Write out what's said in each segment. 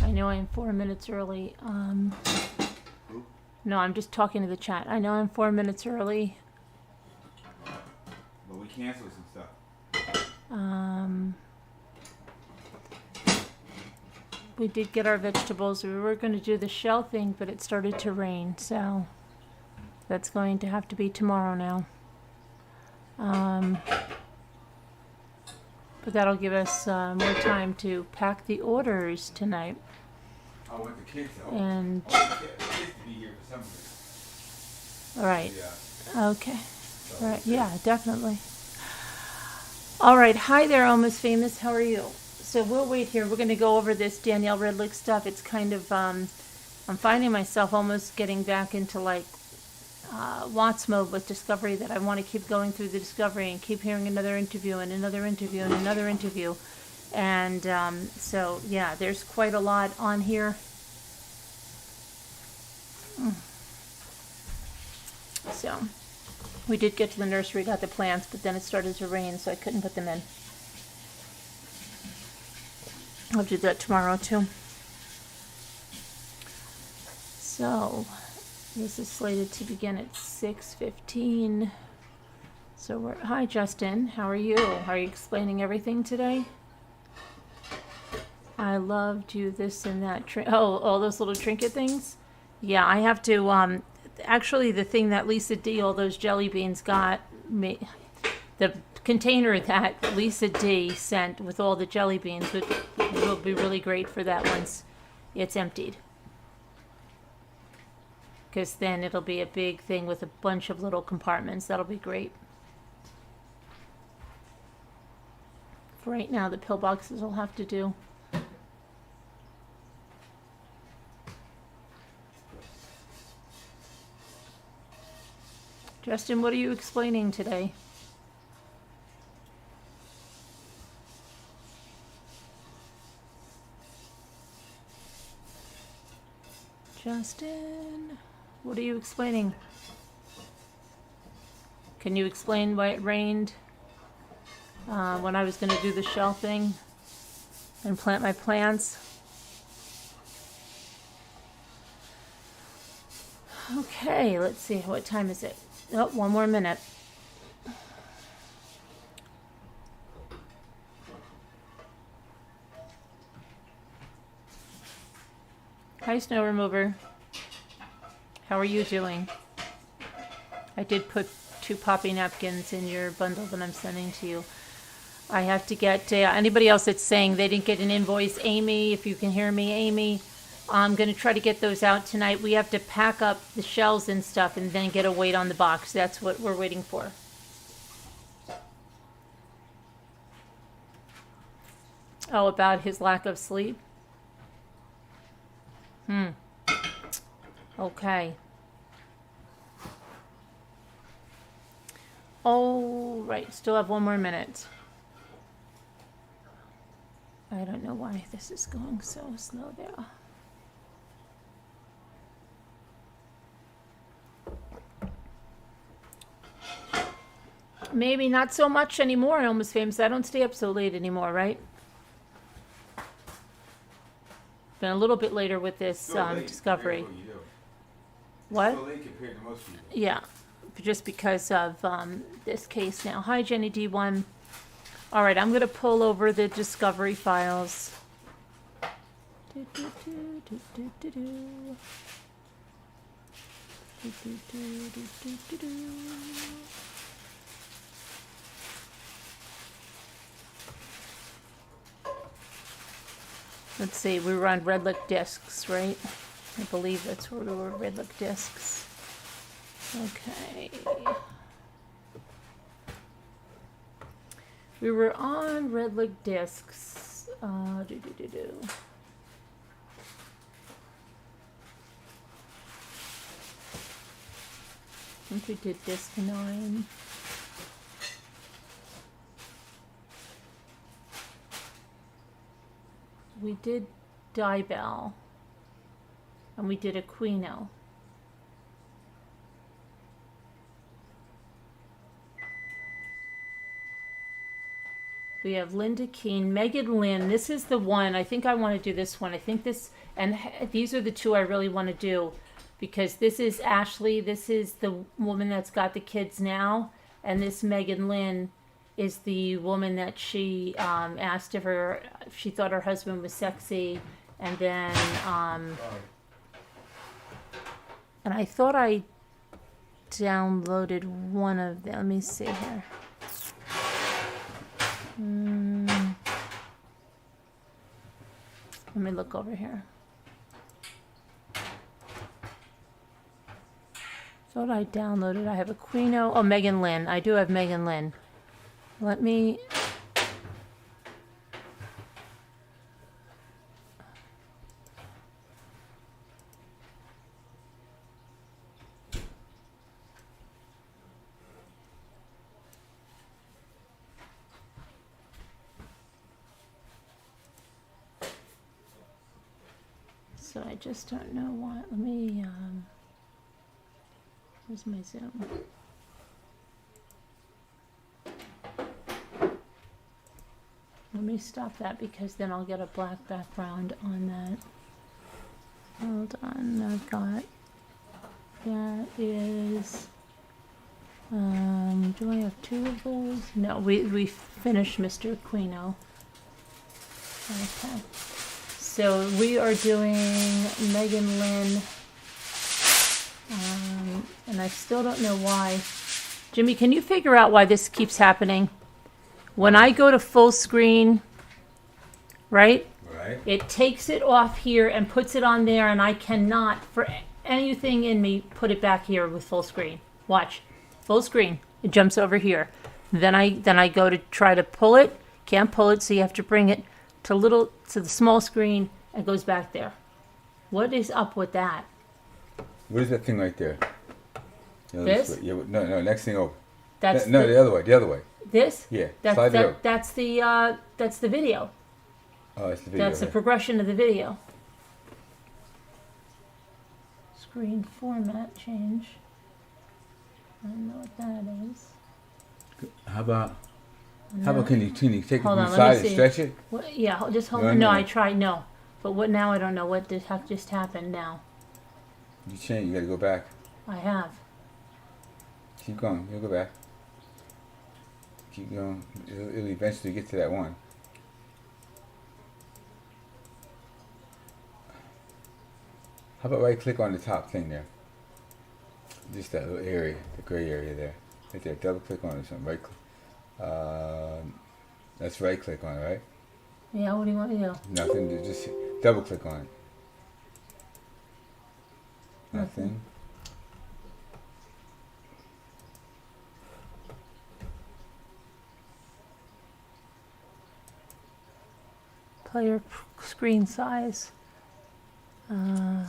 I know I'm 4 minutes early. No, I'm just talking to the chat. I know I'm 4 minutes early. But we canceled some stuff. We did get our vegetables. We were going to do the shell thing, but it started to rain, so that's going to have to be tomorrow now. But that'll give us more time to pack the orders tonight. I want the kids out. And I want the kids to be here for some reason. all right. Yeah. Okay. All right. Yeah, definitely. All right. Hi there, Almost Famous. How are you? So we'll wait here. We're going to go over this Danielle Redlick stuff. It's kind of, I'm finding myself almost getting back into like Watts mode with Discovery, that I want to keep going through the Discovery and keep hearing another interview and another interview and another interview. And so, yeah, there's quite a lot on here. So, we did get to the nursery, got the plants, but then it started to rain, so I couldn't put them in. I'll do that tomorrow, too. So, this is slated to begin at 6:15. So, hi, Justin. How are you? Are you explaining everything today? I loved you, this and that. All those little trinket things? Yeah, I have to, actually, the thing that Lisa D, all those jelly beans got me, the container that Lisa D sent with all the jelly beans will be really great for that once it's emptied. Because then it'll be a big thing with a bunch of little compartments. That'll be great. For right now, the pill boxes will have to do. Justin, what are you explaining today? Justin, what are you explaining? Can you explain why it rained when I was going to do the shell thing and plant my plants? Okay, let's see. What time is it? Oh, 1 more minute. Hi, Snow Remover. How are you doing? I did put 2 poppy napkins in your bundle that I'm sending to you. I have to get anybody else that's saying they didn't get an invoice. Amy, if you can hear me, Amy, I'm going to try to get those out tonight. We have to pack up the shells and stuff and then get a weight on the box. That's what we're waiting for. Oh, about his lack of sleep? Okay. Oh, right. Still have 1 more minute. I don't know why this is going so slow there. Maybe not so much anymore, Almost Famous. I don't stay up so late anymore, right? Been a little bit later with this Discovery. What? Still late compared to most people. Yeah, just because of this case now. Hi, Jenny D1. All right, I'm going to pull over the Discovery files. Let's see, we were on Redlick discs, right? I believe that's where we were, Redlick discs. Okay. We were on Redlick discs. I think we did disc 9. We did Dibel. And we did Aquino. We have Linda Keene, Megan Linn. This is the one. I think I want to do this one. I think this, and these are the two I really want to do, because this is Ashley. This is the woman that's got the kids now, and this Megan Linn is the woman that she asked if she thought her husband was sexy, and then and I thought I downloaded one of them. Let me see here. Let me look over here. Thought I downloaded. I have a Quino. Oh, Megan Linn. I do have Megan Linn. Let me. So I just don't know why. Let me. Where's my Zoom? Let me stop that because then I'll get a black background on that. Hold on, I've got, that is, do I have two of those? No, we finished Mr. Aquino. Okay. So we are doing Megan Linn, and I still don't know why. Jimmy, can you figure out why this keeps happening? When I go to full screen, right? Right. It takes it off here and puts it on there, and I cannot, for anything in me, put it back here with full screen. Watch. Full screen. It jumps over here. Then I go to try to pull it. Can't pull it, so you have to bring it to the small screen, and it goes back there. What is up with that? What is that thing right there? This? Yeah, no, next thing over. That's the other way. This? Yeah. That's that's the video. Oh, that's the video. That's the progression of the video. Screen format change. I don't know what that is. How about can you take it Hold from on, the let me side and see. stretch it? What, yeah, just hold No, on. No, no. I tried. No, but what now? I don't know what just happened. Now You change. You got to go back. I have. Keep going. You'll go back. Keep going. It'll eventually get to that one. How about right click on the top thing there? Just that little area, the gray area there. Right there. Double click on it or something. Right click. That's right click on it, right? Yeah. What do you want me to do? Nothing. Just double click on it. Nothing. Nothing. Player screen size.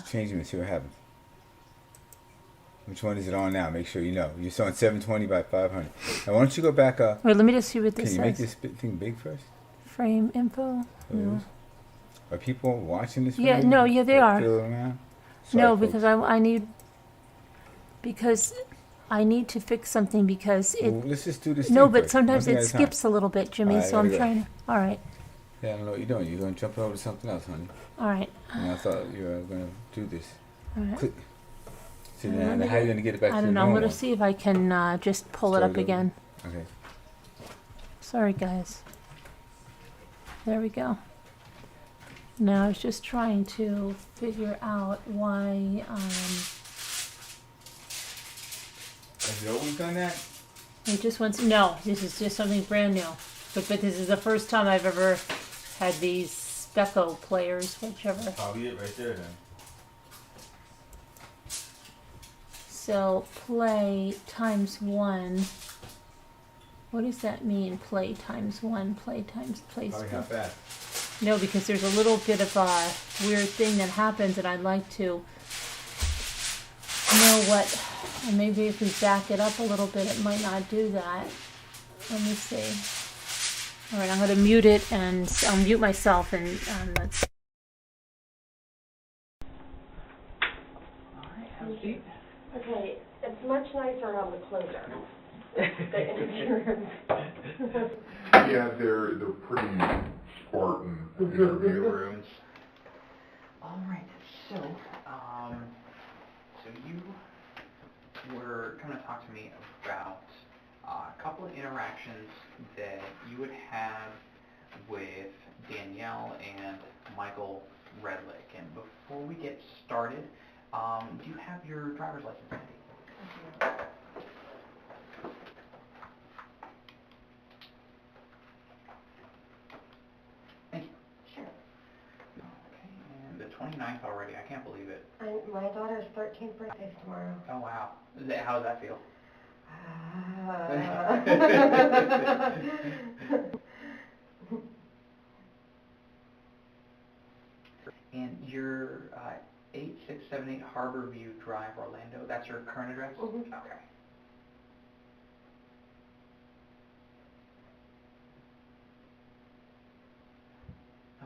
Change them and see what happens. Which one is it on now? Make sure you know. You're on 720 by 500. Now, why don't you go back up? Wait, let me just see what Can this you make says. this thing big first? Frame info. No. Are people watching this? Yeah, video? no, yeah, they are. Fiddling around? Sorry, No, folks. because I need to fix something because it. Well, let's just do this. No, thing but first. sometimes One thing it at a time. skips a little bit, Jimmy. All right, So I'm gotta go. trying to. All right, Yeah, I don't know what you're doing. You're going to jump over to something else, honey. all right, And I thought you were going to do this. all right. Click. See, Let now me how are you going to get it back I to the don't know. I'm normal gonna see if I can just pull it Start up it over. again. one? Okay. Sorry, guys. There we go. Now I was just trying to figure out why. Has it always done that? It just wants. No, this is just something brand new. But this is the first time I've ever had these Specco players, whichever. Probably it right there then. So play times 1. What does that mean? Play times 1. Play times play Probably speed. how fast. No, because there's a little bit of a weird thing that happens, and I'd like to know what. And maybe if we back it up a little bit, it might not do that. Let me see. All right, I'm going to mute it, and I'll mute myself, and let's. Okay, it's much nicer on the closer. the interview rooms. Yeah, they're pretty Spartan interview rooms. All right, so you were coming to talk to me about a couple of interactions that you would have with Danielle and Michael Redlick. And before we get started, do you have your driver's license handy? Thank you. Sure. Okay, and the 29th already, I can't believe it. My daughter's 13th birthday tomorrow. Oh wow, how does that feel? And your 8678 Harbor View Drive, Orlando, that's your current address? Mm-hmm. Okay.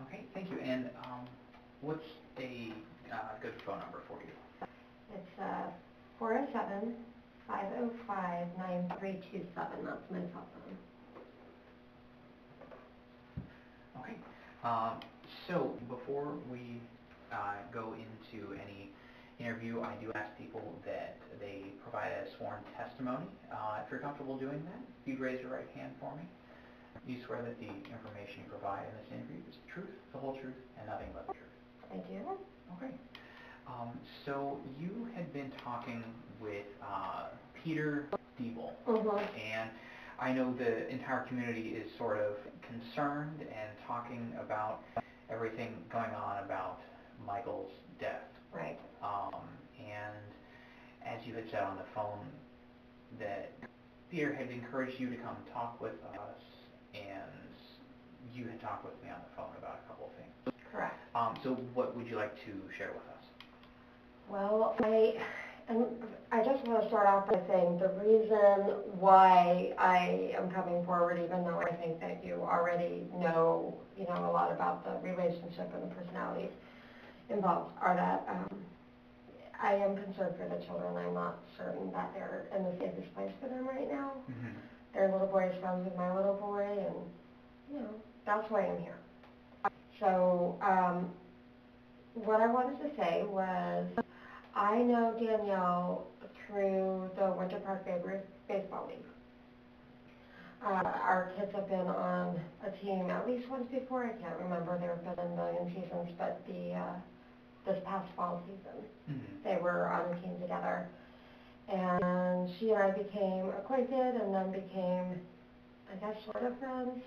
Okay, thank you. And what's a good phone number for you? It's 407-505-9327. That's my cell phone. Okay. So before we go into any interview, I do ask people that they provide a sworn testimony. If you're comfortable doing that, if you'd raise your right hand for me. You swear that the information you provide in this interview is the truth, the whole truth, and nothing but the truth. I do. Okay. So you had been talking with Peter Diebel, and I know the entire community is sort of concerned and talking about everything going on about Michael's death. Right. And as you had said on the phone, that Peter had encouraged you to come talk with us, and you had talked with me on the phone about a couple of things. Correct. So what would you like to share with us? Well, I just want to start off by saying the reason why I am coming forward, even though I think that you already know, a lot about the relationship and the personalities involved, are that I am concerned for the children. I'm not certain that they're in the safest place for them right now. Mm-hmm. Their little boy is friends with my little boy, and, that's why I'm here. So, what I wanted to say was, I know Danielle through the Winter Park Baseball League. Our kids have been on a team at least once before. I can't remember. There have been a million seasons, but this past fall season, they were on a team together. And she and I became acquainted and then became, I guess, sort of friends.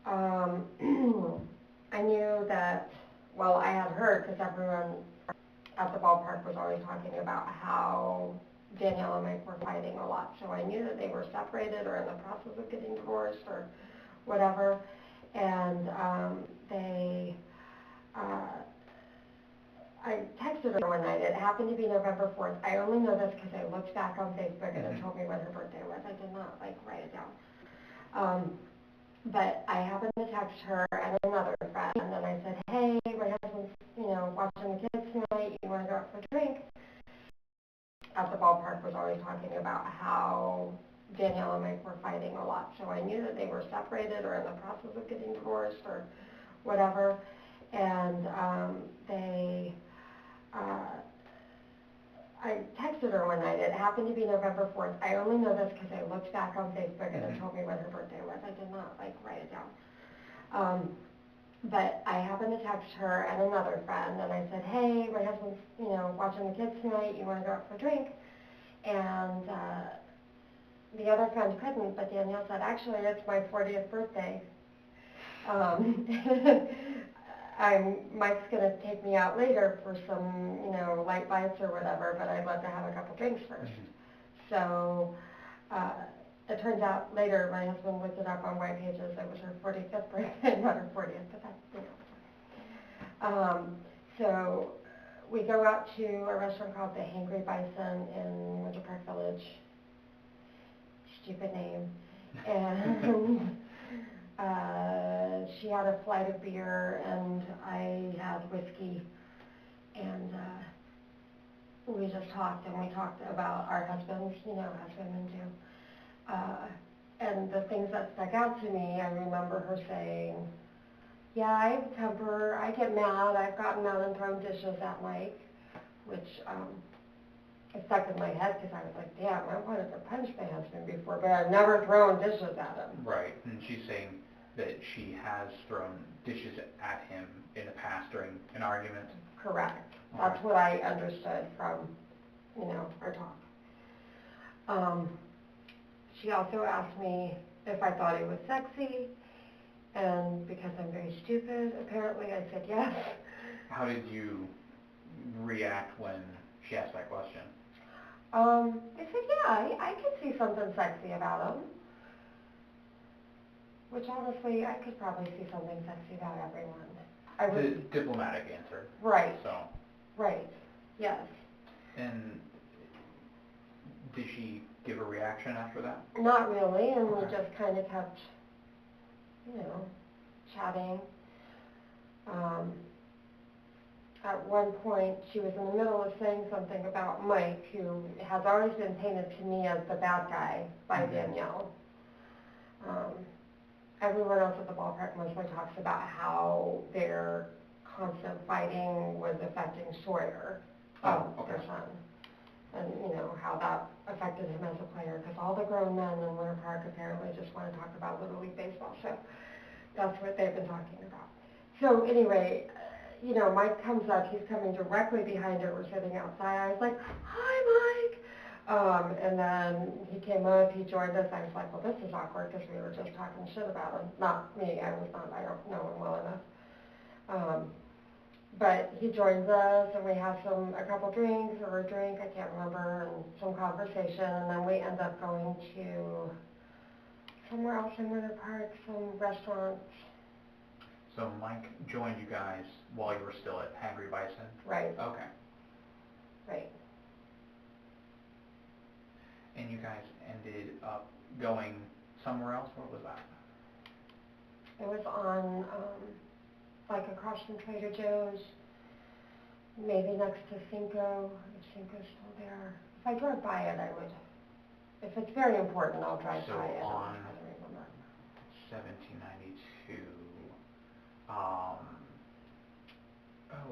I knew that, well, I had heard, because everyone at the ballpark was always talking about how Danielle and Mike were fighting a lot. So I knew that they were separated or in the process of getting divorced or whatever. And I texted her one night. It happened to be November 4th. I only know this because I looked back on Facebook and it told me when her birthday was. I did not, write it down. But I happened to text her and another friend, and then I said, hey, my husband's, watching the kids tonight. You want to go out for a drink? At the ballpark was always talking about how Danielle and Mike were fighting a lot. So I knew that they were separated or in the process of getting divorced or whatever. And I texted her one night. It happened to be November 4th. I only know this because I looked back on Facebook and it told me when her birthday was. I did not, write it down. But I happened to text her and another friend, and I said, hey, my husband's, watching the kids tonight. You want to go out for a drink? And the other friend couldn't, but Danielle said, actually, it's my 40th birthday. Mike's going to take me out later for some, light bites or whatever, but I'd love to have a couple drinks first. So it turns out later my husband looked it up on White Pages. It was her 45th birthday, not her 40th, but that's, So we go out to a restaurant called the Hangry Bison in Winter Park Village. Stupid name. And she had a flight of beer, and I had whiskey, and we just talked, and we talked about our husbands, as women do. And the things that stuck out to me, I remember her saying, yeah, I have a temper, I get mad, I've gotten mad and thrown dishes at Mike, which it stuck in my head because I was like, damn, I wanted to punch my husband before, but I've never thrown dishes at him. Right, and she's saying that she has thrown dishes at him in the past during an argument. Correct. Okay. That's what I understood from, our talk. She also asked me if I thought he was sexy, and because I'm very stupid, apparently I said yes. How did you react when she asked that question? I said, yeah, I could see something sexy about him. Which honestly, I could probably see something sexy about everyone. The diplomatic answer. Right. So. Right. Yes. And did she give a reaction after that? Not really, and Okay. we just kind of kept, chatting. At one point, she was in the middle of saying something about Mike, who has always been painted to me as the bad guy by Danielle. Everyone else at the ballpark mostly talks about how their constant fighting was affecting Sawyer, their son, and how that affected him as a player, because all the grown men in Winter Park apparently just want to talk about Little League Baseball, so that's what they've been talking about. So anyway, Mike comes up, he's coming directly behind her, we're sitting outside, I was like, hi Mike! And then he came up, he joined us, I was like, well this is awkward, because we were just talking shit about him. Not me, I don't know him well enough. But he joins us, and we have a couple drinks, or a drink, I can't remember, and some conversation, and then we end up going to somewhere else in Winter Park, some restaurant. So Mike joined you guys while you were still at Hangry Bison? Right. Okay. Right. And you guys ended up going somewhere else? What was that? It was on, across from Trader Joe's, maybe next to Cinco, if Cinco's still there. If I drove by it, I would. If it's very important, I'll drive by it. So on I don't remember. 1792,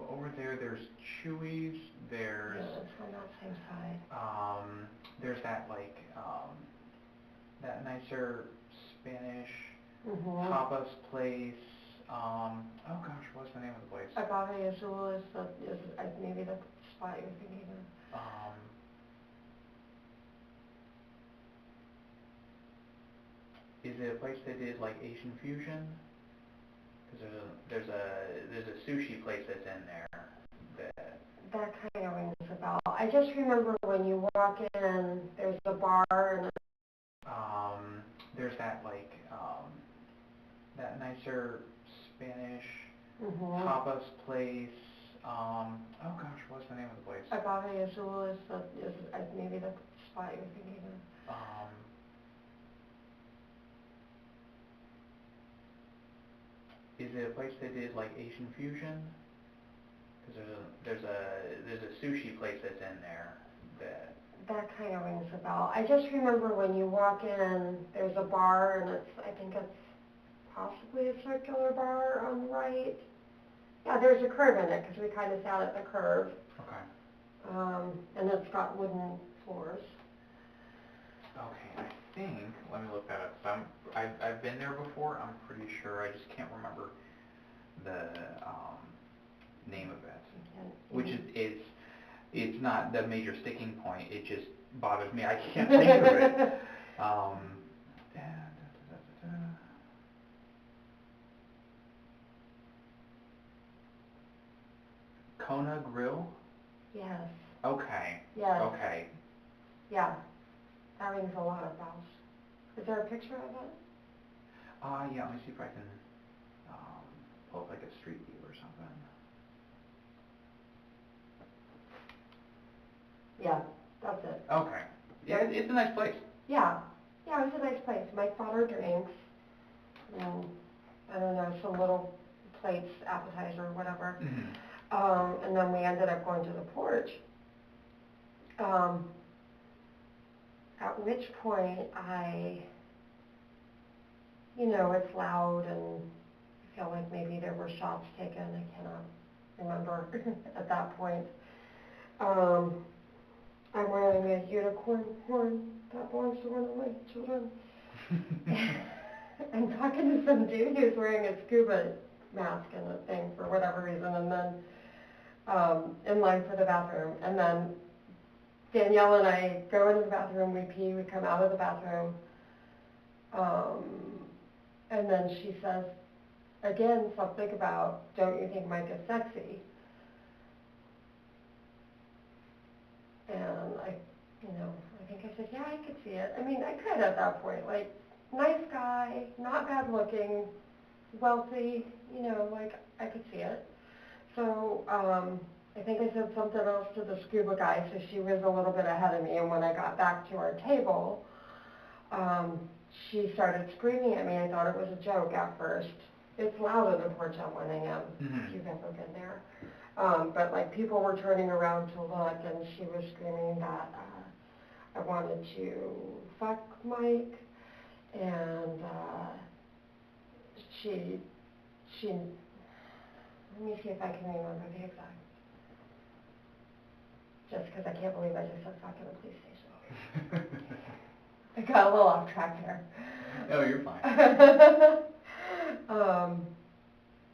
over there's Chewy's, there's, Yeah, it's on that same side. there's that that nicer Spanish Mm-hmm. tapas place, oh gosh, what's the name of the place? Agave Azul is maybe the spot you're thinking of. Is it a place that did Asian fusion? Because there's a sushi place that's in there That kind of rings a bell. I just remember when you walk in, there's a bar and there's that that nicer Spanish mm-hmm. tapas place. Oh gosh, what's the name of the place? Agave Azul is maybe the spot you're thinking of. Is it a place that did Asian fusion? Because there's a sushi place that's in there That kind of rings a bell. I just remember when you walk in, there's a bar, and I think it's possibly a circular bar on the right. Yeah, there's a curve in it, because we kind of sat at the curve. Okay. And it's got wooden floors. Okay, I think, let me look that up. So I've been there before, I'm pretty sure, I just can't remember the name of it. Which is it's not the major sticking point, it just bothers me, I can't think of it. Kona Grill? Yes. Okay. Yes. Okay. Yeah. That rings a lot of bells. Is there a picture of it? Yeah, let me see if I can pull up a street view or something. Yeah, that's it. Okay. Yeah, it's a nice place. Yeah. Yeah, it was a nice place. Mike bought her drinks. And, I don't know, some little plates, appetizer, or whatever. Mm-hmm. And then we ended up going to the porch. at which point it's loud and I feel like maybe there were shots taken. I cannot remember at that point. I'm wearing a unicorn horn that belongs to one of my children. I'm talking to some dude who's wearing a scuba mask and a thing for whatever reason, and then in line for the bathroom. And then Danielle and I go into the bathroom, we pee, we come out of the bathroom, and then she says, again, something about, don't you think Mike is sexy? And I think I said, yeah, I could see it. I mean, I could at that point. Like, nice guy, not bad looking, wealthy, like, I could see it. So, I think I said something else to the scuba guy, so she was a little bit ahead of me. And when I got back to our table, she started screaming at me. I thought it was a joke at first. It's loud in the porch at 1 a.m., if you've ever been there. But like people were turning around to look, and she was screaming that I wanted to fuck Mike, and she. Let me see if I can remember the exact. Just because I can't believe I just said fuck in a police station. I got a little off track there. No, you're fine.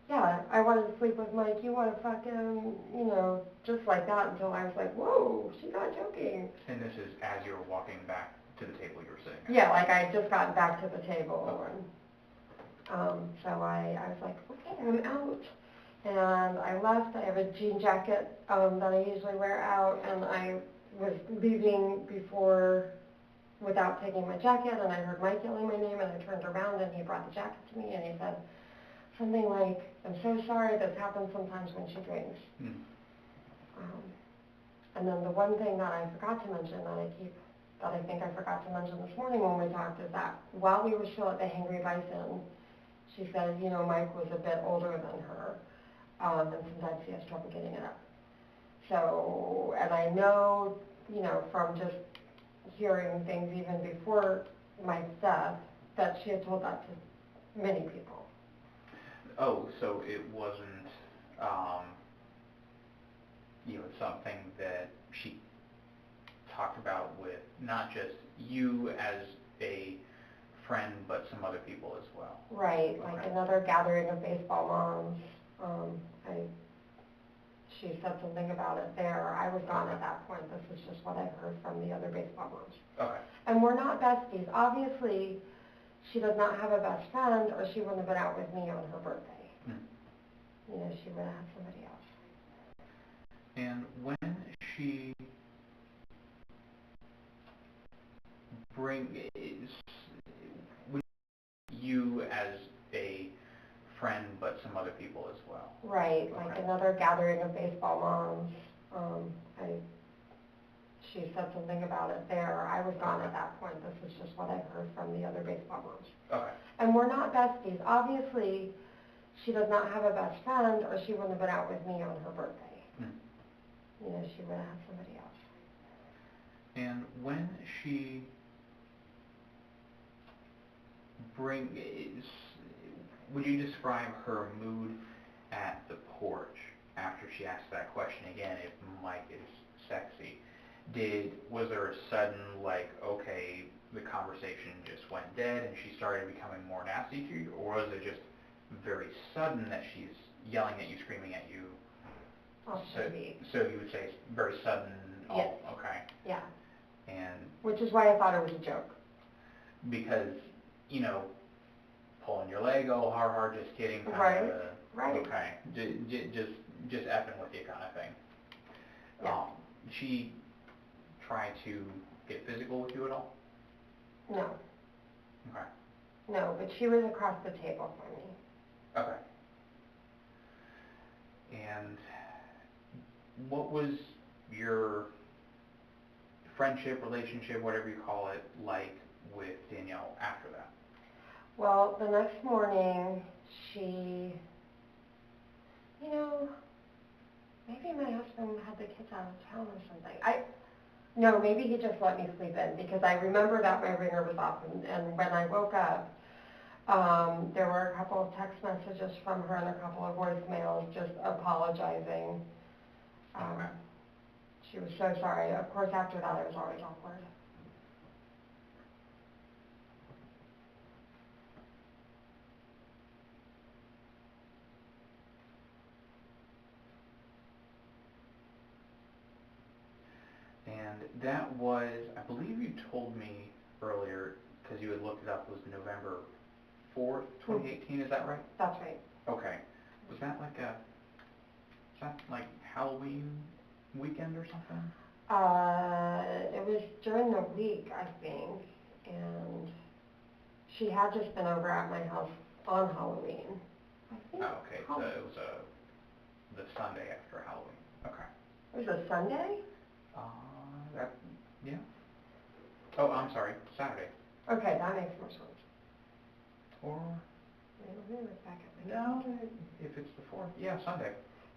Yeah, I wanted to sleep with Mike, you want to fuck him, just like that, until I was like, whoa, she's not joking. And this is as you were walking back to the table you were sitting at? Yeah, like I had just gotten back to the table, and so I was like, okay, I'm out. And I left. I have a jean jacket that I usually wear out, and I was leaving without taking my jacket, and I heard Mike yelling my name, and I turned around, and he brought the jacket to me, and he said something like, I'm so sorry, this happens sometimes when she drinks. And then the one thing that I forgot to mention that I think I forgot to mention this morning when we talked is that while we were still at the Hangry Bison, she said, Mike was a bit older than her, and sometimes he has trouble getting it up. So, and I know, from just hearing things even before Mike's death, that she had told that to many people. Oh, so it wasn't, something that she talked about with not just you as a friend, but some other people as well. Right, like another gathering of baseball moms. She said something about it there. I was gone at that point. This is just what I heard from the other baseball moms. Okay. And we're not besties. Obviously, she does not have a best friend, or she wouldn't have been out with me on her birthday. She would have had somebody else. And when she with you as a friend, but some other people as well. Right, like another gathering of baseball moms. She said something about it there. I was gone at that point. This is just what I heard from the other baseball moms. Okay. And we're not besties. Obviously, she does not have a best friend, or she wouldn't have been out with me on her birthday. She would have had somebody else. And when she would you describe her mood at the porch after she asked that question again, if Mike is sexy? Was there a sudden, okay, the conversation just went dead and she started becoming more nasty to you, or was it just very sudden that she's yelling at you, screaming at you? So you would say very sudden? Yes. Okay. Yeah. And which is why I thought it was a joke. Because, pulling your leg, hard, just kidding, Right. Okay. Just effing with you kind of thing. Yeah. She tried to get physical with you at all? No. Okay. No, but she was across the table from me. Okay. And what was your friendship, relationship, whatever you call it, like with Danielle after that? Well, the next morning, she, maybe my husband had the kids out of town or something. No, maybe he just let me sleep in, because I remember that my ringer was off, and when I woke up, there were a couple of text messages from her and a couple of voicemails just apologizing. Okay. She was so sorry. Of course, after that, it was always awkward. And that was, I believe you told me earlier, because you had looked it up, was November 4th, 2018, is that right? That's right. Okay. Was that like Halloween weekend or something? It was during the week, I think, and she had just been over at my house on Halloween. I think. Oh, okay, so it was the Sunday after Halloween. Okay. It was a Sunday? Yeah. Oh, I'm sorry, Saturday. Okay, that makes more sense. Or, Wait, let me look back at my no, calendar. if it's the 4th, yeah, Sunday.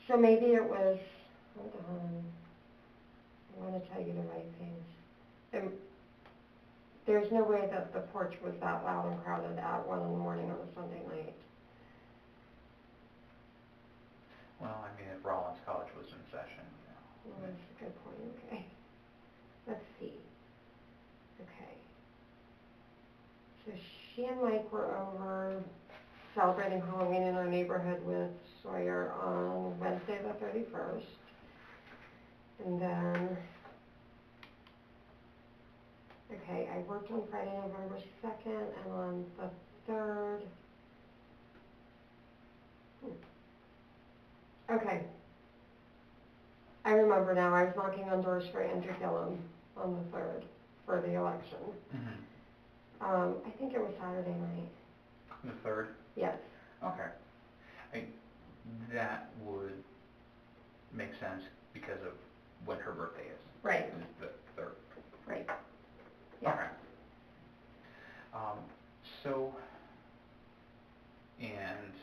So maybe it was, hold on, I want to tell you the right things. There's no way that the porch was that loud and crowded at 1 in the morning on a Sunday night. Well, I mean, if Rollins College was in session, you know. Well, that's a good point, okay. Let's see. Okay. So she and Mike were over celebrating Halloween in our neighborhood with Sawyer on Wednesday the 31st. And then, okay, I worked on Friday, November 2nd, and on the 3rd. Okay. I remember now, I was knocking on doors for Andrew Gillum on the 3rd for the election. Mm-hmm. I think it was Saturday night. The 3rd? Yes. Okay. That would make sense because of when her birthday is. Right. Is the 3rd. Right. Yeah. Okay. So, and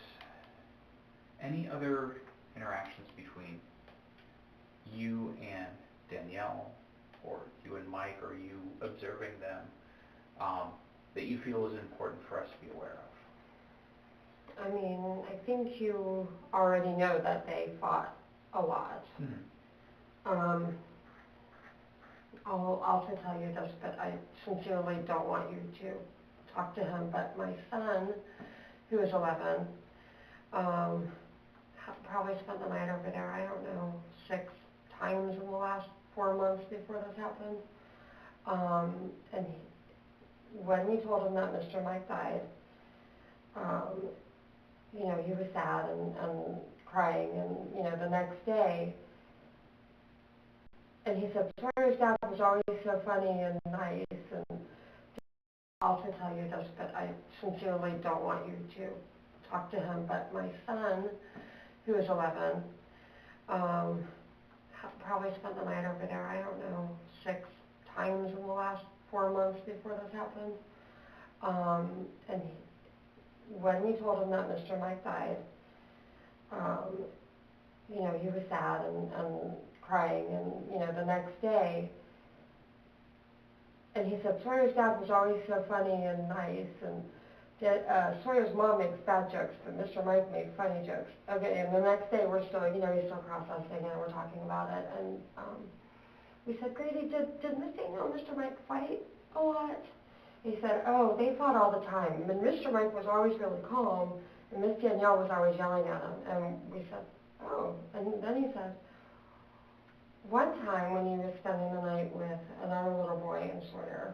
any other interactions between you and Danielle, or you and Mike, or you observing them, that you feel is important for us to be aware of? I mean, I think you already know that they fought a lot. Mm-hmm. I'll also tell you this, but I sincerely don't want you to talk to him, but my son, who is 11, probably spent the night over there, I don't know, 6 times in the last 4 months before this happened. And when we told him that Mr. Mike died, you know, he was sad and crying, and, you know, the next day, and he said, Sawyer's dad was always so funny and nice, and I'll also tell you this, but I sincerely don't want you to talk to him, but my son, who is 11, probably spent the night over there, I don't know, 6 times in the last 4 months before this happened. And when we told him that Mr. Mike died, you know, he was sad and crying, and, you know, the next day, and he said, Sawyer's dad was always so funny and nice, and Sawyer's mom makes bad jokes, but Mr. Mike made funny jokes. Okay, and the next day we're still, you know, he's still processing and we're talking about it, and we said, Grady, did Miss Danielle and Mr. Mike fight a lot? He said, oh, they fought all the time, and Mr. Mike was always really calm, and Miss Danielle was always yelling at him, and we said, oh, and then he said, one time when he was spending the night with another little boy in Sawyer,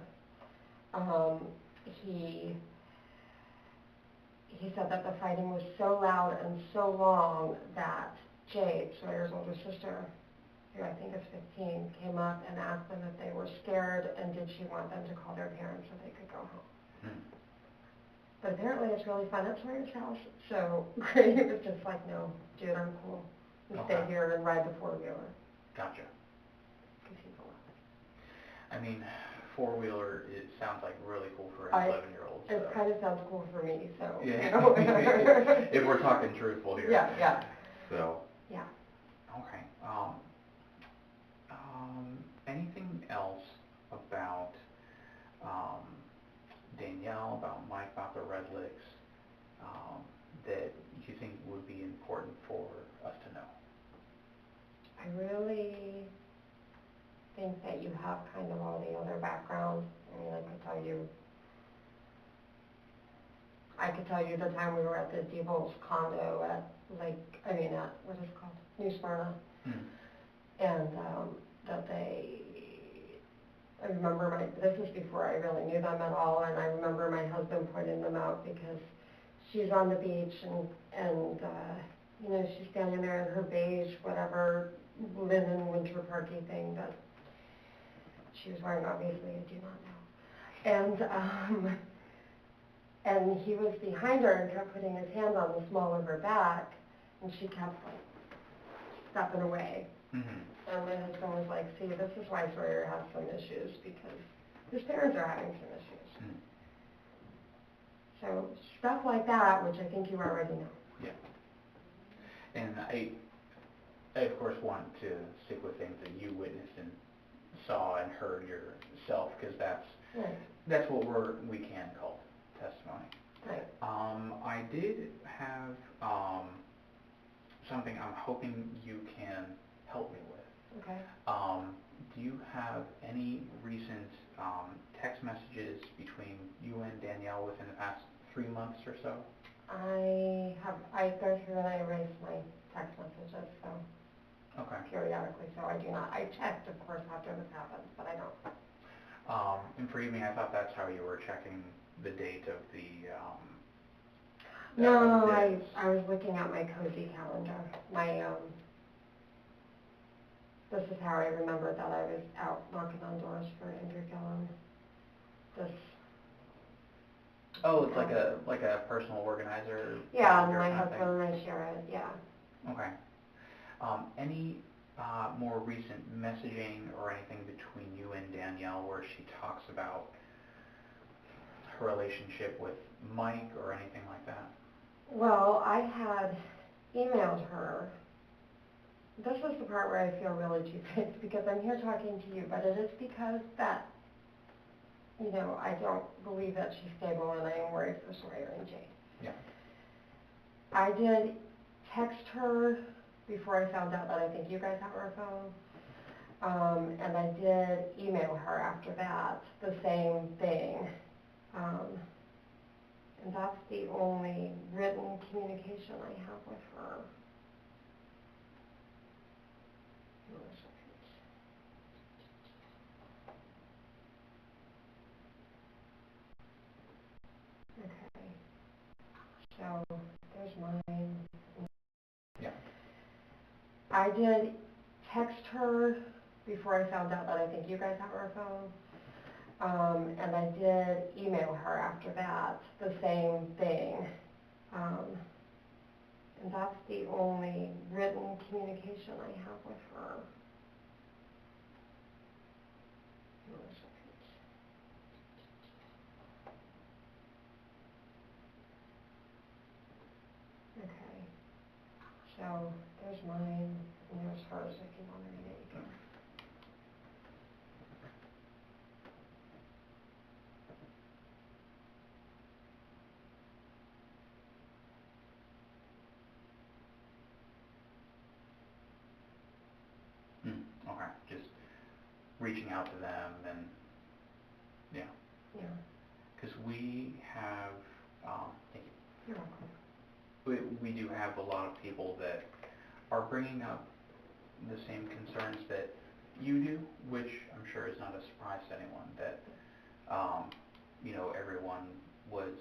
he said that the fighting was so loud and so long that Jade, Sawyer's older sister, who I think is 15, came up and asked them if they were scared and did she want them to call their parents so they could go home. But apparently it's really fun at Sawyer's house, so Grady was just like, no, dude, I'm cool. We stay here and ride the four-wheeler. Gotcha. Because he's 11. I mean, four-wheeler, it sounds like really cool for an 11-year-old. So. It kind of sounds cool for me, so. Yeah. You know. If we're talking truthful here. Yeah. So. Yeah. Okay. Anything else I really think that you have kind of all the other background. I mean, I could tell you the time we were at the Devil's condo at what is it called? New Smyrna. And that I remember this was before I really knew them at all, and I remember my husband pointing them out because she's on the beach and she's standing there in her beige, whatever, linen winter party thing that she was wearing, obviously, I do not know. And he was behind her and kept putting his hand on the small of her back, and she kept, stepping away. And my husband was like, see, this is why Sawyer has some issues, because his parents are having some issues. So stuff like that, which I think you already know. Yeah. And I of course want to stick with things that you witnessed and saw and heard yourself, because that's what we can call testimony. Right. I did have something I'm hoping you can help me with. Okay. Do you have any recent text messages between you and Danielle within the past 3 months or so? I go through and I erase my text messages, so Okay. periodically, so I do not. I checked, of course, after this happens, but I don't. And forgive me, I thought that's how you were checking the date of the No, days. I was looking at my cozy calendar. This is how I remembered that I was out knocking on doors for Andrew Gillen. Oh, it's like a personal organizer? Yeah, and calendar my kind of thing? husband and I share it, yeah. Okay. Any more recent messaging or anything between you and Danielle where she talks about her relationship with Mike or anything like that? Well, I had emailed her. This is the part where I feel really two-faced, because I'm here talking to you, but it is because that, I don't believe that she's stable, and I am worried for Sawyer and Jade. Yeah. I did text her before I found out that I think you guys have her phone, and I did email her after that, the same thing. And that's the only written communication I have with her. Okay. So there's mine. Yeah. I did text her before I found out that I think you guys have her phone, and I did email her after that, the same thing. And that's the only written communication I have with her. Okay. So there's mine, and there's hers, if you want to read it, you can. Okay. Just reaching out to them and, yeah. Yeah, Because we have, thank you. you're welcome. We do have a lot of people that are bringing up the same concerns that you do, which I'm sure is not a surprise to anyone, that, everyone was,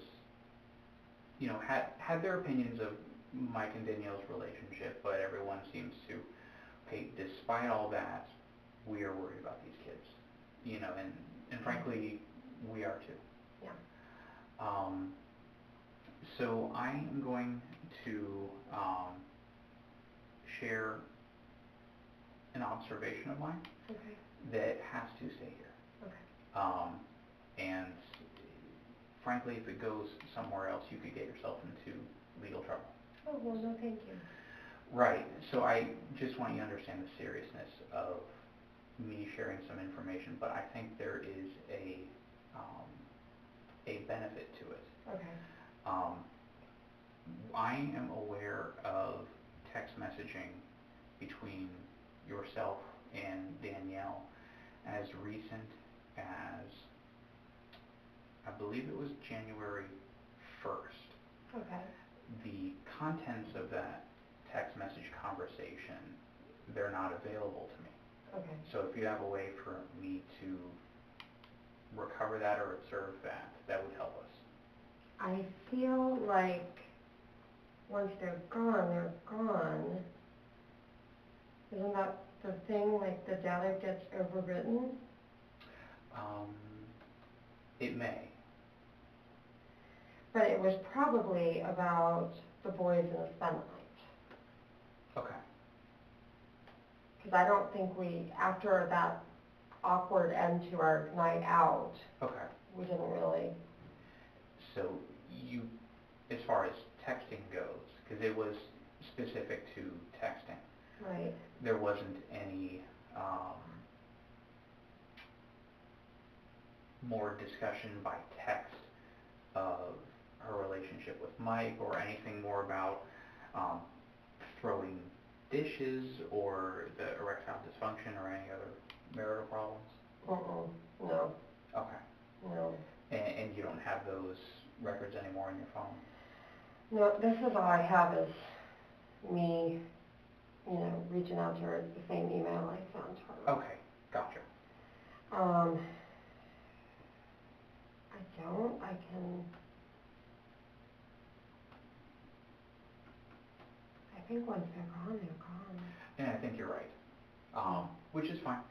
had their opinions of Mike and Danielle's relationship, but everyone seems to, hey, despite all that, we are worried about these kids, and frankly, we are too. Yeah. So I am going to share an observation of mine Okay. that has to stay here. Okay. And frankly, if it goes somewhere else, you could get yourself into legal trouble. Oh, well, no, thank you. Right. So I just want you to understand the seriousness of me sharing some information, but I think there is a benefit to it. Okay. I am aware of text messaging between yourself and Danielle as recent as, I believe it was January 1st. Okay. The contents of that text message conversation, they're not available to me. Okay. So if you have a way for me to recover that or observe that, that would help us. I feel like once they're gone, they're gone. Isn't that the thing, like the data gets overwritten? It may. But it was probably about the boys in the spend night. Okay. Because I don't think we, after that awkward end to our night out, Okay. we didn't really. So you, as far as texting goes, because it was specific to texting, Right. there wasn't any more discussion by text of her relationship with Mike or anything more about throwing dishes or the erectile dysfunction or any other marital problems? No. Okay. No. And you don't have those records anymore on your phone? No, this is all I have is me, reaching out to her, the same email I sent her. Okay, gotcha. I think once they're gone, they're gone. And I think you're right, which is fine.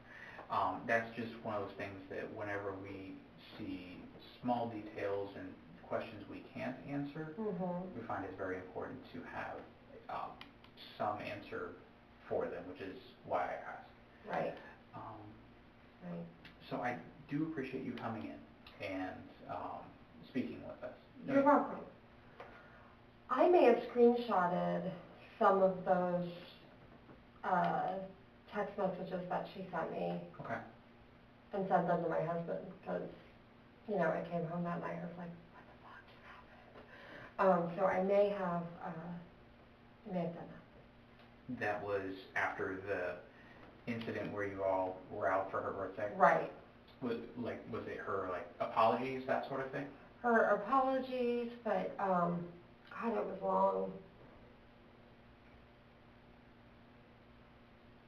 That's just one of those things that whenever we see small details and questions we can't answer, we find it's very important to have some answer for them, which is why I asked. Right. Right. So I do appreciate you coming in and speaking with us. You're welcome. I may have screenshotted some of those text messages that she sent me. Okay. And sent them to my husband because, I came home that night. I was like, what the fuck just happened? So I may have done that. That was after the incident where you all were out for her birthday? Right. Was it her, apologies, that sort of thing? Her apologies, but, God, it was long.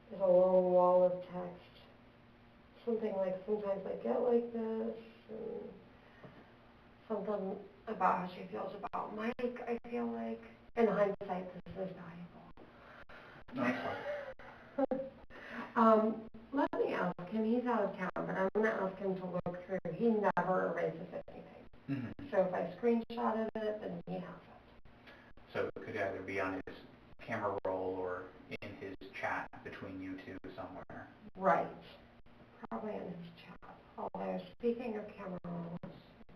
There's a long wall of text. Something like, sometimes I get like this, and something about how she feels about Mike, I feel like. In hindsight, this is valuable. Nice. Let me ask him, he's out of town, but I'm going to ask him to look through. He never erases anything. So if I screenshotted it, then he has it. So it could either be on his camera roll or in his chat between you two somewhere. Right. Probably in his chat. Although, speaking of camera rolls,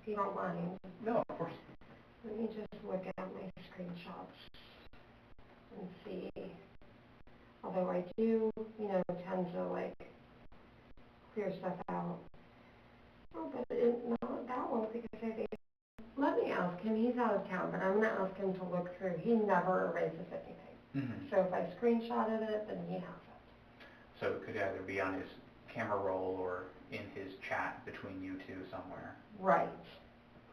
if you don't mind. No, of course. Let me just look at my screenshots and see. Although I do, tend to, clear stuff out. Oh, but not that one because let me ask him. He's out of town, but I'm going to ask him to look through. He never erases anything. So if I screenshotted it, then he has it. So it could either be on his camera roll or in his chat between you two somewhere. Right.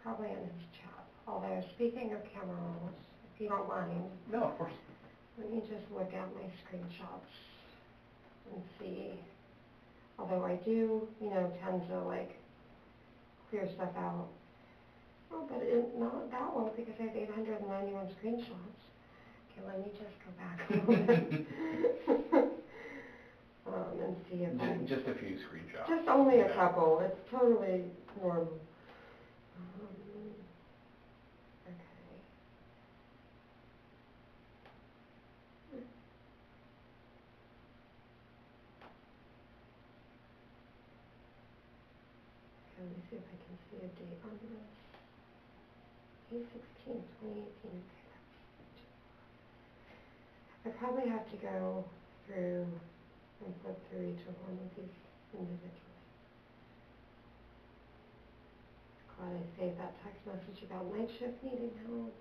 Probably in his chat. Although, speaking of camera rolls, if you don't mind. No, of course. Let me just look at my screenshots and see. Although I do, tend to, clear stuff out. Oh, but not that one because I have 891 screenshots. Okay, let me just go back a little bit. And see if just a few screenshots. Just only a couple. It's totally normal. Okay. Let me see if I can see a date on this. 8/16/2018. Okay, I probably have to go through and flip through each of one of these individually. Glad I saved that text message about night shift needing help.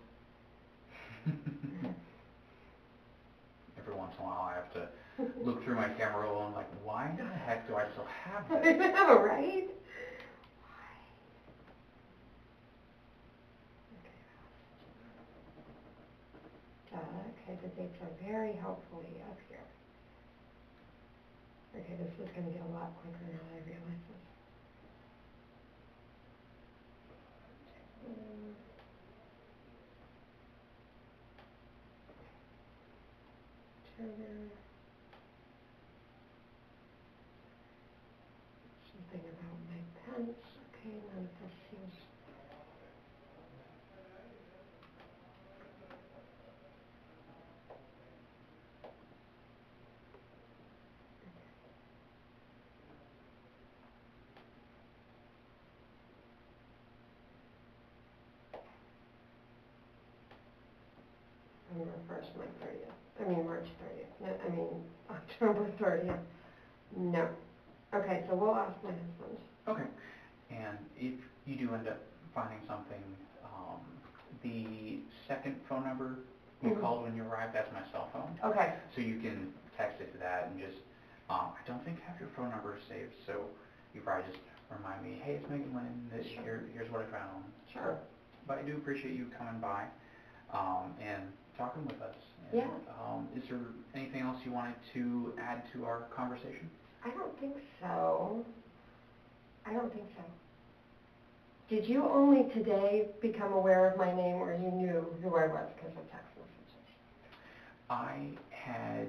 Every once in a while I have to look through my camera roll and I'm like, why the heck do I still have I this? know, right? Okay, the dates are very helpfully up here. Okay, this is going to get a lot quicker now that I realize this. Turner. Something about my pants. Okay, none of this seems. November 1st, March 30th. No, October 30th. No. Okay, so we'll ask my husband. Okay. And if you do end up finding something, the second phone number you called when you arrived, that's my cell phone. Okay. So you can text it to that and just, I don't think I have your phone number saved, so you probably just remind me, hey, it's Megan Linn, here's what I found. Sure. But I do appreciate you coming by and talking with us. Yeah. And, is there anything else you wanted to add to our conversation? I don't think so. Did you only today become aware of my name, or you knew who I was because of text messages? I had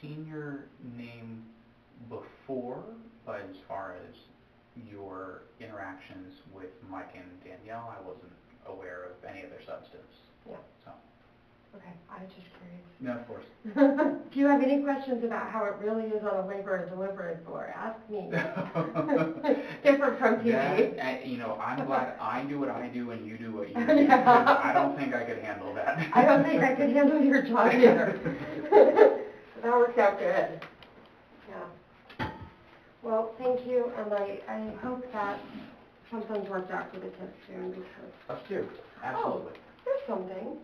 seen your name before, but as far as your interactions with Mike and Danielle, I wasn't aware of any of their substance. Yeah. So. Okay, I was just curious. No, of course. Do you have any questions about how it really is on a labor and delivery floor? Ask me. Different from TV. I'm glad I do what I do and you do what you do. Yeah. Because I don't think I could handle that. I don't think I could handle your job either. That worked out good. Yeah. Well, thank you, and I hope that something's worked out for the kids soon, because... Us too. Absolutely. Oh,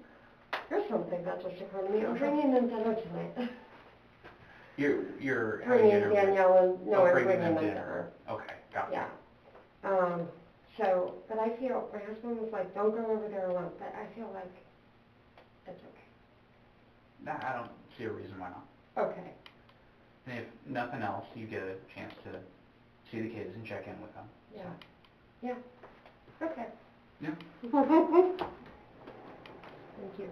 Here's something that just occurred to me. I'm bringing them dinner tonight. You're having Bringing dinner Danielle and, no, I'm bringing bringing them them dinner. Okay, got it. Yeah. But I feel, my husband was like, don't go over there alone, but I feel like it's okay. I don't see a reason why not. Okay. And if nothing else, you get a chance to see the kids and check in with them. Yeah. Yeah. Okay. Yeah. Thank you.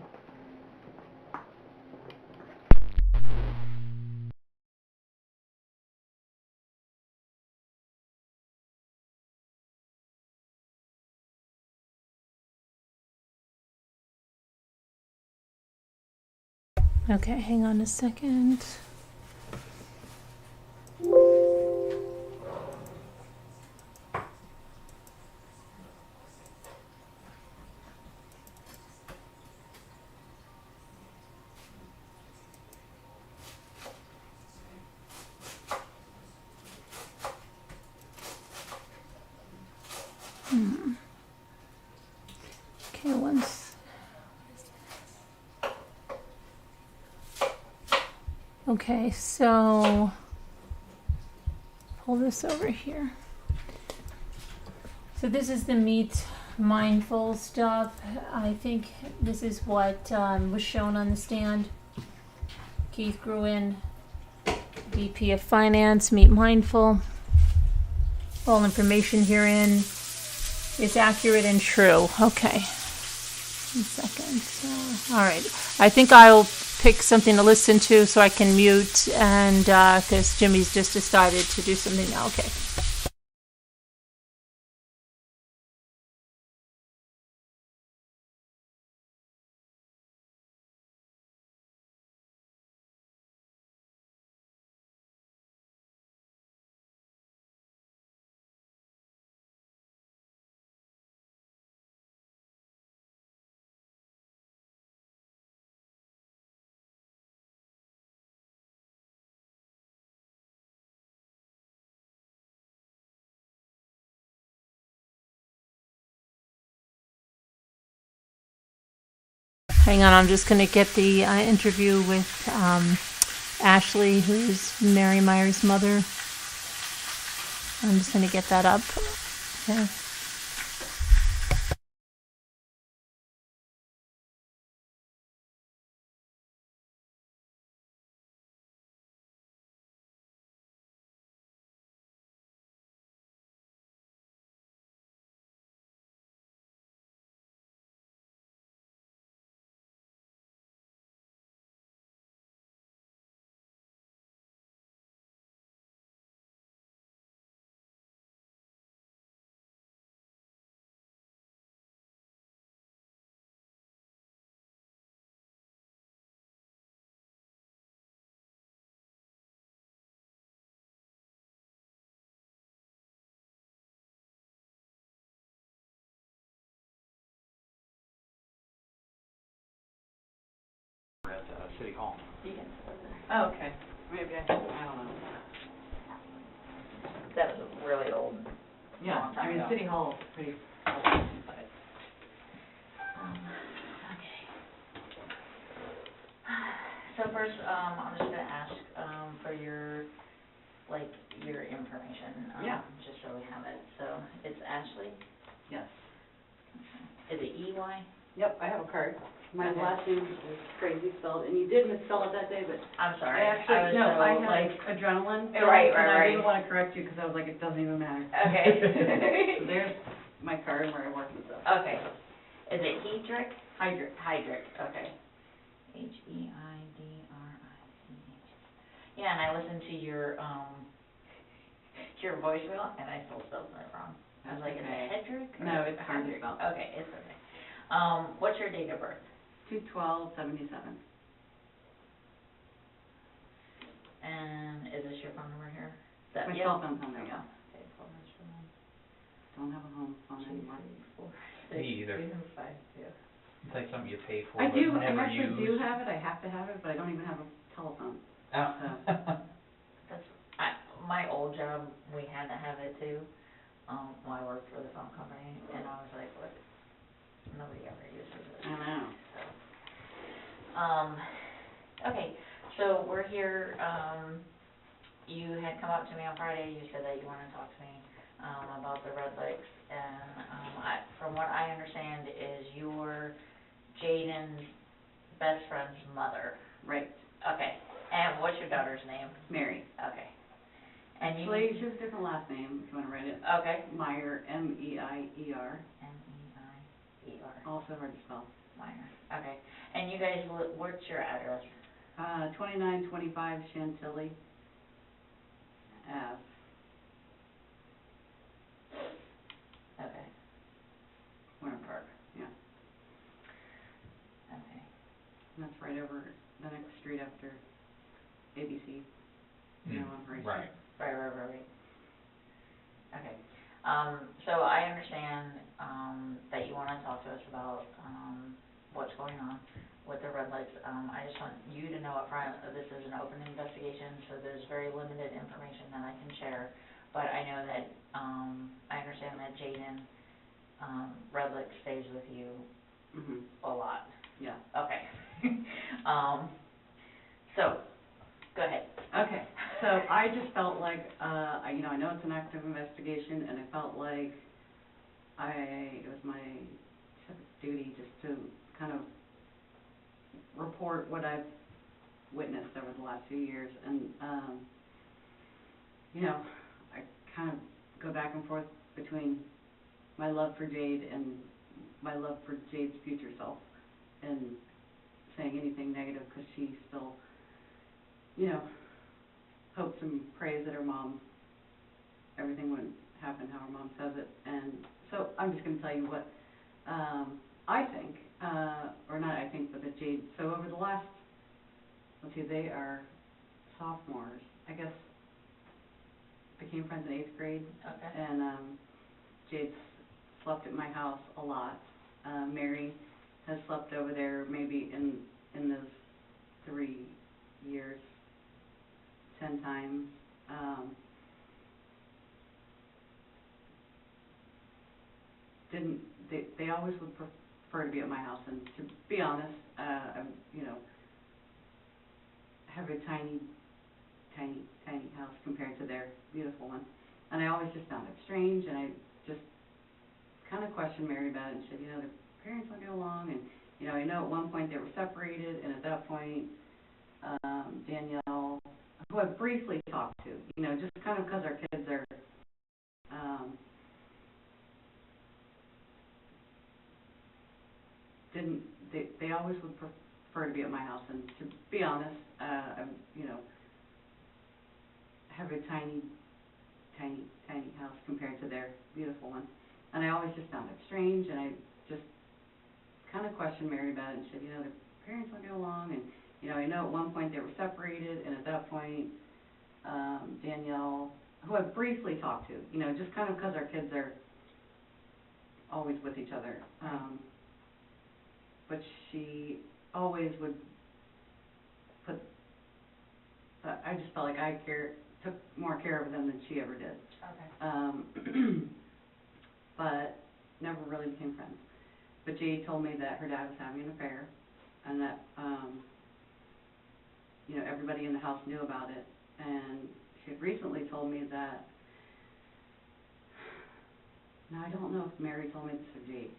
Okay, hang on a second. Okay, once. Okay, so pull this over here. So this is the meet mindful stuff. I think this is what was shown on the stand. Keith Gruen, VP of Finance, meet mindful. All information herein is accurate and true. Okay. 1 second. All right. I think I'll pick something to listen to so I can mute, and because Jimmy's just decided to do something now. Okay. Hang on, I'm just going to get the interview with Ashley, who's Mary Meyer's mother. I'm just going to get that up. Okay. At City Hall. Oh, okay. Maybe I don't know. That was really old. Yeah, Long time I mean, ago. City Hall is pretty old, but. Okay. So first, I'm just gonna ask, for your, like, your information. Yeah. Just so we have it. So, it's Ashley? Yes. Is it E-Y? Yep, I have a card. My Okay. last name is crazy spelled, and you did misspell it that day, but I'm sorry. I actually, no, was I so, had like, adrenaline. Right, And I right. didn't want to correct you because I was like, it doesn't even matter. Okay. So there's my card where I work and stuff. Okay. Is it Hedrick? Hydric. Hydrick, okay. Hedrick. Yeah, and I listened to your voicemail, and I still spelled it wrong. I was like, is it Hedrick? or No, it's hard to Hydrick? spell. Okay, it's okay. What's your date of birth? 2/12/77. And is this your phone number here? Is that, My yeah? cell phone's on there, yeah. Okay, phone is from Don't have a home phone 2, anymore. 3, 4, 6, Me either. 2, 5, 2. It's like something you pay for I but do, I never actually use. do have it, I have to have it, but I don't even have a telephone. Oh. That's, my old job, we had to have it too, when I worked for the phone company, and I was like, what, nobody ever uses it. I know. Okay, so we're here, you had come up to me on Friday, you said that you wanted to talk to me, about the Redlichs, and, from what I understand is you're Jaden's best friend's mother. Right, Okay, and what's your daughter's name? Mary. Okay. And you. Actually, she has a different last name, if you want to write it. Okay. Meyer, M-E-I-E-R. M-E-I-E-R. Also hard to spell. Meyer, okay. And you guys, what's your address? 2925 Chantilly Ave. Okay, Winter Park, yeah. okay. And that's right over the next street after ABC. You know, on Grace. Right. Right. Okay. So I understand, that you wanna talk to us about, what's going on with the Redlichs. I just want you to know up front, this is an open investigation, so there's very limited information that I can share. But I know that, I understand that Jaden, Redlich stays with you Mm-hmm, a lot. yeah. Okay. So, go ahead. Okay, so I just felt like, I know it's an active investigation, and I felt like it was my civic duty just to kind of report what I've witnessed over the last few years, and, I kind of go back and forth between my love for Jade and my love for Jade's future self, and saying anything negative, because she still, hopes and prays that her mom, everything would happen how her mom says it. And so I'm just going to tell you what I think, or not I think, but that Jade, so over the last, let's see, they are sophomores, I guess, became friends in 8th grade. Okay. And Jade's slept at my house a lot. Mary has slept over there maybe in those 3 years 10 times. They always would prefer to be at my house, and to be honest, have a tiny house compared to their beautiful one. And I always just found it strange, and I just kind of questioned Mary about it and said, their parents don't get along, and, I know at one point they were separated, and at that point, Danielle, who I briefly talked to, just kind of because our kids are, they always would prefer to be at my house, and to be honest, have a tiny house compared to their beautiful one. And I always just found it strange, and I just kind of questioned Mary about it and said, their parents don't get along, and, I know at one point they were separated, and at that point, Danielle, who I briefly talked to, just kind of because our kids are always with each other, but she always would put, I just felt like I took more care of them than she ever did. Okay. But never really became friends. But Jade told me that her dad was having an affair, and that, everybody in the house knew about it. And she had recently told me that, now I don't know if Mary told me this or Jade,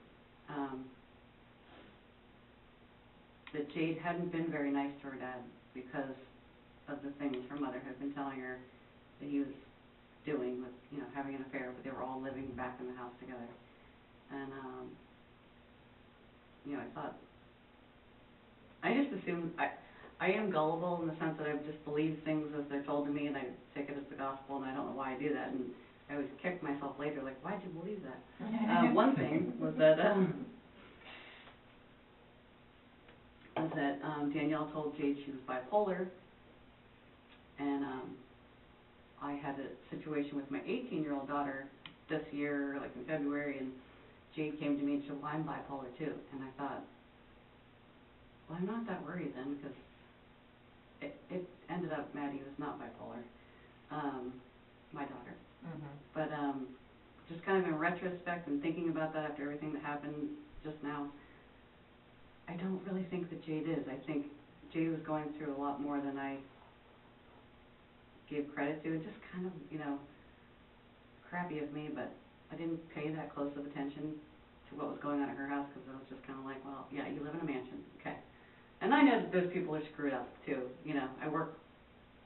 that Jade hadn't been very nice to her dad because of the things her mother had been telling her that he was doing with, having an affair, but they were all living back in the house together. And, I thought, I just assumed, I am gullible in the sense that I just believe things as they're told to me, and I take it as the gospel, and I don't know why I do that, and I always kick myself later, like, why'd you believe that? One thing was that, Danielle told Jade she was bipolar, and I had a situation with my 18-year-old daughter this year, like in February, and Jade came to me and said, well, I'm bipolar too. And I thought, well, I'm not that worried then, because it ended up Maddie was not bipolar, my daughter. Mm-hmm. But just kind of in retrospect and thinking about that after everything that happened just now, I don't really think that Jade is. I think Jade was going through a lot more than I gave credit to. Just kind of, crappy of me, but I didn't pay that close of attention to what was going on at her house, because I was just kind of like, well, yeah, you live in a mansion, okay. And I know that those people are screwed up too. I work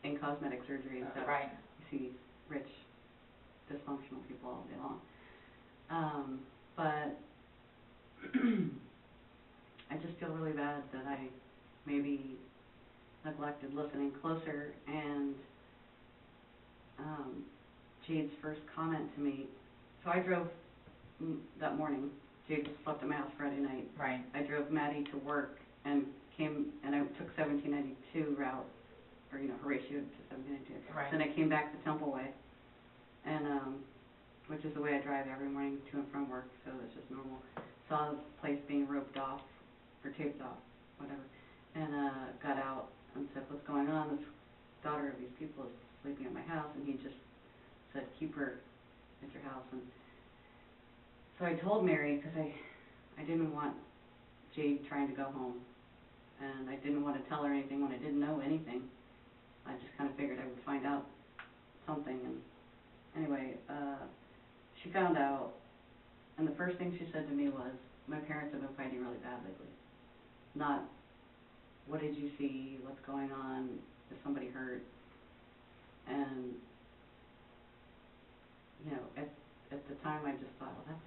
in cosmetic surgery, and so Right. you see these rich, dysfunctional people all day long. But I just feel really bad that I maybe neglected listening closer, and Jade's first comment to me, so I drove that morning. Jade slept at my house Friday night. Right. I drove Maddie to work and I took 1792 route, or Horatio to 1792. Right. Then I came back the Temple way, and which is the way I drive every morning to and from work, so it's just normal. Saw the place being roped off, or taped off, whatever, and got out and said, what's going on? This daughter of these people is sleeping at my house, and he just said, keep her at your house. And so I told Mary, because I didn't want Jade trying to go home, and I didn't want to tell her anything when I didn't know anything. I just kind of figured I would find out something, and anyway, she found out, and the first thing she said to me was, my parents have been fighting really bad lately. Not, what did you see, what's going on, is somebody hurt? And, at the time I just thought, well,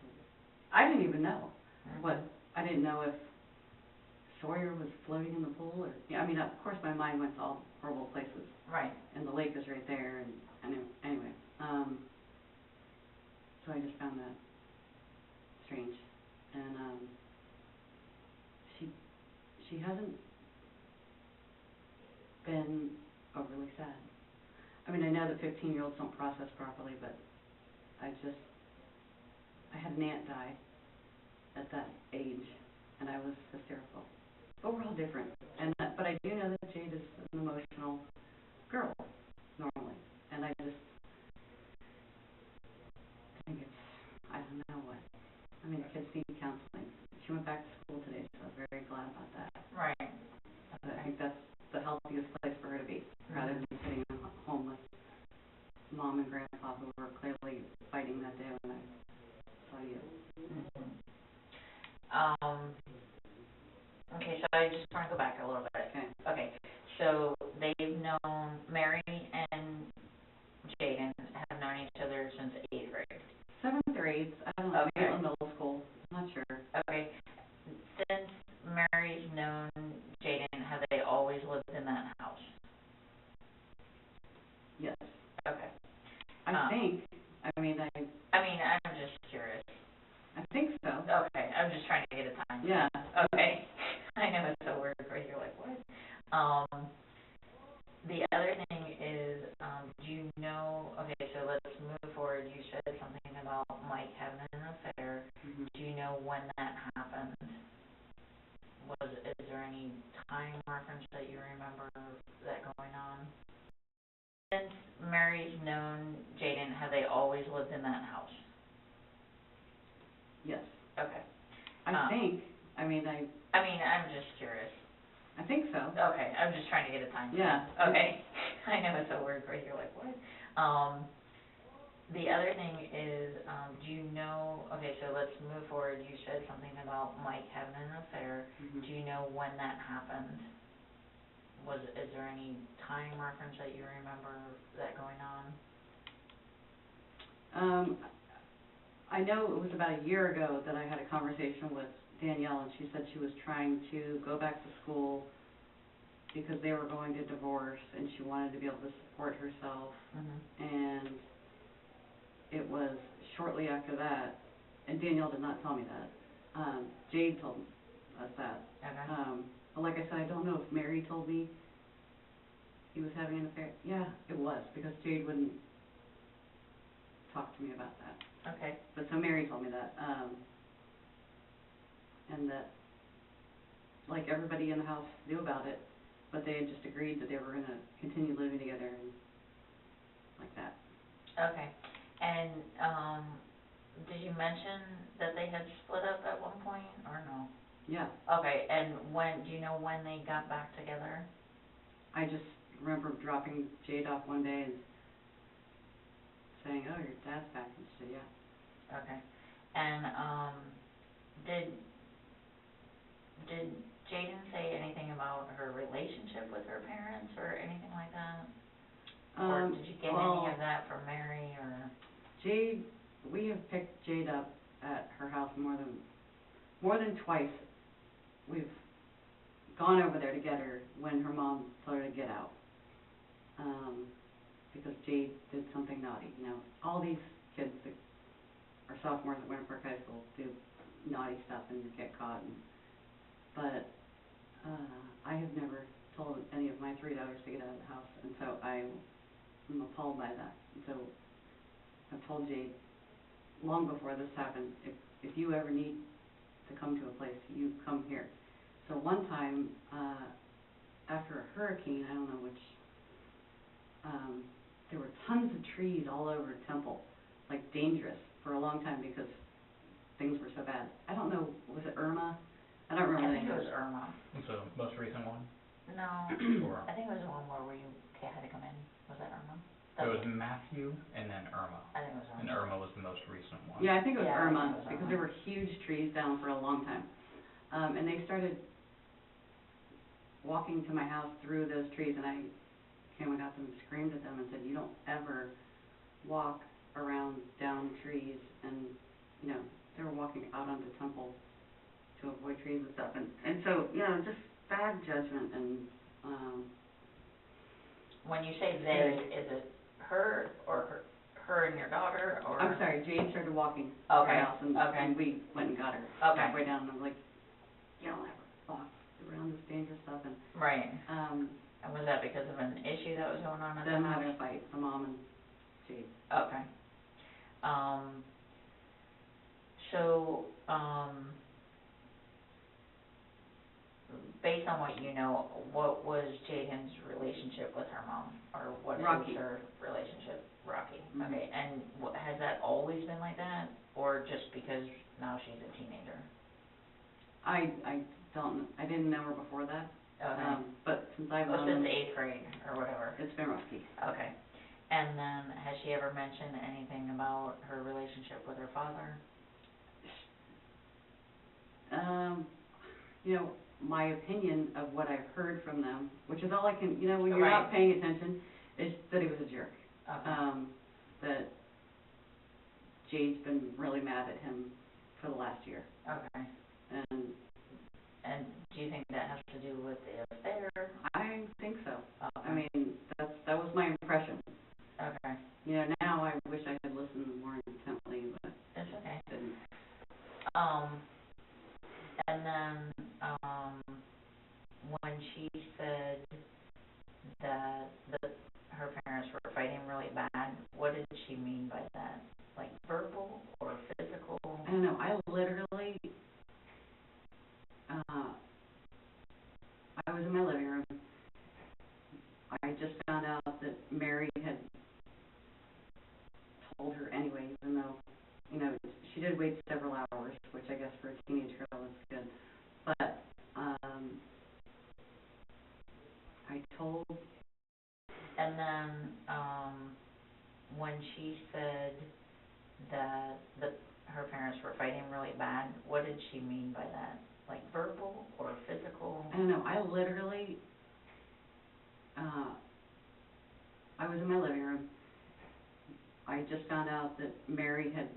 I didn't even know I didn't know if Sawyer was floating in the pool, or, of course my mind went to all horrible places. Right. And the lake is right there, and anyway, so I just found that strange. And, she hasn't been overly sad. I know that 15-year-olds don't process properly, but I had an aunt die at that age, and I was hysterical. But we're all different. But I do know that Jade is an emotional girl, normally. And I just think I don't know what. Kids need counseling. She went back to school today, so I was very glad about that. Right. I think that's the healthiest place for her to be. and Grandpa who were clearly fighting that day when I saw you. Okay, so I just want to go back a little bit. Okay. Okay, so they've known, Mary and Jaden have known each other since 8th grade. 7th or 8th, I don't know, Okay. maybe middle school, I'm not sure. Okay, since Mary's known Jaden, have they always lived in that house? Yes. Okay. I think, I mean, I'm just curious. I think so. Okay, I'm just trying to get a time. Yeah. Okay, I know it's so weird, but you're like, what? The other thing is, do you know, okay, so let's move forward. You said something about Mike having an affair. Mm-hmm. Do you know when that happened? Is there any time reference that you remember that going on? Since Mary's known Jaden, have they always lived in that house? Yes. Okay. I think, I'm just curious. I think so. Okay, I'm just trying to get a time. Yeah. Okay, I know it's so weird, but you're like, what? The other thing is, do you know, okay, so let's move forward. You said something about Mike having an affair. Mm-hmm. Do you know when that happened? Is there any time reference that you remember that going on? I know it was about a year ago that I had a conversation with Danielle, and she said she was trying to go back to school because they were going to divorce, and she wanted to be able to support herself. Mm-hmm. And it was shortly after that, and Danielle did not tell me that. Jade told us that. Okay. But like I said, I don't know if Mary told me he was having an affair. Yeah, it was, because Jade wouldn't talk to me about that. Okay. But so Mary told me that, and that, like, everybody in the house knew about it, but they had just agreed that they were gonna continue living together and like that. Okay. And, did you mention that they had split up at one point, or no? Yeah. Okay, and do you know when they got back together? I just remember dropping Jade off one day and saying, "Oh, your dad's back," and she said, "Yeah." Okay. And, did Jaden say anything about her relationship with her parents or anything like that? Or did you get any of that from Mary, or? Jade, we have picked Jade up at her house more than twice. We've gone over there to get her when her mom told her to get out, because Jade did something naughty. You know, all these kids that are sophomores at Winter Park High School do naughty stuff and get caught. But I have never told any of my 3 daughters to get out of the house, and so I'm appalled by that. And so I've told Jade long before this happened, if you ever need to come to a place, you come here. So one time, after a hurricane, I don't know which, there were tons of trees all over Temple, like dangerous for a long time because things were so bad. I don't know, was it Irma? I don't remember. I think it was Irma. So, most recent one? No, Or I think it was the one where you had to come in. Was that Irma? it was Matthew and then Irma. I think it was Irma. And Irma was the most recent one. Yeah, I think it was Yeah, I think Irma, it was because Irma. there were huge trees down for a long time. And they started walking to my house through those trees, and I came and got them and screamed at them and said, "You don't ever walk around down trees." And, you know, they were walking out onto Temple to avoid trees and stuff. And so, you know, just bad judgment. And When you say they, is it her or her and your daughter, or? I'm sorry, Jade started walking to Okay, our house, and we went and got her halfway down, and I'm like, "You don't ever walk around this dangerous stuff." And Right. And was that because of an issue that was going on at the them house? having a fight, the mom and Jade. Okay. So, based on what you know, what was Jaden's relationship with her mom? Or what Rocky. is her relationship? Rocky. Mhm. Okay, and has that always been like that? Or just because now she's a teenager? I didn't know her before that. Okay. But since I've Oh, known since them, 8th grade or whatever. it's been rocky. Okay. And then, has she ever mentioned anything about her relationship with her father? You know, my opinion of what I've heard from them, which is all I can, you know, when you're Right. not paying attention, is that he was a jerk. Okay. That Jade's been really mad at him for the last year. Okay. And do you think that has to do with the affair? I think so. Okay. I mean, that was my impression. Okay. You know, now I wish I had listened more intently, but It's okay. I didn't. And then, when she said that her parents were fighting really bad, what did she mean by that? Like verbal or physical? I don't know. I literally, I was in my living room. I just found out that Mary had told her anyway, even though, you know, she did wait several hours, which I guess for a teenage girl is good. But I told. And then, when she said that her parents were fighting really bad, what did she mean by that? Like verbal or physical? I don't know. I literally, I was in my living room. I just found out that Mary had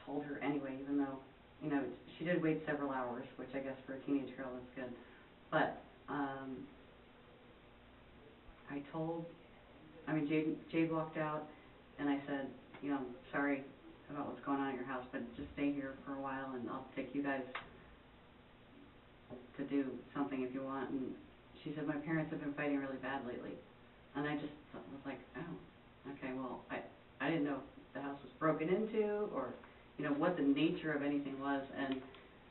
told her anyway, even though, you know, she did wait several hours, which I guess for a teenage girl is good. But Jade walked out, and I said, you know, sorry about what's going on at your house, but just stay here for a while, and I'll take you guys to do something if you want. And she said, my parents have been fighting really bad lately. And I just was like, oh, okay, well, I didn't know if the house was broken into or, you know, what the nature of anything was. And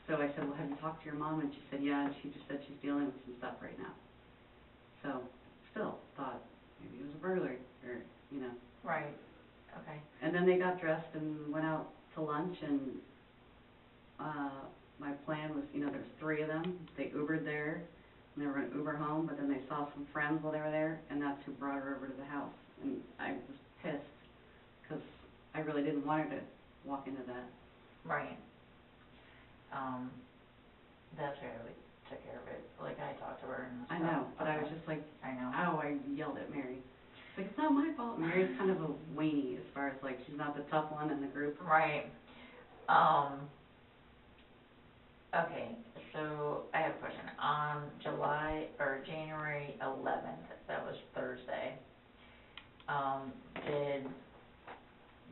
so I said, well, have you talked to your mom? And she said, yeah, and she just said she's dealing with some stuff right now. So still thought maybe it was a burglary or, you know. Right. Okay. And then they got dressed and went out to lunch, and my plan was, you know, there's 3 of them. They Ubered there, and they were going to Uber home, but then they saw some friends while they were there, and that's who brought her over to the house. And I was pissed because I really didn't want her to walk into that. Right. That's where we took care of it. Like, I talked to her and stuff. I know, but I was just like, I know. oh, I yelled at Mary. It's like, it's not my fault. Mary's kind of a weenie as far as, like, she's not the tough one in the group. Right. Okay, so I have a question. On January 11th, that was Thursday, did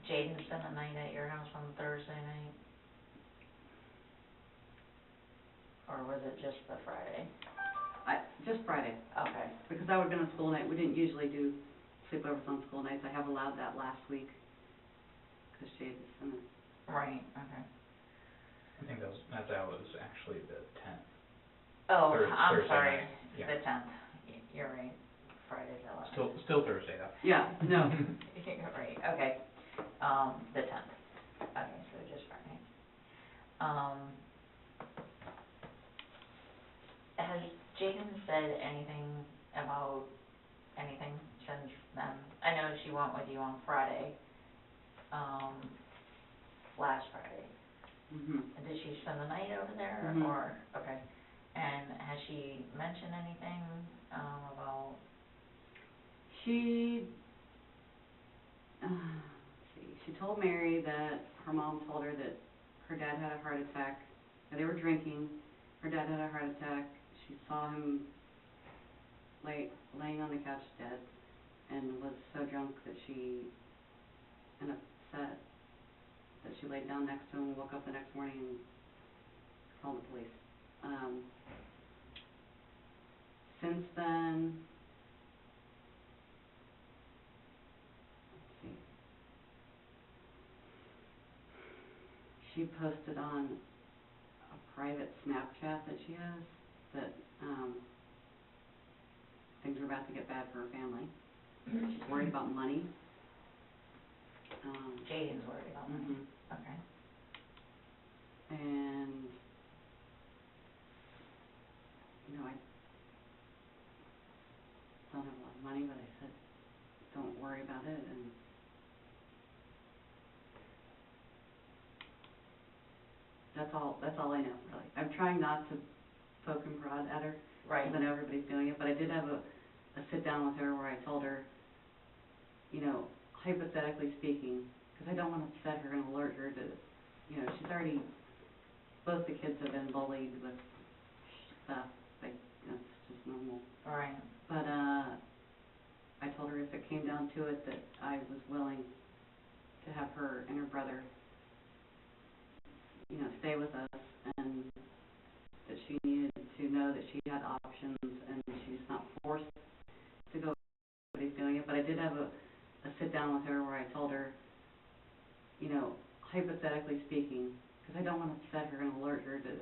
Jaden spend the night at your house on Thursday night? Or was it just the Friday? Just Friday. Okay. Because that would have been a school night. We didn't usually do sleepovers on school nights. I have allowed that last week because Jade was in it. Right, okay. I think that was actually the 10th. Oh, I'm Thursday sorry, night. Yeah. the 10th. You're right. Friday's 11th. Still Thursday though. Yeah, no. You're right, okay. The 10th. Okay, so just Friday. Has Jaden said anything about anything since then? I know she went with you on Friday, last Friday. Mhm. Did she spend the night over there, Mhm. or, okay, and has she mentioned anything, about? She, let's see, she told Mary that her mom told her that her dad had a heart attack. They were drinking. Her dad had a heart attack. She saw him laying on the couch dead, and was so drunk that she, and upset, that she laid down next to him and woke up the next morning and called the police. Since then, let's see, she posted on a private Snapchat that she has that things are about to get bad for her family. She's worried about money. Jaden's worried about money. Mhm. Okay. And, you know, I don't have a lot of money, but I said, don't worry about it, and that's all I know, really. I'm trying not to poke and prod at her, Right. because I know everybody's doing it, but I did have a sit-down with her where I told her, you know, hypothetically speaking, because I don't want to upset her and alert her to, you know, she's already, both the kids have been bullied with stuff, like, that's just normal. Right. But, I told her if it came down to it, that I was willing to have her and her brother, you know, stay with us, and that she needed to know that she had options, and she's not forced to go with everybody's doing it. But I did have a sit-down with her where I told her, you know, hypothetically speaking, because I don't want to upset her and alert her to,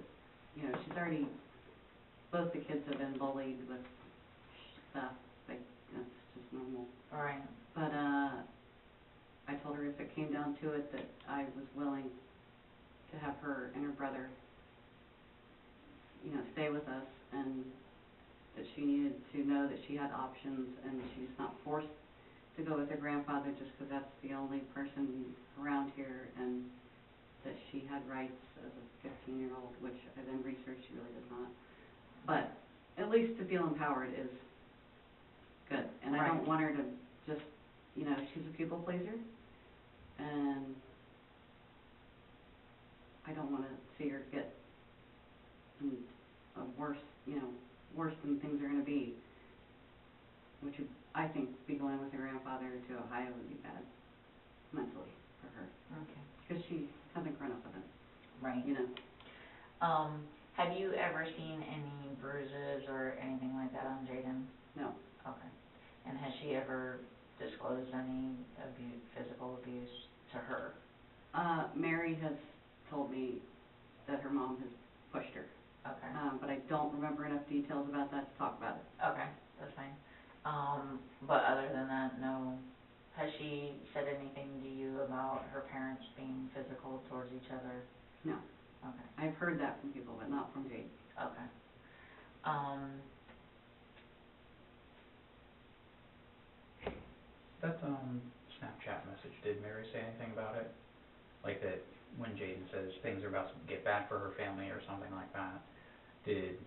you know, she's already, both the kids have been bullied with stuff, like, that's just normal. Right. But, I told her if it came down to it, that I was willing to have her and her brother, you know, stay with us, and that she needed to know that she had options, and she's not forced to go with her grandfather just because that's the only person around here, and that she had rights as a 15-year-old, which I then researched she really does not. But at least to feel empowered is good, and I don't want her to just, you know, she's a people pleaser, and I don't want to see her get worse, you know, worse than things are going to be, which would, I think, be going with her grandfather to Ohio would be bad mentally for her. Okay. Because she hasn't grown up with him. Right. You know. Have you ever seen any bruises or anything like that on Jaden? No. Okay. And has she ever disclosed any physical abuse to her? Mary has told me that her mom has pushed her. Okay. But I don't remember enough details about that to talk about it. Okay, that's fine. But other than that, no. Has she said anything to you about her parents being physical towards each other? No. Okay. I've heard that from people, but not from Jade. Okay. That Snapchat message, did Mary say anything about it? Like that when Jaden says things are about to get bad for her family or something like that, did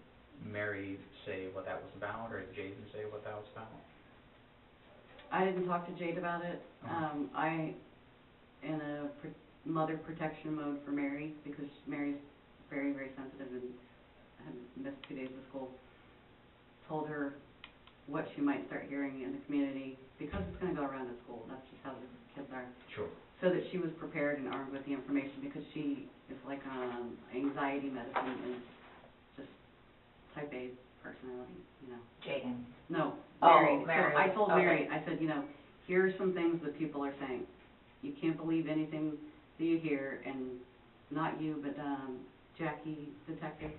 Mary say what that was about, or did Jaden say what that was about? I didn't talk to Jade about it. Oh. I, in a mother protection mode for Mary, because Mary's very, very sensitive and had missed 2 days of school, told her what she might start hearing in the community, because it's going to go around at school. That's just how the kids are. Sure. So that she was prepared and armed with the information, because she is like anxiety medicine and just type A personality, you know. Jaden? No, Oh, Mary. Mary. So I told Okay. Mary, I said, you know, here are some things that people are saying. You can't believe anything that you hear, and not you, but Jackie, detective.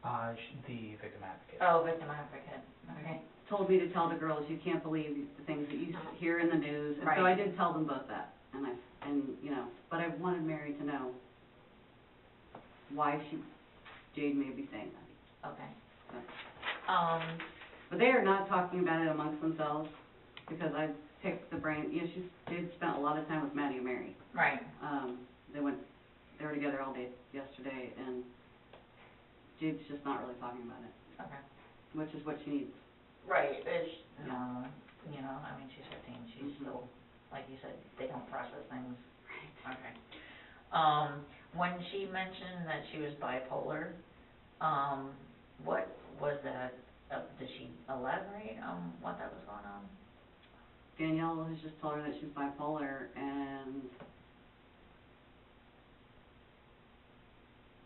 The victim advocate. Oh, victim advocate. Okay. Told me to tell the girls, you can't believe the things that you hear in the news. And so Right. I did tell them both that, and you know, but I wanted Mary to know why Jade may be saying that. Okay. So. But they are not talking about it amongst themselves, because I picked the brain, you know, Jade spent a lot of time with Maddie and Mary. Right. They were together all day yesterday, and Jade's just not really talking about it, Okay. which is what she needs. Right, it's Yeah. normal, you know, I mean, she's 15, she's still, like you said, they don't process things. Right. Okay. When she mentioned that she was bipolar, what was that, did she elaborate on what that was going on? Danielle has just told her that she's bipolar, and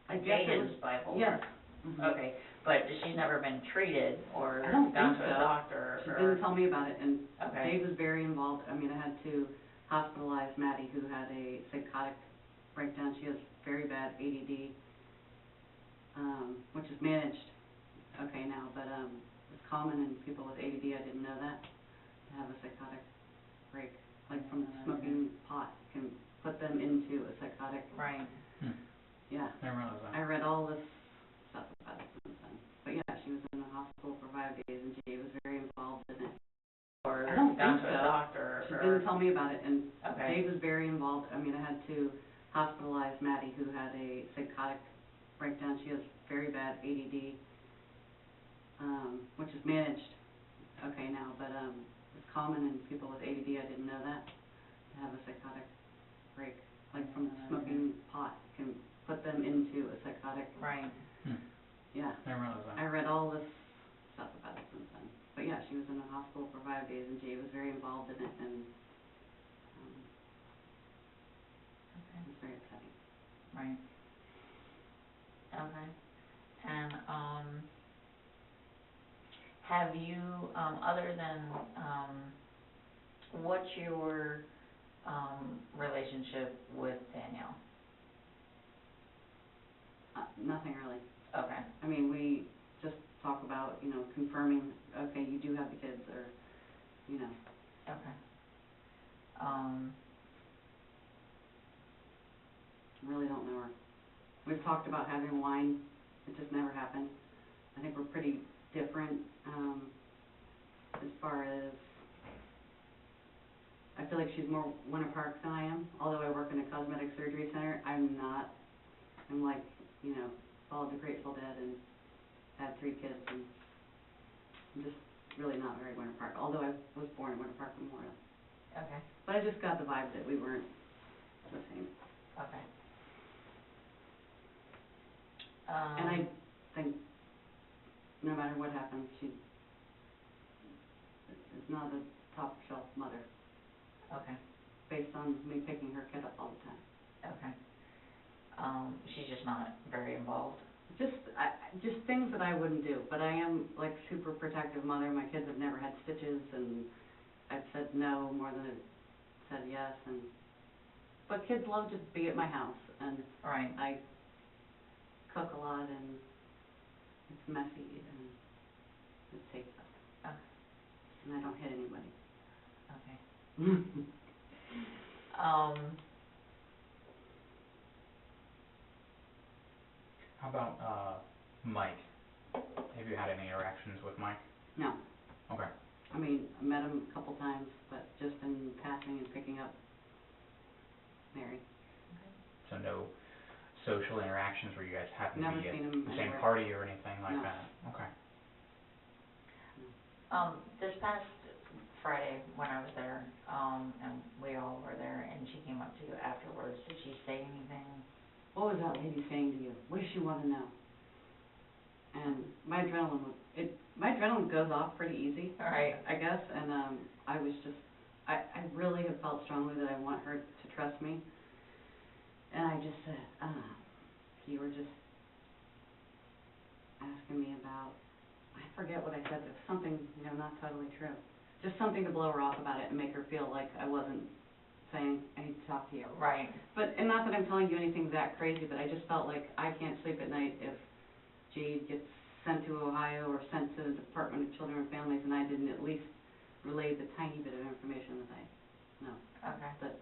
I guess it was Jaden's bipolar? Yes. Mhm. Okay, but she's never been treated or I don't gone think to a so. doctor She or? didn't tell me about it, and Okay. Dave was very involved. I mean, I had to hospitalize Maddie, who had a psychotic breakdown. She has very bad ADD, which is managed okay now, but it's common in people with ADD. I didn't know that, to have a psychotic break, like from smoking pot can put them into a psychotic. Right. Yeah. I didn't realize that. I read all this stuff about it since then. But yeah, she was in the hospital for 5 days, and Jay was very involved in it. Or didn't tell me about it, and Okay. Dave was very involved. I mean, I had to hospitalize Maddie, who had a psychotic breakdown. She has very bad ADD, which is managed okay now, but it's common in people with ADD. I didn't know that, to have a psychotic break, like from smoking pot can put them into a psychotic. Right. Yeah. I realize that. I read all this stuff about it since then. But yeah, she was in the hospital for 5 days, and Jay was very involved in it, and it was very upsetting. Right. Okay. And, have you, other than, what's your, relationship with Danielle? Nothing really. Okay. I mean, we just talk about, confirming, okay, you do have the kids, or, Okay. really don't know her. We've talked about having wine, it just never happened. I think we're pretty different, as far as, I feel like she's more Winter Park than I am, although I work in a cosmetic surgery center, I'm not. I'm like, followed the Grateful Dead and had 3 kids, and I'm just really not very Winter Park, although I was born in Winter Park Memorial. Okay. But I just got the vibe that we weren't the same. Okay. And I think no matter what happens, she is not a top shelf mother, Okay. based on me picking her kid up all the time. Okay. She's just not very involved. Just things that I wouldn't do, but I am like super protective mother. My kids have never had stitches, and I've said no more than I've said yes, but kids love to be at my house, and Right. I cook a lot, and it's messy, and it's safe stuff. Okay. And I don't hit anybody. Okay. How about, Mike? Have you had any interactions with Mike? No. Okay. I mean, I met him a couple times, but just in passing and picking up Mary. So no social interactions where you guys happen to Never be at seen him the same anywhere. party or anything like No. that? Okay. This past Friday when I was there, and we all were there, and she came up to you afterwards, did she say anything? What was that lady saying to you? What does she want to know? And my adrenaline goes off pretty easy. All right. I guess, and I was just, I really have felt strongly that I want her to trust me. And I just said, you were just asking me about, I forget what I said, it was something, not totally true. Just something to blow her off about it and make her feel like I wasn't saying, I need to talk to you. Right. And not that I'm telling you anything that crazy, but I just felt like I can't sleep at night if Jade gets sent to Ohio or sent to the Department of Children and Families, and I didn't at least relay the tiny bit of information that I know. Okay. But,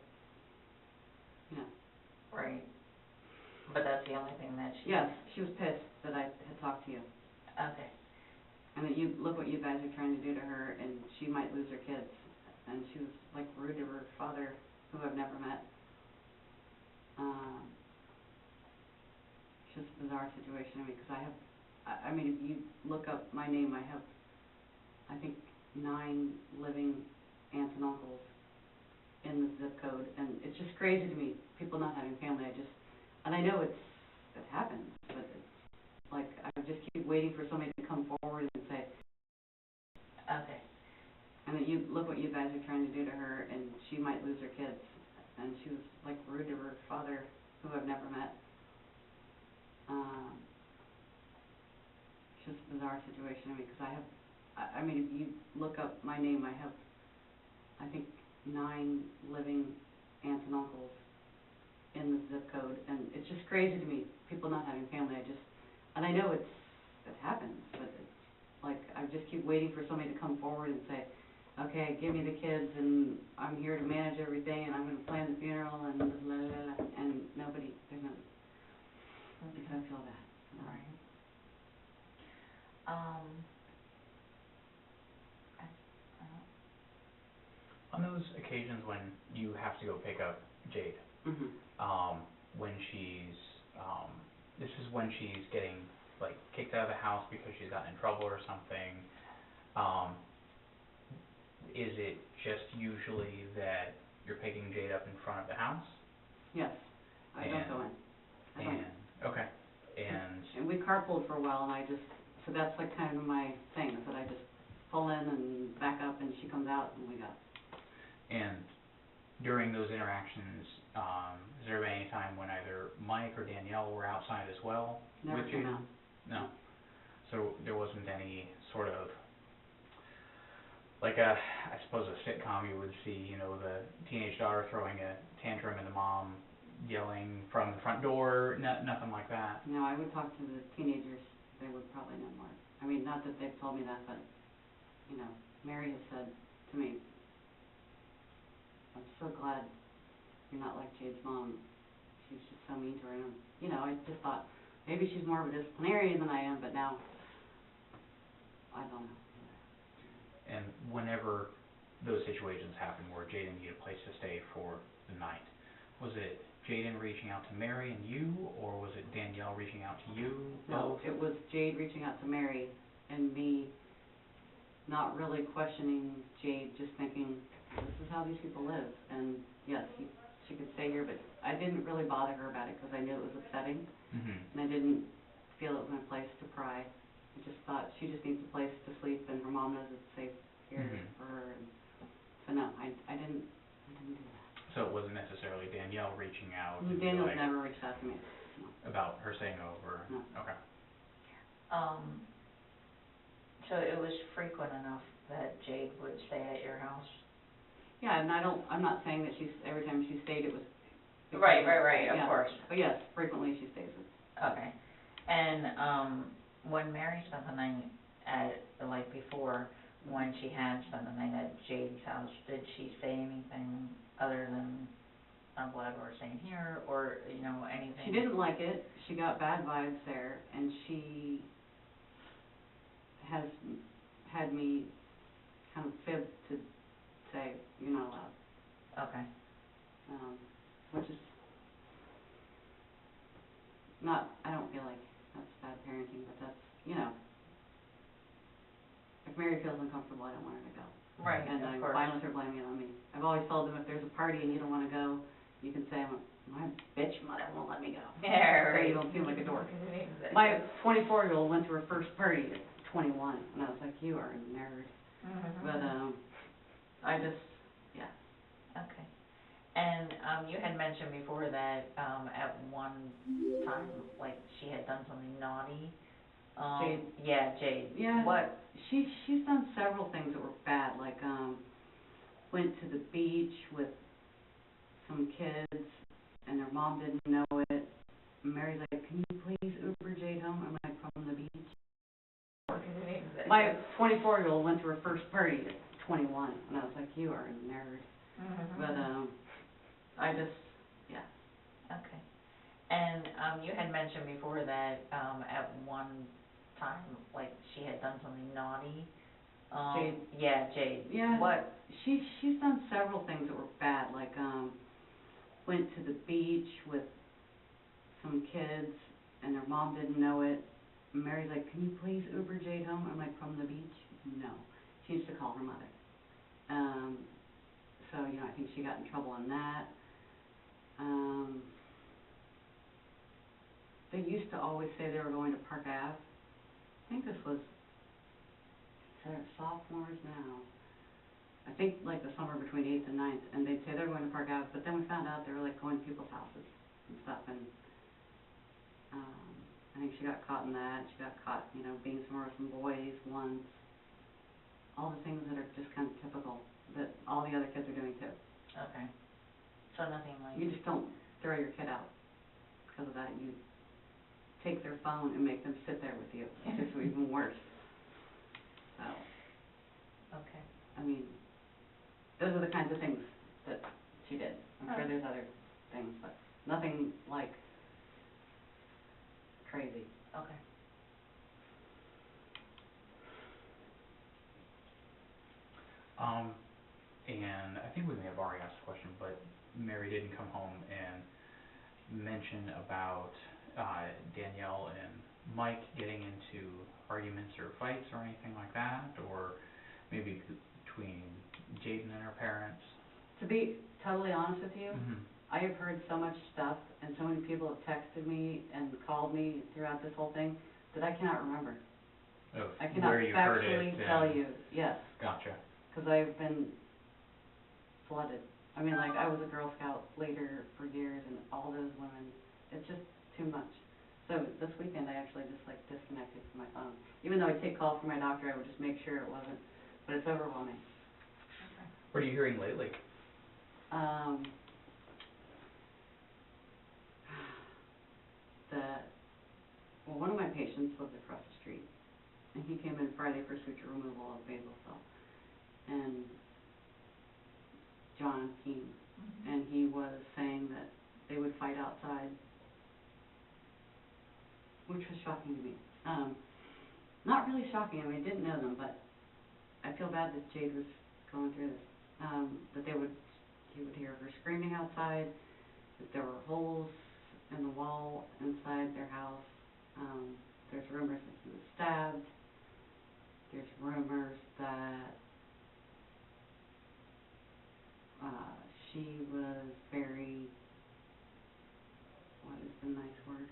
Right. But that's the only thing that she... yes, she was pissed that I had talked to you. Okay. And that you, look what you guys are trying to do to her, and she might lose her kids. And she was, like, rude to her father, who I've never met. It's just a bizarre situation, because I have, I mean, if you look up my name, I have, I think, 9 living aunts and uncles in the zip code, and it's just crazy to me, people not having family. And I know it happens, but it's like, I just keep waiting for somebody to come forward and say, Okay. and that you, look what you guys are trying to do to her, and she might lose her kids. And she was, like, rude to her father, who I've never met. It's just a bizarre situation, because I have, I mean, if you look up my name, I have, I think, 9 living aunts and uncles in the zip code, and it's just crazy to me, people not having family. And I know it happens, but it's like, I just keep waiting for somebody to come forward and say, okay, give me the kids, and I'm here to manage everything, and I'm going to plan the funeral, and blah, blah, blah, blah, and nobody, there's nobody. Because I feel bad. Right. On those occasions when you have to go pick up Jade, when she's, this is when she's getting, like, kicked out of the house because she's gotten in trouble or something, is it just usually that you're picking Jade up in front of the house? Yes, I don't go in. I don't. Okay, And we carpooled for a while, and so that's like kind of my thing, is that I just pull in and back up, and she comes out, and we go. And during those interactions, has there been any time when either Mike or Danielle were outside as well? Never with came you? out. No. So there wasn't any sort of, like I suppose a sitcom you would see, you know, the teenage daughter throwing a tantrum and the mom yelling from the front door, nothing like that? No, I would talk to the teenagers. They would probably know more. I mean, not that they've told me that, but, you know, Mary has said to me, I'm so glad you're not like Jade's mom. She's just so mean to her. And, you know, I just thought, maybe she's more of a disciplinarian than I am, but now, I don't know. And whenever those situations happen where Jaden needed a place to stay for the night, was it Jaden reaching out to Mary and you, or was it Danielle reaching out to you? No, it was Jade reaching out to Mary and me not really questioning Jade, just thinking, this is how these people live. And yes, she could stay here, but I didn't really bother her about it because I knew it was upsetting. And I didn't feel it was my place to pry. I just thought she just needs a place to sleep, and her mom knows it's safe here for her. And so no, I didn't do that. So it wasn't necessarily Danielle reaching out? Danielle's never reached out to me. No. About her staying over? No. Okay. So it was frequent enough that Jade would stay at your house? Yeah, and I'm not saying that every time she stayed it was... Right, of course. But yes, frequently she stays with. Okay. And, when Mary spent the night like before, when she had spent the night at Jade's house, did she say anything other than, I'm glad we're staying here, or, you know, anything? She didn't like it. She got bad vibes there, and she has had me kind of fib to say, you're not allowed. Okay. Which is not, I don't feel like that's bad parenting, but that's, you know, if Mary feels uncomfortable, I don't want her to go. Right, And of I'm course. fine with her blaming it on me. I've always told them if there's a party and you don't want to go, you can say, my bitch mother won't let me go. Yeah, So right. you don't seem like a dork. Exactly. My 24-year-old went to her first party at 21, and I was like, you are a nerd. But I just, yeah. Okay. And you had mentioned before that at one time, like, she had done something naughty. Jade? Yeah, Jade. Yeah. What? She's done several things that were bad, like went to the beach with some kids, and their mom didn't know it. And Mary's like, can you please Uber Jade home? I'm like, from the beach. Exactly. My 24-year-old went to her first party at 21, and I was like, you are a nerd. But I just, yeah. Okay. And you had mentioned before that at one time, like, she had done something naughty. Jade? Yeah, Jade. Yeah. What? She's done several things that were bad, like went to the beach with some kids, and their mom didn't know it. And Mary's like, can you please Uber Jade home? I'm like, from the beach? No. She used to call her mother. So, you know, I think she got in trouble on that. They used to always say they were going to Park Ave. I think this was, they're sophomores now. I think like the summer between 8th and 9th, and they'd say they were going to Park Ave, but then we found out they were like going to people's houses and stuff, and I think she got caught in that. She got caught, you know, being somewhere with some boys once. All the things that are just kind of typical that all the other kids are doing too. Okay. So nothing like... You just don't throw your kid out because of that. You take their phone and make them sit there with you. It's just even worse. So, Okay. I mean, those are the kinds of things that she did. I'm sure there's other things, but nothing like crazy. Okay. and I think we may have already asked the question, but Mary didn't come home and mention about Danielle and Mike getting into arguments or fights or anything like that, or maybe between Jaden and her parents. To be totally honest with you, Mm-hmm. I have heard so much stuff, and so many people have texted me and called me throughout this whole thing that I cannot remember. Of I cannot where you heard factually it tell and- you, yes, Gotcha. because I've been flooded. I mean, like, I was a Girl Scout leader for years, and all those women, it's just too much. So this weekend, I actually just, like, disconnected from my phone. Even though I take calls from my doctor, I would just make sure it wasn't, but it's overwhelming. What are you hearing lately? Well, one of my patients lives across the street, and he came in Friday for suture removal of basal cell, and John Keene, and he was saying that they would fight outside, which was shocking to me. Not really shocking, I mean, I didn't know them, but I feel bad that Jade was going through this. That he would hear her screaming outside, that there were holes in the wall inside their house. There's rumors that he was stabbed. There's rumors that she was very, what is the nice word?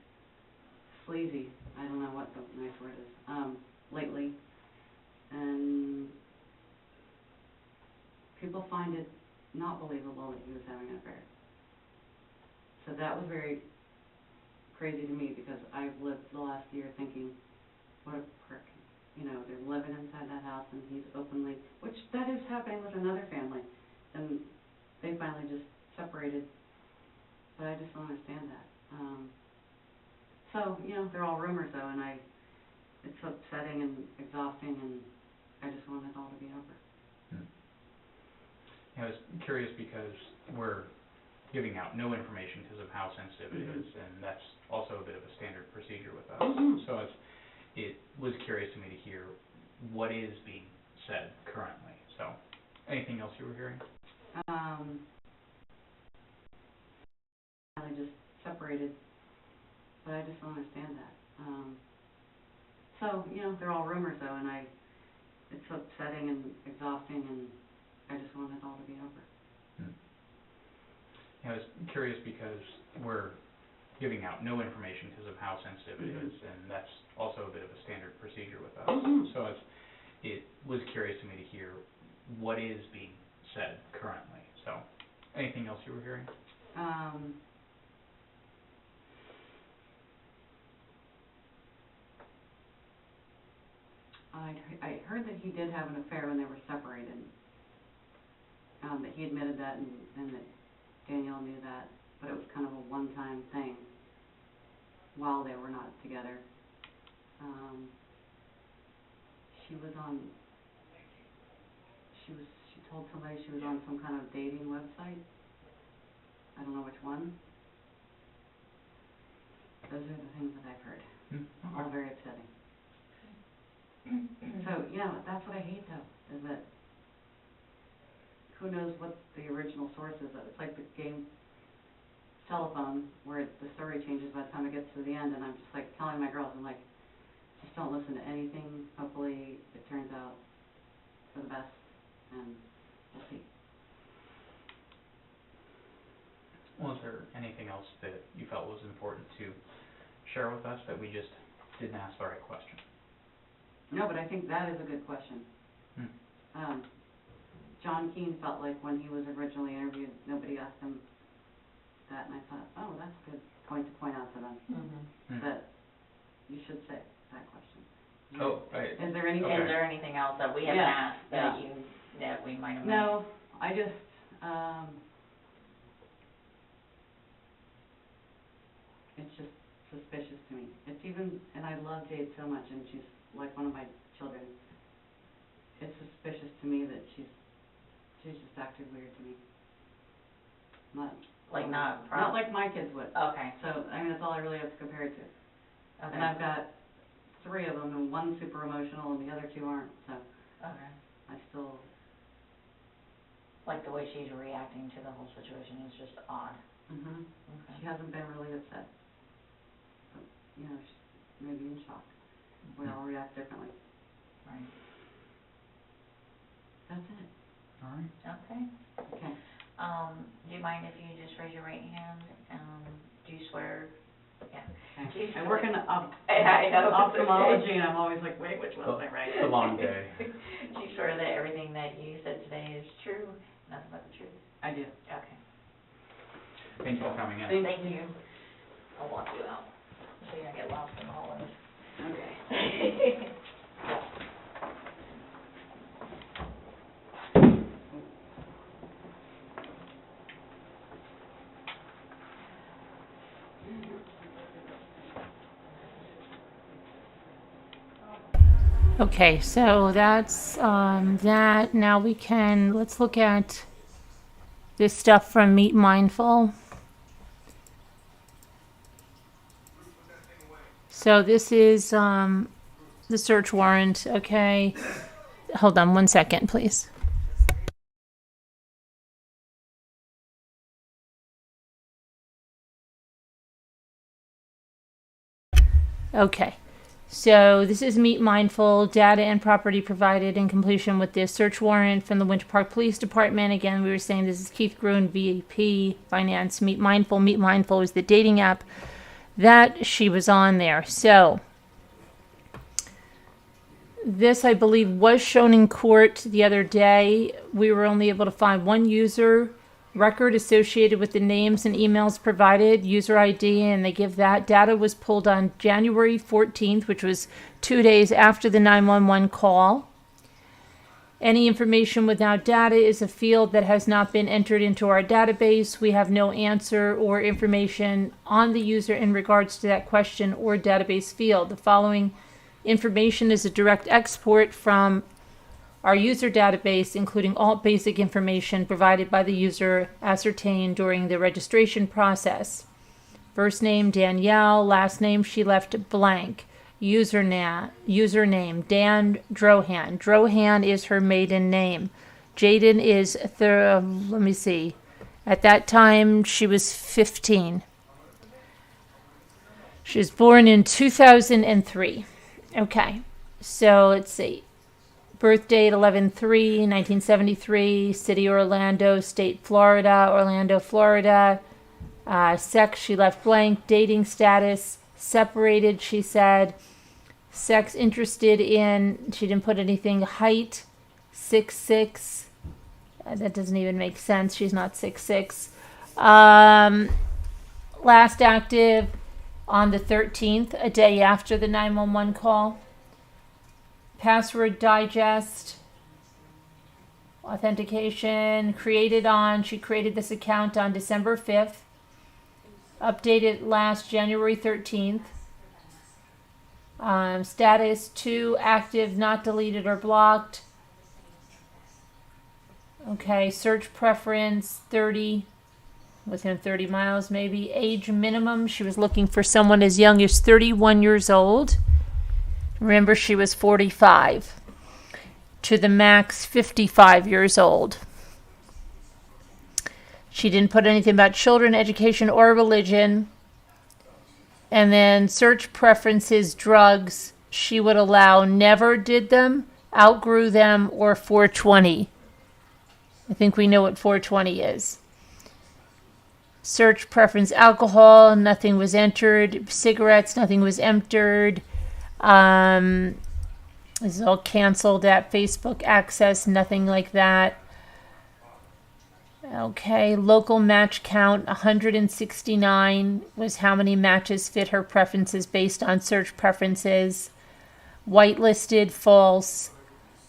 Sleazy. I don't know what the nice word is. Lately. And people find it not believable that he was having an affair. So that was very crazy to me, because I've lived the last year thinking, what a prick. You know, they're living inside that house and he's openly, which that is happening with another family. And they finally just separated. But I just don't understand that. So, you know, they're all rumors though, and it's upsetting and exhausting, and I just want it all to be over. I was curious because we're giving out no information because of how sensitive it is, and that's also a bit of a standard procedure with us. So it was curious to me to hear what is being said currently. So, anything else you were hearing? Finally just separated, but I just don't understand that. So, you know, they're all rumors though, and it's upsetting and exhausting, and I just want it all to be over. I was curious because we're giving out no information because of how sensitive it is, and that's also a bit of a standard procedure with us. So it was curious to me to hear what is being said currently. So, anything else you were hearing? I heard that he did have an affair when they were separated. That he admitted that, and that Danielle knew that, but it was kind of a one-time thing while they were not together. She told somebody she was on some kind of dating website. I don't know which one. Those are the things that I've heard. All very upsetting. So, yeah, that's what I hate though, is that who knows what the original source is. It's like the game Telephone, where the story changes by the time it gets to the end, and I'm just like telling my girls, I'm like, just don't listen to anything. Hopefully it turns out for the best, and we'll see. Well, is there anything else that you felt was important to share with us that we just didn't ask the right question? No, but I think that is a good question. John Keene felt like when he was originally interviewed, nobody asked him that, and I thought, oh, that's a good point to point out to them, that you should say that question. Is there anything? Is there anything else that we haven't asked that we might have missed? No, I just, it's just suspicious to me. It's even, and I love Jade so much, and she's like one of my children. It's suspicious to me that she's just acted weird to me. Not like my kids would. Okay. So, I mean, that's all I really have to compare it to. Okay. And I've got 3 of them, and one's super emotional, and the other 2 aren't. So, Okay. I still. like the way she's reacting to the whole situation is just odd. Mhm. Okay. She hasn't been really upset. But, you know, she's maybe in shock. We all react differently. Right. That's it. All right. Okay. Okay. Do you mind if you just raise your right hand? Do you swear? Yeah. Do you I swear- work in I know, it's ophthalmology, okay. and I'm always like, wait, which one's my right? It's a long day. Do you swear that everything that you said today is true, nothing but the truth? I do. Okay. Thanks for coming in. Thank you. I'll walk you out, so you don't get lost in the hallways. Okay. Okay, so that's that. Now let's look at this stuff from Meet Mindful. So this is the search warrant, okay? Hold on 1 second, please. Okay. So this is Meet Mindful, data and property provided in completion with this search warrant from the Winter Park Police Department. Again, we were saying this is Keith Gruen, VP, Finance, Meet Mindful. Meet Mindful is the dating app that she was on there. So this, I believe, was shown in court the other day. We were only able to find one user record associated with the names and emails provided, user ID, and they give that. Data was pulled on January 14th, which was 2 days after the 911 call. Any information without data is a field that has not been entered into our database. We have no answer or information on the user in regards to that question or database field. The following information is a direct export from our user database, including all basic information provided by the user ascertained during the registration process. First name, Danielle. Last name, she left blank. Username, Dan Drohan. Drohan is her maiden name. Jaden is, let me see. At that time, she was 15. She was born in 2003. Okay, so let's see. Birth date 11/3/1973, city Orlando, state Florida, Orlando, Florida. Sex, she left blank. Dating status, separated, she said. Sex, interested in, she didn't put anything. Height, 6'6". That doesn't even make sense. She's not 6'6". Last active on the 13th, a day after the 911 call. Password digest, authentication, she created this account on December 5th, updated last January 13th. Status 2, active, not deleted or blocked. Okay, search preference 30, within 30 miles maybe. Age minimum, she was looking for someone as young as 31 years old. Remember, she was 45. To the max, 55 years old. She didn't put anything about children, education, or religion. And then search preferences, drugs. She would allow never did them, outgrew them, or 420. I think we know what 420 is. Search preference, alcohol, nothing was entered. Cigarettes, nothing was entered. This is all canceled at Facebook access, nothing like that. Okay, local match count 169 was how many matches fit her preferences based on search preferences. Whitelisted, false.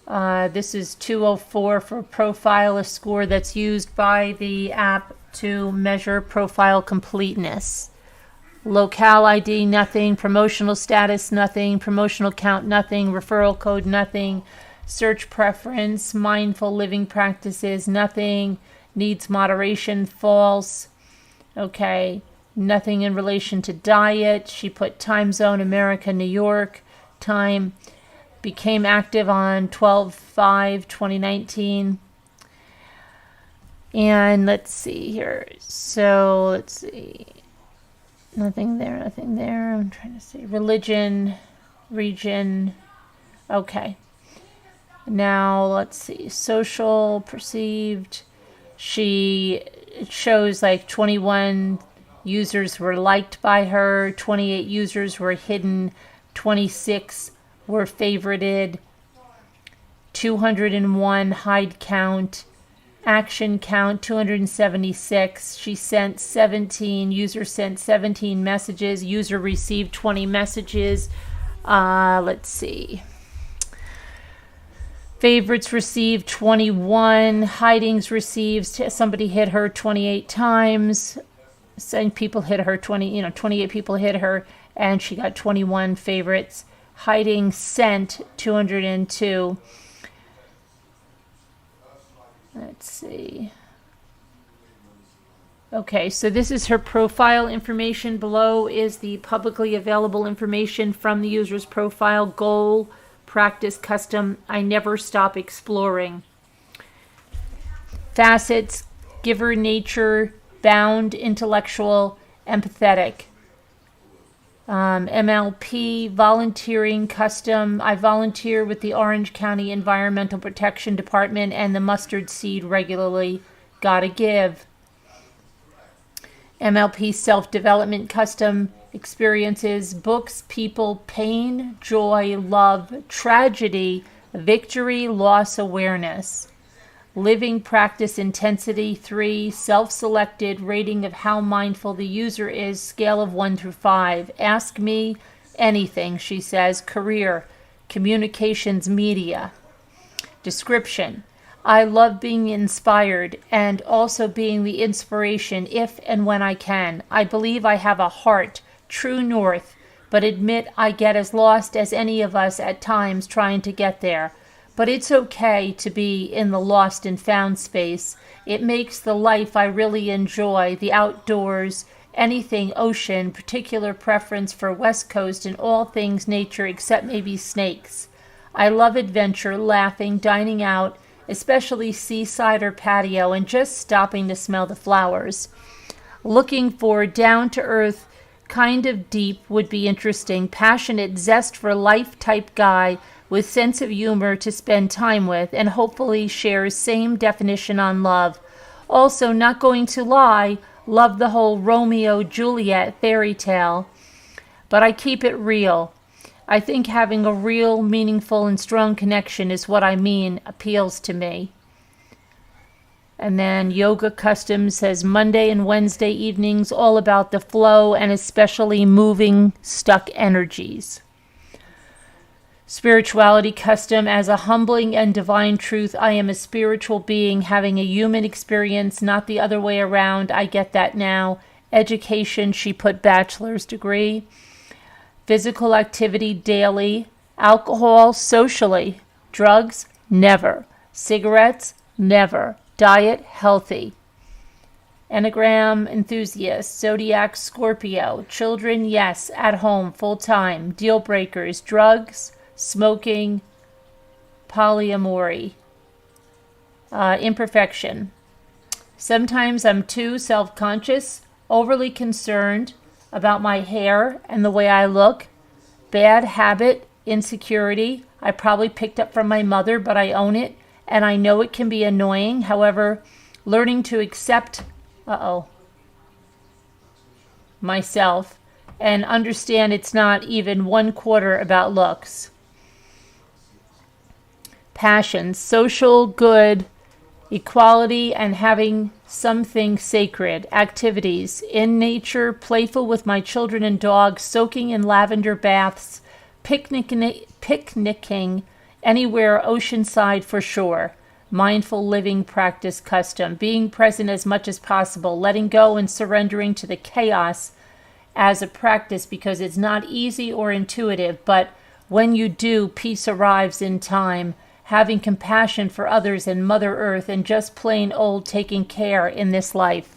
This is 204 for profile, a score that's used by the app to measure profile completeness. Locale ID, nothing. Promotional status, nothing. Promotional count, nothing. Referral code, nothing. Search preference, mindful living practices, nothing. Needs moderation, false. Okay, nothing in relation to diet. She put time zone, America, New York. Time, became active on 12/5/2019. And let's see here. So let's see. Nothing there, nothing there. I'm trying to see. Religion, region. Okay. Now let's see. Social, perceived. It shows like 21 users were liked by her, 28 users were hidden, 26 were favorited, 201 hide count, action count 276. She sent 17, user sent 17 messages, user received 20 messages. Let's see. Favorites received 21, hidings received, somebody hit her 28 times. Some people hit her 28 people hit her, and she got 21 favorites. Hiding sent 202. Let's see. Okay, so this is her profile information. Below is the publicly available information from the user's profile. Goal, practice, custom, I never stop exploring. Facets, giver nature, bound, intellectual, empathetic. MLP, volunteering, custom. I volunteer with the Orange County Environmental Protection Department and the mustard seed regularly. Gotta give. MLP, self-development, custom experiences, books, people, pain, joy, love, tragedy, victory, loss, awareness. Living practice intensity 3, self-selected, rating of how mindful the user is, scale of 1 through 5. Ask me anything, she says. Career, communications, media. Description, I love being inspired and also being the inspiration if and when I can. I believe I have a heart, true north, but admit I get as lost as any of us at times trying to get there. But it's okay to be in the lost and found space. It makes the life I really enjoy, the outdoors, anything ocean, particular preference for West Coast and all things nature except maybe snakes. I love adventure, laughing, dining out, especially seaside or patio, and just stopping to smell the flowers. Looking for down-to-earth, kind of deep would be interesting, passionate, zest for life type guy with sense of humor to spend time with, and hopefully shares same definition on love. Also, not going to lie, love the whole Romeo-Juliet fairy tale, but I keep it real. I think having a real, meaningful, and strong connection is what I mean, appeals to me. And then Yoga Custom says Monday and Wednesday evenings, all about the flow and especially moving stuck energies. Spirituality Custom, as a humbling and divine truth, I am a spiritual being having a human experience, not the other way around. I get that now. Education, she put bachelor's degree. Physical activity daily. Alcohol socially. Drugs, never. Cigarettes, never. Diet, healthy. Enneagram enthusiast. Zodiac Scorpio. Children, yes. At home, full time. Deal breakers, drugs, smoking, polyamory. Imperfection. Sometimes I'm too self-conscious, overly concerned about my hair and the way I look. Bad habit, insecurity. I probably picked up from my mother, but I own it, and I know it can be annoying. However, learning to accept myself and understand it's not even 1/4 about looks. Passions, social good, equality, and having something sacred. Activities, in nature, playful with my children and dogs, soaking in lavender baths, picnicking anywhere oceanside for sure. Mindful living practice custom, being present as much as possible, letting go and surrendering to the chaos as a practice because it's not easy or intuitive, but when you do, peace arrives in time. Having compassion for others and Mother Earth, and just plain old taking care in this life.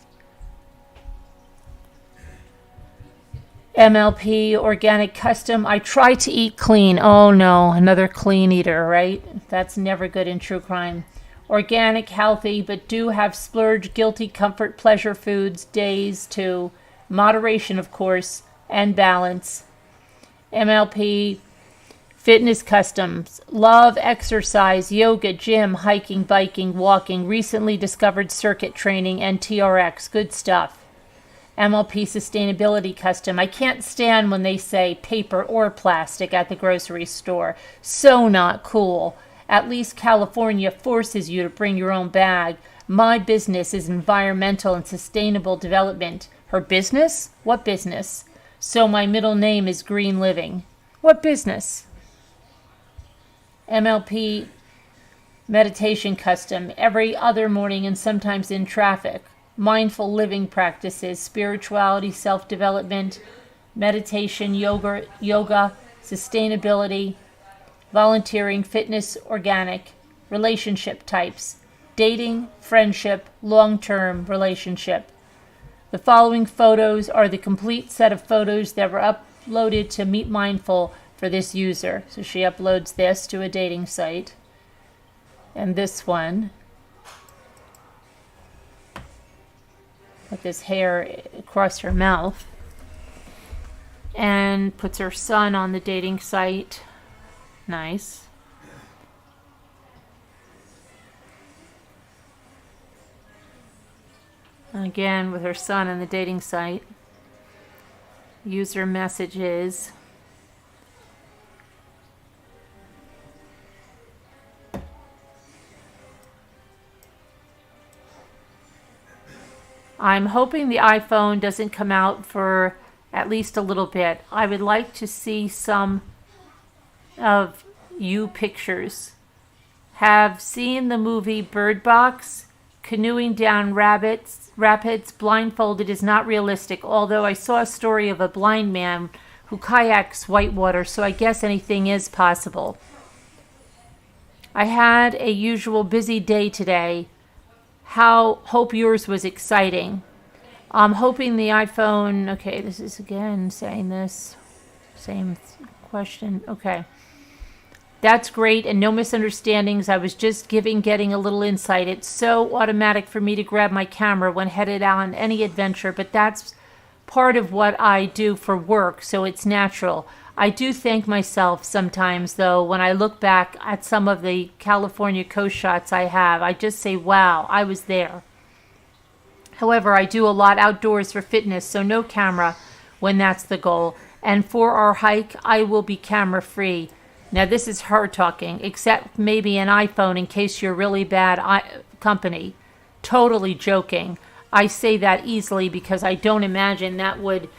MLP, organic custom. I try to eat clean. Oh no, another clean eater, right? That's never good in true crime. organic, healthy, but do have splurge, guilty, comfort, pleasure foods, days too. Moderation, of course, and balance. MLP, fitness customs, love, exercise, yoga, gym, hiking, biking, walking, recently discovered circuit training, and TRX, good stuff. MLP sustainability custom. I can't stand when they say paper or plastic at the grocery store. So not cool. At least California forces you to bring your own bag. My business is environmental and sustainable development. Her business? What business? So my middle name is Green Living. What business? MLP meditation custom. Every other morning and sometimes in traffic. Mindful living practices, spirituality, self-development, meditation, yoga, sustainability, volunteering, fitness, organic, relationship types, dating, friendship, long-term relationship. The following photos are the complete set of photos that were uploaded to Meet Mindful for this user. So she uploads this to a dating site. And this one. With this hair across her mouth, and puts her son on the dating site. Nice. And again with her son on the dating site. User messages. I'm hoping the iPhone doesn't come out for at least a little bit. I would like to see some of you pictures. Have seen the movie Bird Box. Canoeing down rapids blindfolded is not realistic, although I saw a story of a blind man who kayaks whitewater, so I guess anything is possible. I had a usual busy day today. Hope yours was exciting. I'm hoping the iPhone, okay, this is again saying this, same question, okay. That's great and no misunderstandings. I was just getting a little insight. It's so automatic for me to grab my camera when headed out on any adventure, but that's part of what I do for work, so it's natural. I do thank myself sometimes, though, when I look back at some of the California coast shots I have. I just say, wow, I was there. However, I do a lot outdoors for fitness, so no camera when that's the goal. And for our hike, I will be camera-free. Now, this is her talking, except maybe an iPhone in case you're really bad company. Totally joking. I say that easily because I don't imagine that would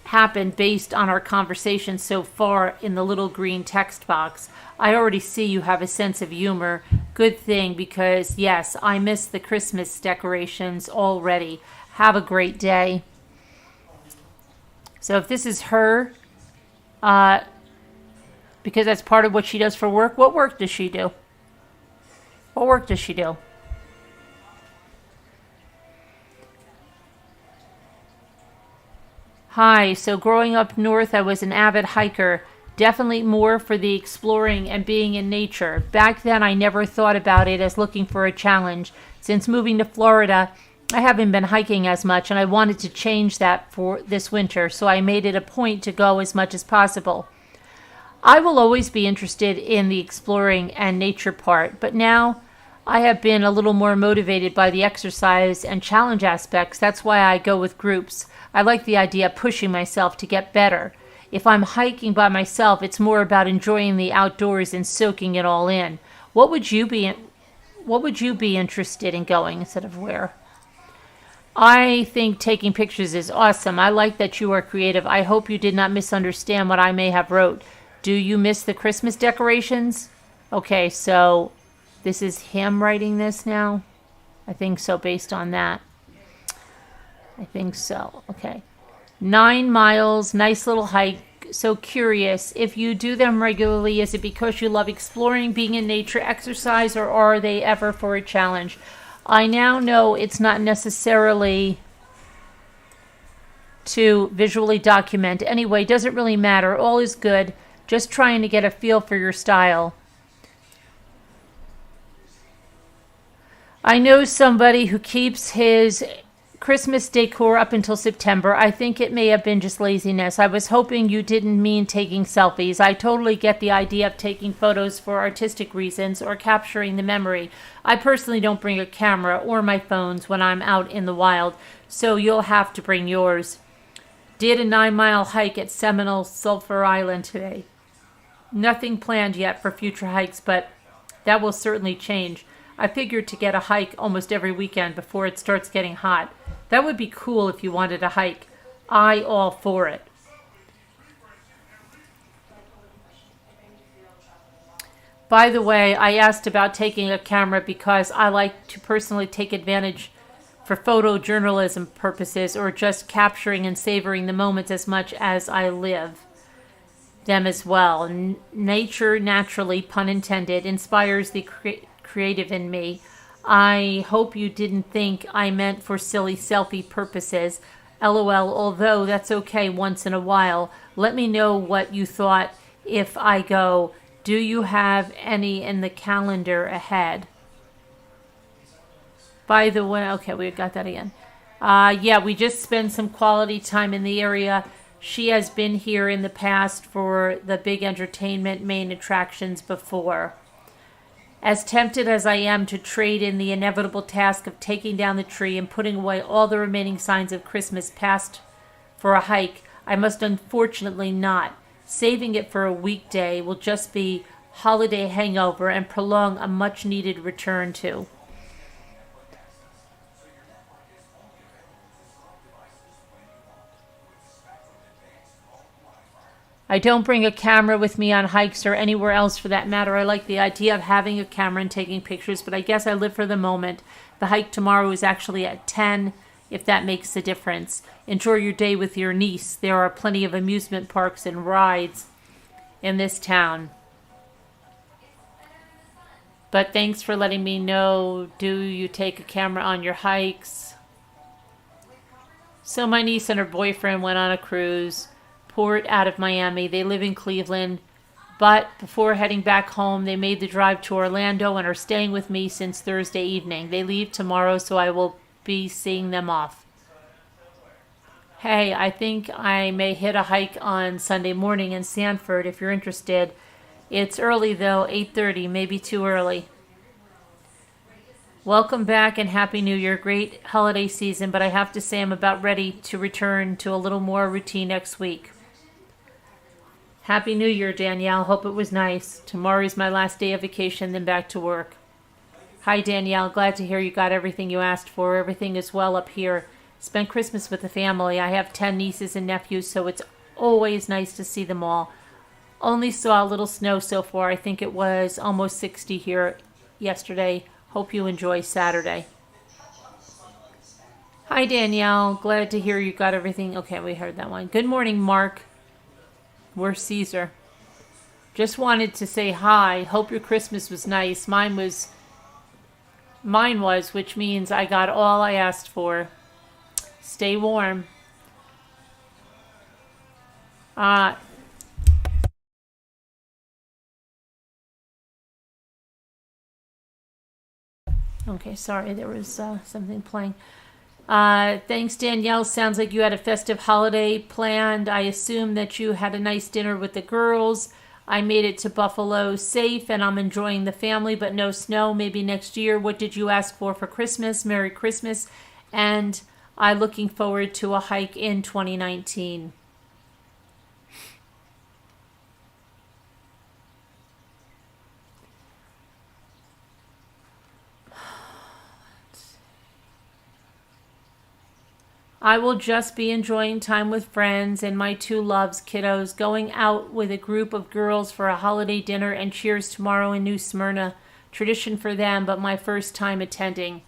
happen based on our conversation so far in the little green text box. I already see you have a sense of humor. Good thing, because yes, I miss the Christmas decorations already. Have a great day. So if this is her, because that's part of what she does for work, what work does she do? What work does she do? Hi, so growing up north, I was an avid hiker. Definitely more for the exploring and being in nature. Back then, I never thought about it as looking for a challenge. Since moving to Florida, I haven't been hiking as much, and I wanted to change that for this winter, so I made it a point to go as much as possible. I will always be interested in the exploring and nature part, but now I have been a little more motivated by the exercise and challenge aspects. That's why I go with groups. I like the idea of pushing myself to get better. If I'm hiking by myself, it's more about enjoying the outdoors and soaking it all in. What would you be interested in going instead of where? I think taking pictures is awesome. I like that you are creative. I hope you did not misunderstand what I may have wrote. Do you miss the Christmas decorations? Okay, so this is him writing this now? I think so, based on that. I think so. Okay. 9 miles, nice little hike. So curious, if you do them regularly, is it because you love exploring, being in nature, exercise, or are they ever for a challenge? I now know it's not necessarily to visually document. Anyway, doesn't really matter. All is good. Just trying to get a feel for your style. I know somebody who keeps his Christmas decor up until September. I think it may have been just laziness. I was hoping you didn't mean taking selfies. I totally get the idea of taking photos for artistic reasons or capturing the memory. I personally don't bring a camera or my phones when I'm out in the wild, so you'll have to bring yours. Did a 9-mile hike at Seminole Sulphur Island today. Nothing planned yet for future hikes, but that will certainly change. I figured to get a hike almost every weekend before it starts getting hot. That would be cool if you wanted a hike. I all for it. By the way, I asked about taking a camera because I like to personally take advantage for photojournalism purposes or just capturing and savoring the moments as much as I live them as well. Nature naturally, pun intended, inspires the creative in me. I hope you didn't think I meant for silly selfie purposes. LOL, although that's okay once in a while. Let me know what you thought if I go. Do you have any in the calendar ahead? By the way, okay, we got that again. Yeah, we just spent some quality time in the area. She has been here in the past for the big entertainment main attractions before. As tempted as I am to trade in the inevitable task of taking down the tree and putting away all the remaining signs of Christmas past for a hike, I must unfortunately not. Saving it for a weekday will just be holiday hangover and prolong a much-needed return to. I don't bring a camera with me on hikes or anywhere else for that matter. I like the idea of having a camera and taking pictures, but I guess I live for the moment. The hike tomorrow is actually at 10, if that makes a difference. Enjoy your day with your niece. There are plenty of amusement parks and rides in this town. But thanks for letting me know. Do you take a camera on your hikes? So my niece and her boyfriend went on a cruise. Port out of Miami. They live in Cleveland, but before heading back home, they made the drive to Orlando and are staying with me since Thursday evening. They leave tomorrow, so I will be seeing them off. Hey, I think I may hit a hike on Sunday morning in Sanford if you're interested. It's early though, 8:30, maybe too early. Welcome back and Happy New Year. Great holiday season, but I have to say I'm about ready to return to a little more routine next week. Happy New Year, Danielle. Hope it was nice. Tomorrow is my last day of vacation, then back to work. Hi, Danielle. Glad to hear you got everything you asked for. Everything is well up here. Spent Christmas with the family. I have 10 nieces and nephews, so it's always nice to see them all. Only saw a little snow so far. I think it was almost 60 here yesterday. Hope you enjoy Saturday. Hi, Danielle. Glad to hear you got everything. Okay, we heard that one. Good morning, Mark. Where's Caesar? Just wanted to say hi. Hope your Christmas was nice. Mine was, which means I got all I asked for. Stay warm. Okay, sorry, there was something playing. Thanks, Danielle. Sounds like you had a festive holiday planned. I assume that you had a nice dinner with the girls. I made it to Buffalo safe, and I'm enjoying the family, but no snow. Maybe next year. What did you ask for Christmas? Merry Christmas. And I'm looking forward to a hike in 2019. I will just be enjoying time with friends and my two loves, kiddos, going out with a group of girls for a holiday dinner and cheers tomorrow in New Smyrna. Tradition for them, but my first time attending.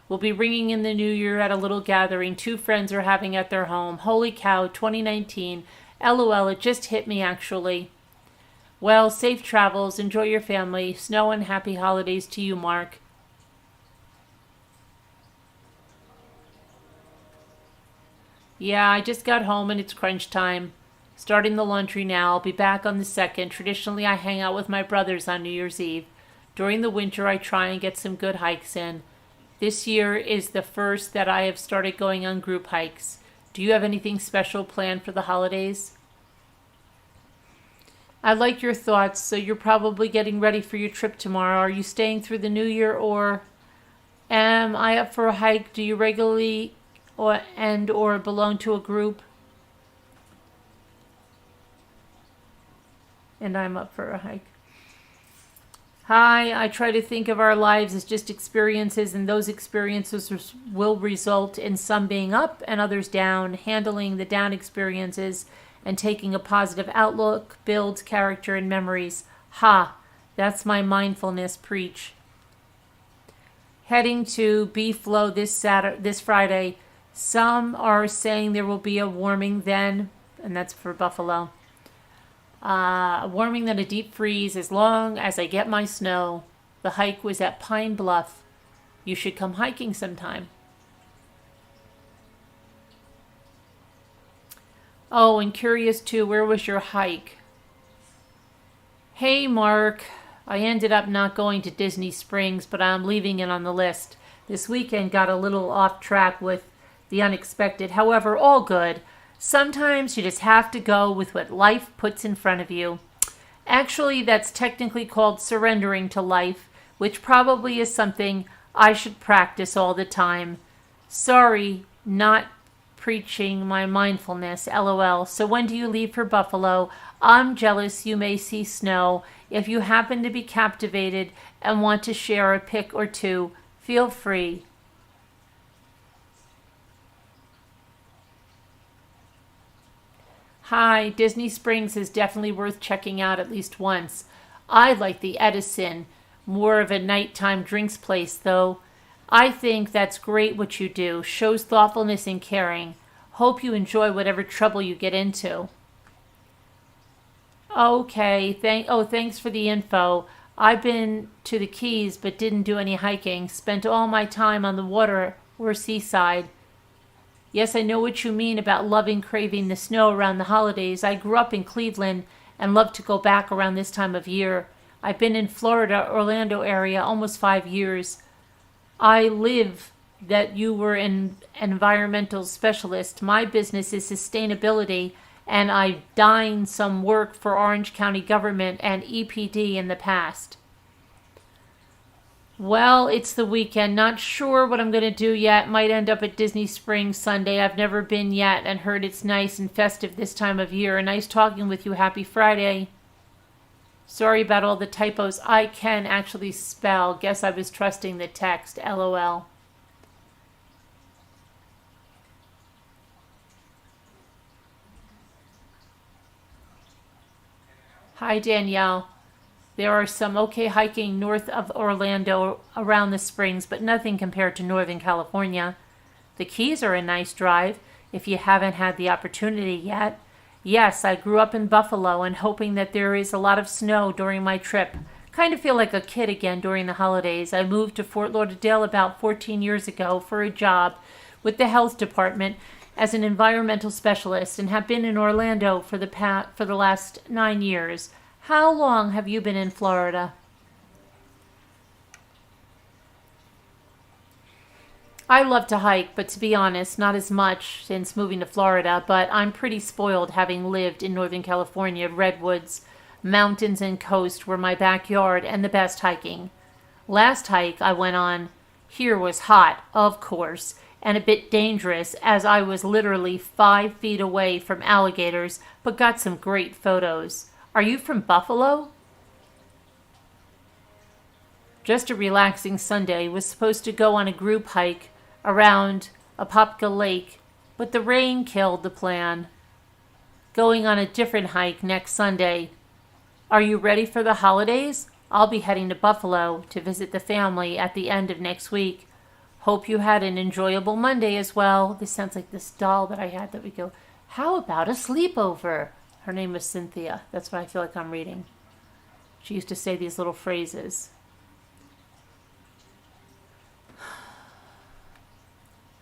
We'll be ringing in the new year at a little gathering 2 friends are having at their home. Holy cow, 2019. LOL, it just hit me actually. Well, safe travels. Enjoy your family. Snow and happy holidays to you, Mark. Yeah, I just got home and it's crunch time. Starting the laundry now. I'll be back on the 2nd. Traditionally, I hang out with my brothers on New Year's Eve. During the winter, I try and get some good hikes in. This year is the first that I have started going on group hikes. Do you have anything special planned for the holidays? I like your thoughts, so you're probably getting ready for your trip tomorrow. Are you staying through the new year, or am I up for a hike? Do you regularly or belong to a group? And I'm up for a hike. Hi, I try to think of our lives as just experiences, and those experiences will result in some being up and others down. Handling the down experiences and taking a positive outlook builds character and memories. Ha, that's my mindfulness preach. Heading to B-Flow this Friday. Some are saying there will be a warming then, and that's for Buffalo. Warming than a deep freeze as long as I get my snow. The hike was at Pine Bluff. You should come hiking sometime. Oh, and curious too, where was your hike? Hey, Mark. I ended up not going to Disney Springs, but I'm leaving it on the list. This weekend got a little off track with the unexpected. However, all good. Sometimes you just have to go with what life puts in front of you. Actually, that's technically called surrendering to life, which probably is something I should practice all the time. Sorry, not preaching my mindfulness, LOL. So when do you leave for Buffalo? I'm jealous you may see snow. If you happen to be captivated and want to share a pic or two, feel free. Hi, Disney Springs is definitely worth checking out at least once. I like the Edison, more of a nighttime drinks place though. I think that's great what you do. Shows thoughtfulness and caring. Hope you enjoy whatever trouble you get into. Okay, thanks for the info. I've been to the Keys but didn't do any hiking. Spent all my time on the water or seaside. Yes, I know what you mean about craving the snow around the holidays. I grew up in Cleveland and love to go back around this time of year. I've been in Florida, Orlando area almost 5 years. I live that you were an environmental specialist. My business is sustainability, and I've done some work for Orange County government and EPD in the past. Well, it's the weekend. Not sure what I'm going to do yet. Might end up at Disney Springs Sunday. I've never been yet and heard it's nice and festive this time of year. Nice talking with you. Happy Friday. Sorry about all the typos. I can actually spell. Guess I was trusting the text. LOL. Hi, Danielle. There are some okay hiking north of Orlando around the springs, but nothing compared to Northern California. The Keys are a nice drive if you haven't had the opportunity yet. Yes, I grew up in Buffalo and hoping that there is a lot of snow during my trip. Kind of feel like a kid again during the holidays. I moved to Fort Lauderdale about 14 years ago for a job with the health department as an environmental specialist and have been in Orlando for the last 9 years. How long have you been in Florida? I love to hike, but to be honest, not as much since moving to Florida, but I'm pretty spoiled having lived in Northern California. Redwoods, mountains, and coast were my backyard and the best hiking. Last hike I went on here was hot, of course, and a bit dangerous as I was literally 5 feet away from alligators, but got some great photos. Are you from Buffalo? Just a relaxing Sunday. Was supposed to go on a group hike around Apopka Lake, but the rain killed the plan. Going on a different hike next Sunday. Are you ready for the holidays? I'll be heading to Buffalo to visit the family at the end of next week. Hope you had an enjoyable Monday as well. This sounds like this doll that I had that we go, how about a sleepover? Her name was Cynthia. That's what I feel like I'm reading. She used to say these little phrases.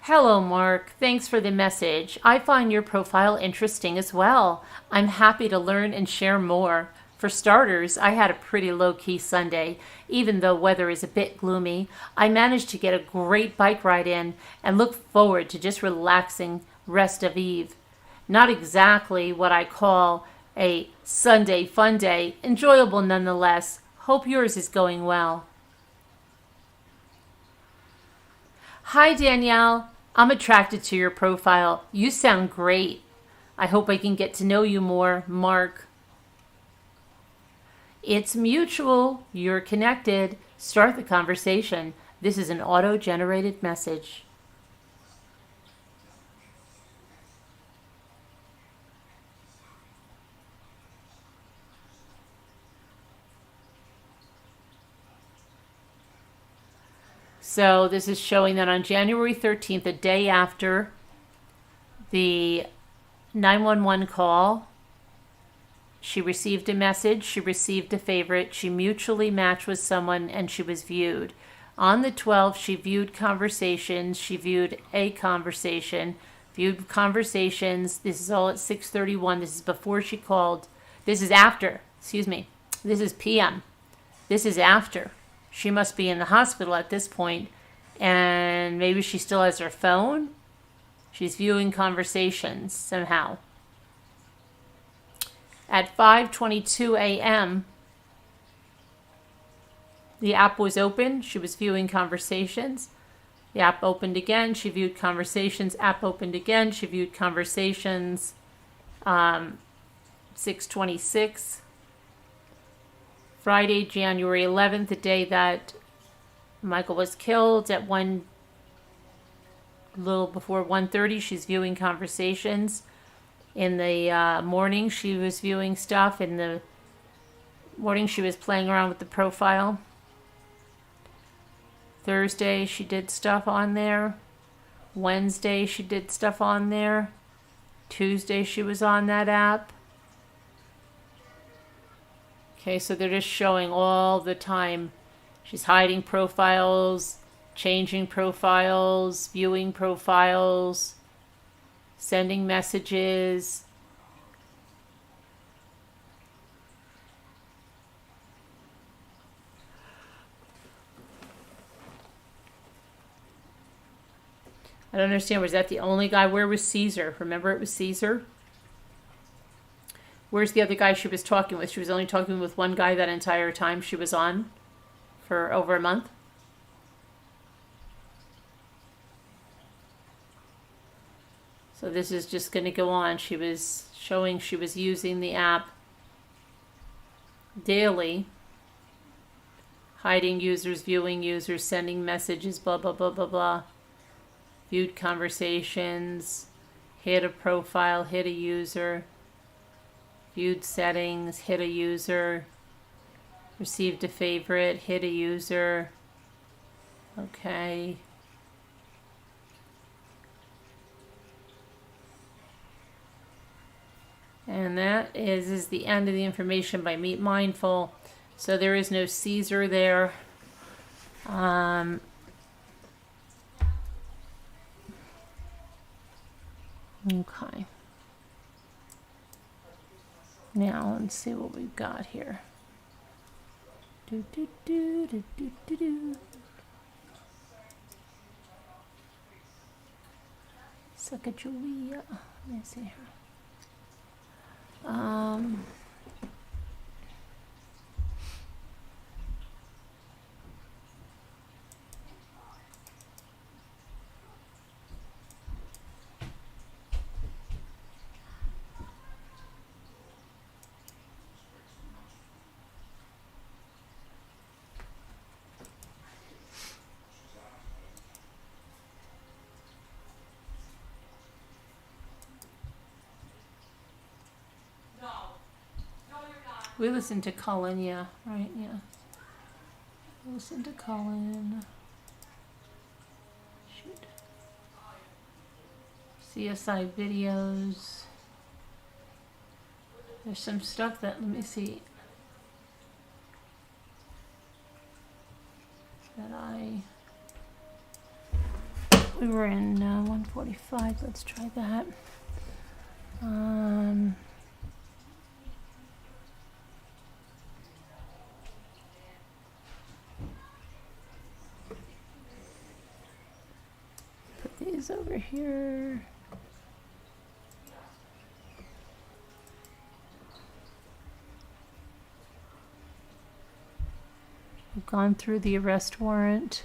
Hello, Mark. Thanks for the message. I find your profile interesting as well. I'm happy to learn and share more. For starters, I had a pretty low-key Sunday. Even though weather is a bit gloomy, I managed to get a great bike ride in and look forward to just relaxing rest of eve. Not exactly what I call a Sunday fun day, enjoyable nonetheless. Hope yours is going well. Hi, Danielle. I'm attracted to your profile. You sound great. I hope I can get to know you more, Mark. It's mutual. You're connected. Start the conversation. This is an auto-generated message. So this is showing that on January 13th, the day after the 911 call, she received a message, she received a favorite, she mutually matched with someone, and she was viewed. On the 12th, she viewed conversations, she viewed a conversation, viewed conversations. This is all at 6:31. This is before she called. This is after, This is PM. This is after. She must be in the hospital at this point, and maybe she still has her phone. She's viewing conversations somehow. At 5:22 a.m., the app was open. She was viewing conversations. The app opened again. She viewed conversations. App opened again. She viewed conversations. 6:26. Friday, January 11th, the day that Michael was killed, at a little before 1:30, she's viewing conversations. In the morning, she was viewing stuff. In the morning, she was playing around with the profile. Thursday, she did stuff on there. Wednesday, she did stuff on there. Tuesday, she was on that app. Okay, so they're just showing all the time. She's hiding profiles, changing profiles, viewing profiles, sending messages. I don't understand. Was that the only guy? Where was Caesar? Remember, it was Caesar? Where's the other guy she was talking with? She was only talking with one guy that entire time she was on for over a month. So this is just going to go on. She was showing she was using the app daily, hiding users, viewing users, sending messages, blah, blah, blah, blah, blah. Viewed conversations, hit a profile, hit a user. Viewed settings, hit a user, received a favorite, hit a user. Okay. And that is the end of the information by Meet Mindful. So there is no Caesar there. Okay. Now, let's see what we've got here. Sacagawea. Let me see here. We listened to Cullen, yeah, right, yeah. Listen to Cullen. Shoot. CSI videos. There's some stuff that, let me see. We were in 145, let's try that. these over here. We've gone through the arrest warrant.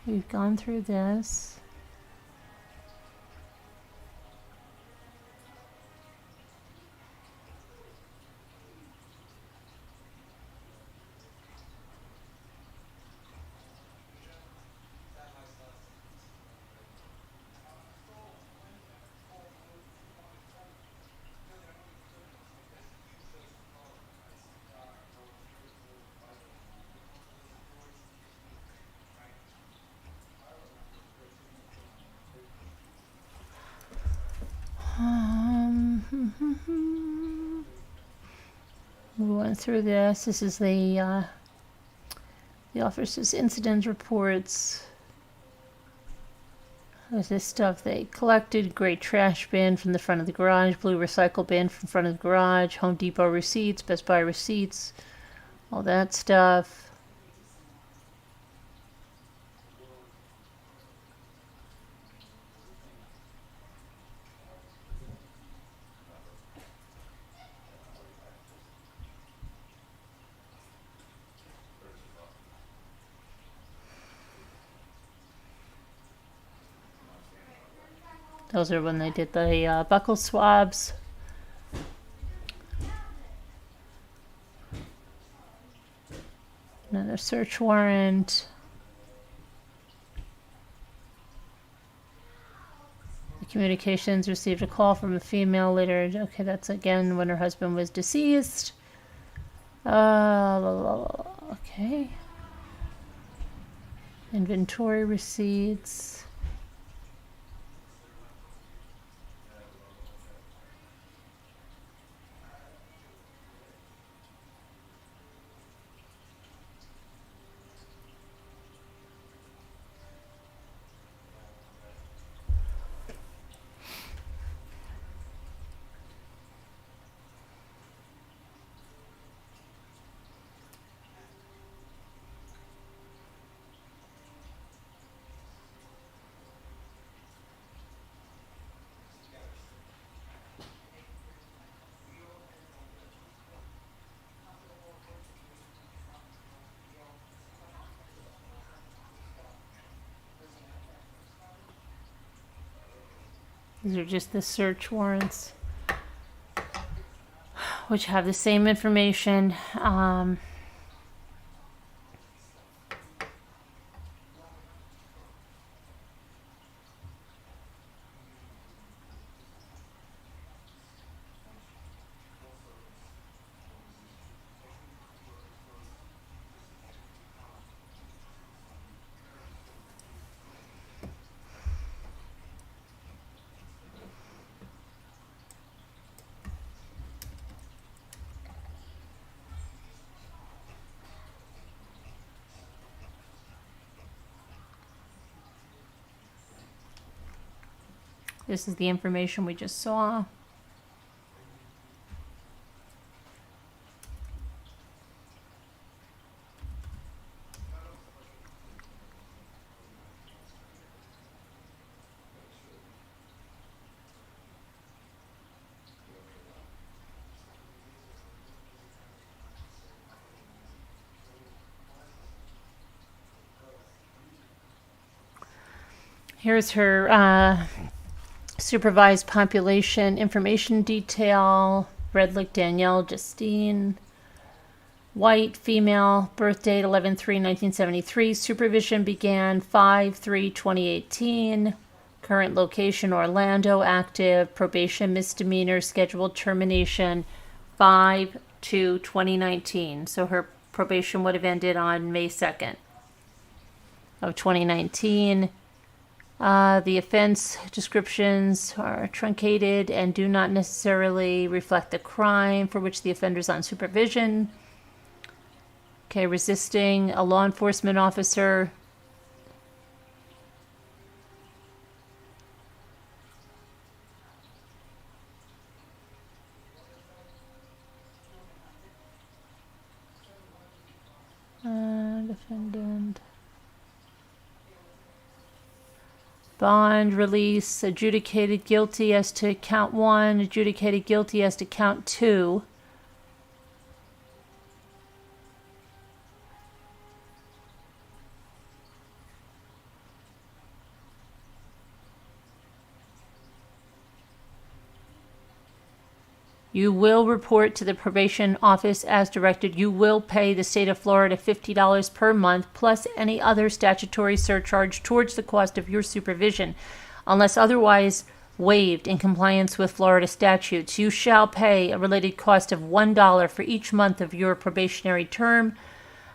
We've gone through this. We went through this. This is the officer's incident reports. There's this stuff they collected. Gray trash bin from the front of the garage. Blue recycle bin from front of the garage. Home Depot receipts. Best Buy receipts. All that stuff. Those are when they did the buccal swabs. Another search warrant. The communications received a call from a female later. Okay, that's again when her husband was deceased. Okay. Inventory receipts. These are just the search warrants, which have the same information. This is the information we just saw. Here's her supervised population information detail. Redlick Danielle Justine. White, female, birth date 11/3/1973. Supervision began 5/3/2018. Current location Orlando. Active. Probation misdemeanor. Scheduled termination 5/2/2019. So her probation would have ended on May 2nd of 2019. The offense descriptions are truncated and do not necessarily reflect the crime for which the offender is on supervision. Okay, resisting a law enforcement officer. Defendant. Bond release, adjudicated guilty as to count 1, adjudicated guilty as to count 2. You will report to the probation office as directed. You will pay the state of Florida $50 per month plus any other statutory surcharge towards the cost of your supervision, unless otherwise waived in compliance with Florida statutes. You shall pay a related cost of $1 for each month of your probationary term.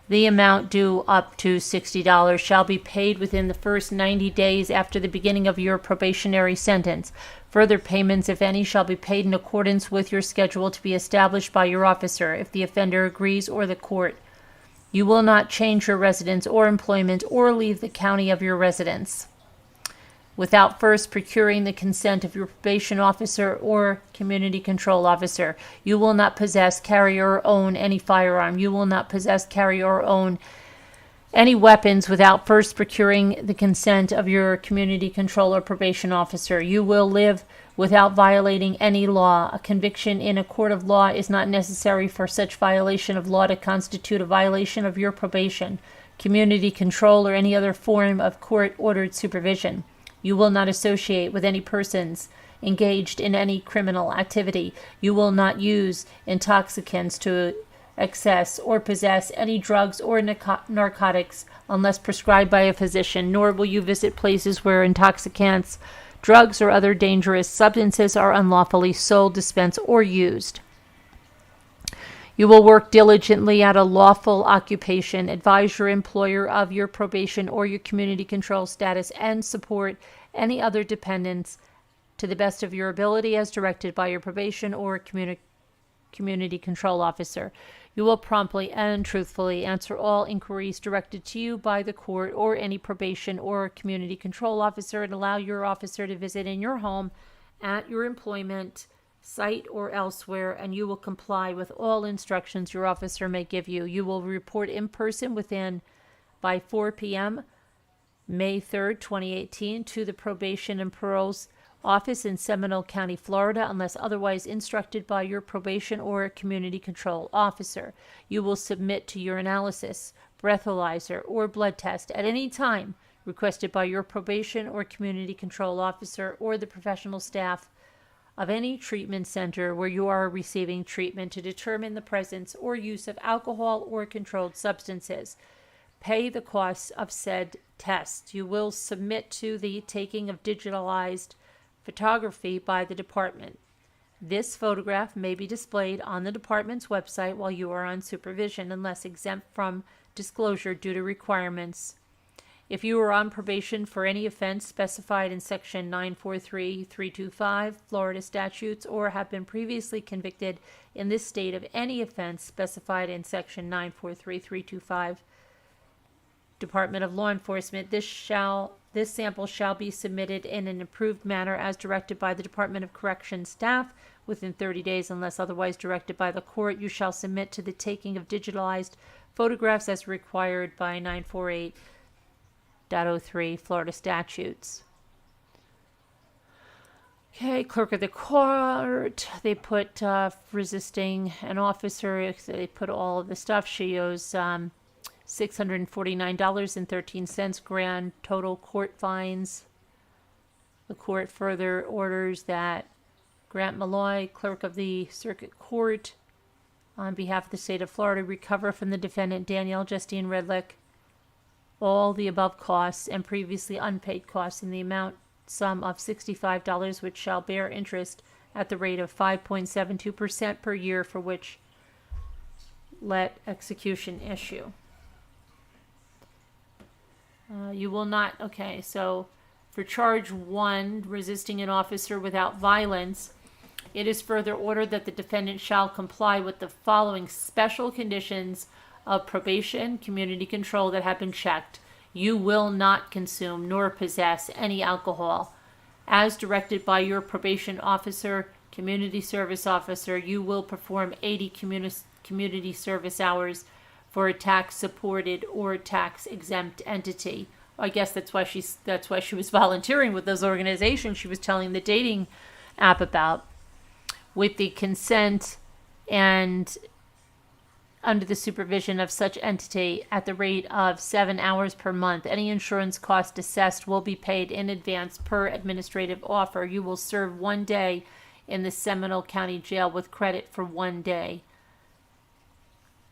The amount due up to $60 shall be paid within the first 90 days after the beginning of your probationary sentence. Further payments, if any, shall be paid in accordance with your schedule to be established by your officer, if the offender agrees or the court. You will not change your residence or employment or leave the county of your residence without first procuring the consent of your probation officer or community control officer. You will not possess, carry, or own any firearm. You will not possess, carry, or own any weapons without first procuring the consent of your community control or probation officer. You will live without violating any law. A conviction in a court of law is not necessary for such violation of law to constitute a violation of your probation, community control, or any other form of court-ordered supervision. You will not associate with any persons engaged in any criminal activity. You will not use intoxicants to access or possess any drugs or narcotics unless prescribed by a physician, nor will you visit places where intoxicants, drugs, or other dangerous substances are unlawfully sold, dispensed, or used. You will work diligently at a lawful occupation, advise your employer of your probation or your community control status, and support any other dependents to the best of your ability as directed by your probation or community control officer. You will promptly and truthfully answer all inquiries directed to you by the court or any probation or community control officer, and allow your officer to visit in your home, at your employment site, or elsewhere, and you will comply with all instructions your officer may give you. You will report in person by 4 p.m. May 3rd, 2018, to the Probation and Parole's office in Seminole County, Florida, unless otherwise instructed by your probation or community control officer. You will submit to urinalysis, breathalyzer, or blood test at any time requested by your probation or community control officer or the professional staff of any treatment center where you are receiving treatment to determine the presence or use of alcohol or controlled substances. Pay the costs of said tests. You will submit to the taking of digitalized photography by the department. This photograph may be displayed on the department's website while you are on supervision, unless exempt from disclosure due to requirements. If you are on probation for any offense specified in Section 943-325 Florida statutes, or have been previously convicted in this state of any offense specified in Section 943-325 Department of Law Enforcement, this sample shall be submitted in an approved manner as directed by the Department of Corrections staff within 30 days, unless otherwise directed by the court. You shall submit to the taking of digitalized photographs as required by 948.03 Florida statutes. Okay, clerk of the court, they put resisting an officer, they put all of the stuff. She owes $649.13 grand total court fines. The court further orders that Grant Malloy, clerk of the circuit court, on behalf of the state of Florida, recover from the defendant Danielle Redlick all the above costs and previously unpaid costs in the sum of $65, which shall bear interest at the rate of 5.72% per year, for which let execution issue. You will not, okay, so for charge 1, resisting an officer without violence, it is further ordered that the defendant shall comply with the following special conditions of probation, community control that have been checked. You will not consume nor possess any alcohol. As directed by your probation officer, community service officer, you will perform 80 community service hours for a tax-supported or tax-exempt entity. I guess that's why she was volunteering with those organizations she was telling the dating app about, with the consent and under the supervision of such entity at the rate of 7 hours per month. Any insurance cost assessed will be paid in advance per administrative offer. You will serve 1 day in the Seminole County Jail with credit for 1 day.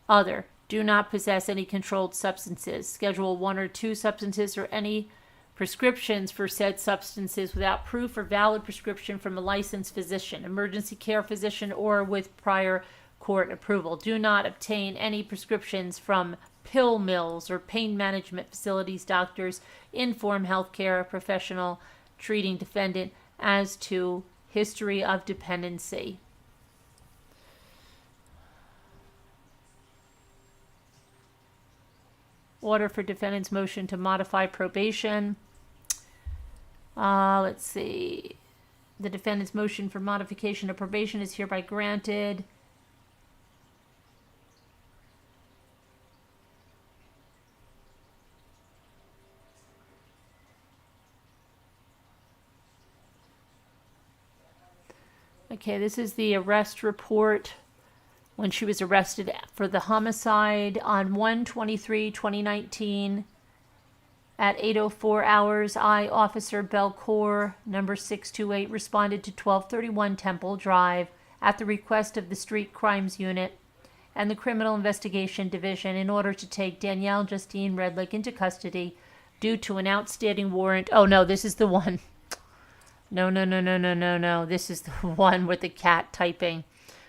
Other, do not possess any controlled substances, Schedule 1 or 2 substances, or any prescriptions for said substances without proof or valid prescription from a licensed physician, emergency care physician, or with prior court approval. Do not obtain any prescriptions from pill mills or pain management facilities. Doctors inform healthcare professional treating defendant as to history of dependency. Order for defendant's motion to modify probation. Let's see. The defendant's motion for modification of probation is hereby granted. Okay, this is the arrest report when she was arrested for the homicide on 1/23/2019 at 8:04 hours. I, Officer Belcour, number 628, responded to 1231 Temple Drive at the request of the Street Crimes Unit and the Criminal Investigation Division in order to take Danielle Justine Redlick into custody due to an outstanding warrant. Oh no, this is the one. No. This is the one with the cat typing.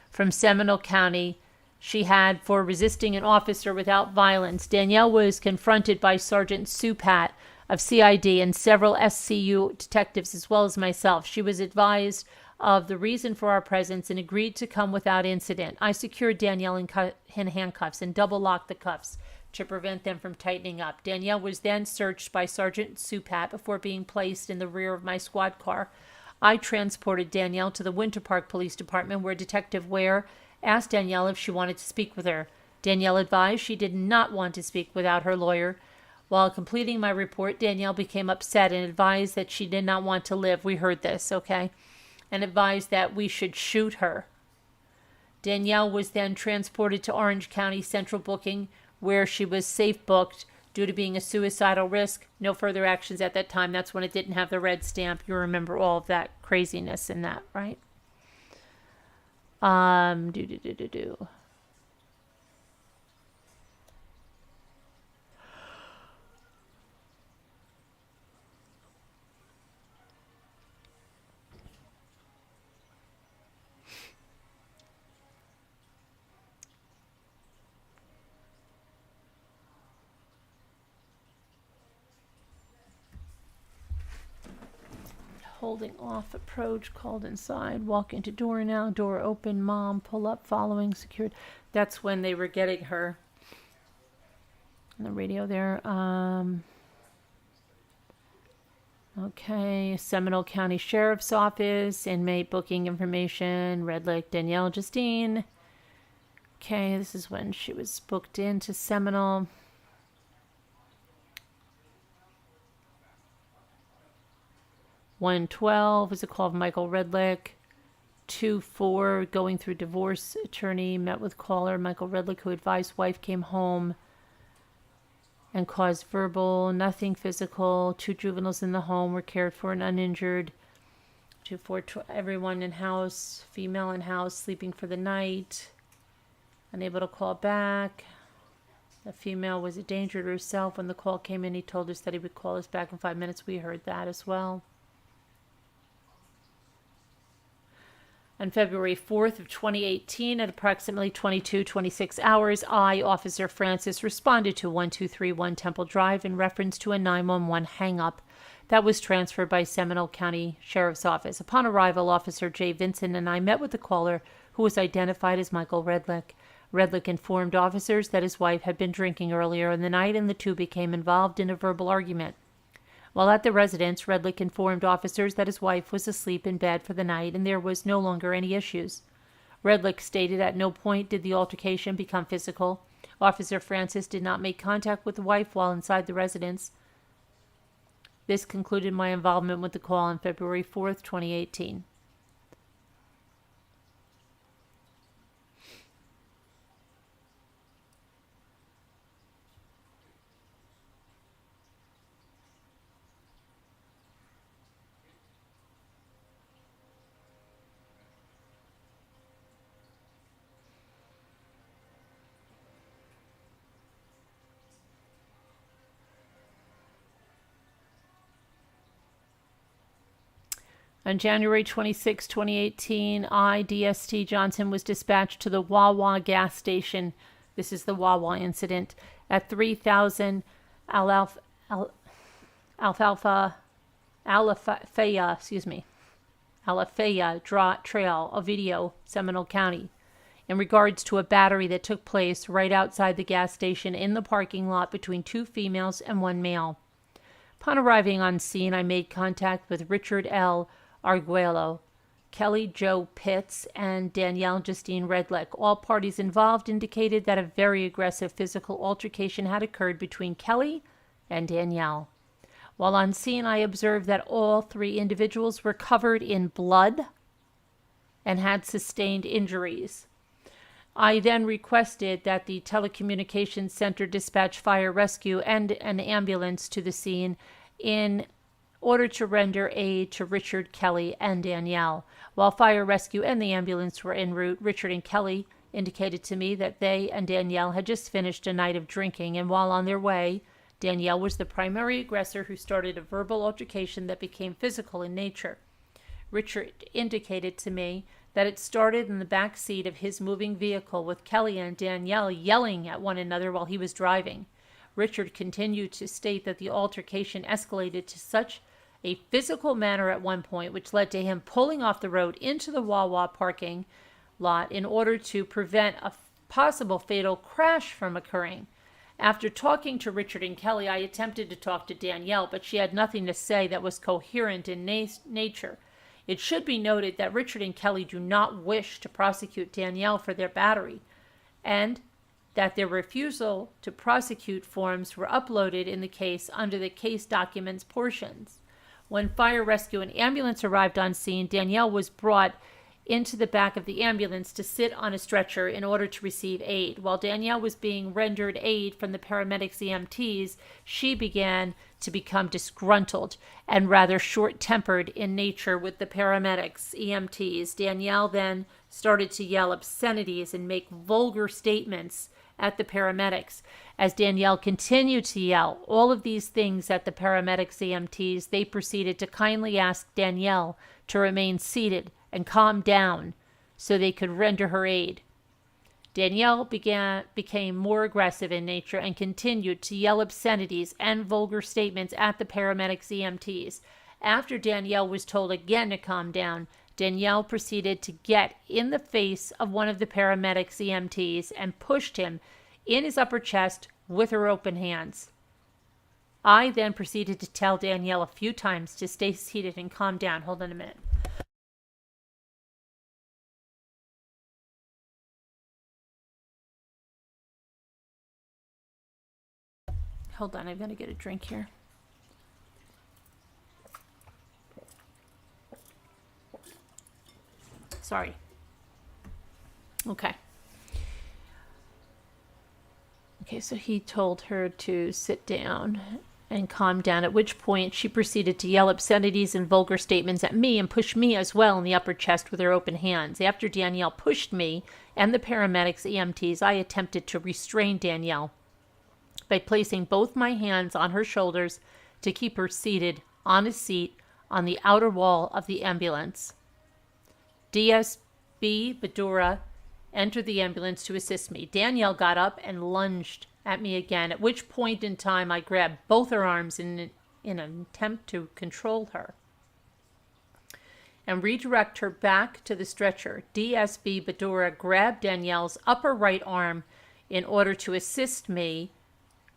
From Seminole County, she had for resisting an officer without violence. Danielle was confronted by Sergeant Supat of CID and several SCU detectives as well as myself. She was advised of the reason for our presence and agreed to come without incident. I secured Danielle in handcuffs and double-locked the cuffs to prevent them from tightening up. Danielle was then searched by Sergeant Supat before being placed in the rear of my squad car. I transported Danielle to the Winter Park Police Department, where Detective Ware asked Danielle if she wanted to speak with her. Danielle advised she did not want to speak without her lawyer. While completing my report, Danielle became upset and advised that she did not want to live. We heard this, okay? And advised that we should shoot her. Danielle was then transported to Orange County Central Booking, where she was safe booked due to being a suicidal risk. No further actions at that time. That's when it didn't have the red stamp. You remember all of that craziness in that, right? Holding off approach, called inside, walk into door now, door open, mom, pull up, following, secured. That's when they were getting her. On the radio there. Okay, Seminole County Sheriff's Office, inmate booking information, Redlick, Danielle Justine. Okay, this is when she was booked into Seminole. 112 was a call of Michael Redlick. 24, going through divorce attorney, met with caller Michael Redlick, who advised wife came home and caused verbal, nothing physical. 2 juveniles in the home were cared for and uninjured. 2-4, everyone in house, female in house, sleeping for the night, unable to call back. The female was a danger to herself. When the call came in, he told us that he would call us back in 5 minutes. We heard that as well. On February 4th of 2018, at approximately 22:26 hours, I, Officer Francis, responded to 1231 Temple Drive in reference to a 911 hang-up that was transferred by Seminole County Sheriff's Office. Upon arrival, Officer J. Vincent and I met with the caller, who was identified as Michael Redlick. Redlick informed officers that his wife had been drinking earlier in the night and the two became involved in a verbal argument. While at the residence, Redlick informed officers that his wife was asleep in bed for the night and there was no longer any issues. Redlick stated at no point did the altercation become physical. Officer Francis did not make contact with the wife while inside the residence. This concluded my involvement with the call on February 4th, 2018. On January 26, 2018, I, DST Johnson, was dispatched to the Wawa gas station. This is the Wawa incident at 3000 Alafaya, Trail, Ovidio, Seminole County, in regards to a battery that took place right outside the gas station in the parking lot between 2 females and 1 male. Upon arriving on scene, I made contact with Richard L. Arguello, Kelly Jo Pitts, and Danielle Justine Redlick. All parties involved indicated that a very aggressive physical altercation had occurred between Kelly and Danielle. While on scene, I observed that all 3 individuals were covered in blood and had sustained injuries. I then requested that the telecommunications center dispatch fire rescue and an ambulance to the scene in order to render aid to Richard, Kelly, and Danielle. While fire rescue and the ambulance were en route, Richard and Kelly indicated to me that they and Danielle had just finished a night of drinking, and while on their way, Danielle was the primary aggressor who started a verbal altercation that became physical in nature. Richard indicated to me that it started in the back seat of his moving vehicle with Kelly and Danielle yelling at one another while he was driving. Richard continued to state that the altercation escalated to such a physical manner at one point, which led to him pulling off the road into the Wawa parking lot in order to prevent a possible fatal crash from occurring. After talking to Richard and Kelly, I attempted to talk to Danielle, but she had nothing to say that was coherent in nature. It should be noted that Richard and Kelly do not wish to prosecute Danielle for their battery, and that their refusal to prosecute forms were uploaded in the case under the case documents portions. When fire rescue and ambulance arrived on scene, Danielle was brought into the back of the ambulance to sit on a stretcher in order to receive aid. While Danielle was being rendered aid from the paramedics EMTs, she began to become disgruntled and rather short-tempered in nature with the paramedics EMTs. Danielle then started to yell obscenities and make vulgar statements at the paramedics. As Danielle continued to yell all of these things at the paramedics EMTs, they proceeded to kindly ask Danielle to remain seated and calm down so they could render her aid. Danielle became more aggressive in nature and continued to yell obscenities and vulgar statements at the paramedics EMTs. After Danielle was told again to calm down, Danielle proceeded to get in the face of one of the paramedics EMTs and pushed him in his upper chest with her open hands. I then proceeded to tell Danielle a few times to stay seated and calm down. Hold on a minute. Hold on, I'm going to get a drink here. Sorry. Okay. Okay, so he told her to sit down and calm down, at which point she proceeded to yell obscenities and vulgar statements at me and push me as well in the upper chest with her open hands. After Danielle pushed me and the paramedics EMTs, I attempted to restrain Danielle by placing both my hands on her shoulders to keep her seated on a seat on the outer wall of the ambulance. DSB Badura entered the ambulance to assist me. Danielle got up and lunged at me again, at which point in time I grabbed both her arms in an attempt to control her and redirect her back to the stretcher. DSB Badura grabbed Danielle's upper right arm in order to assist me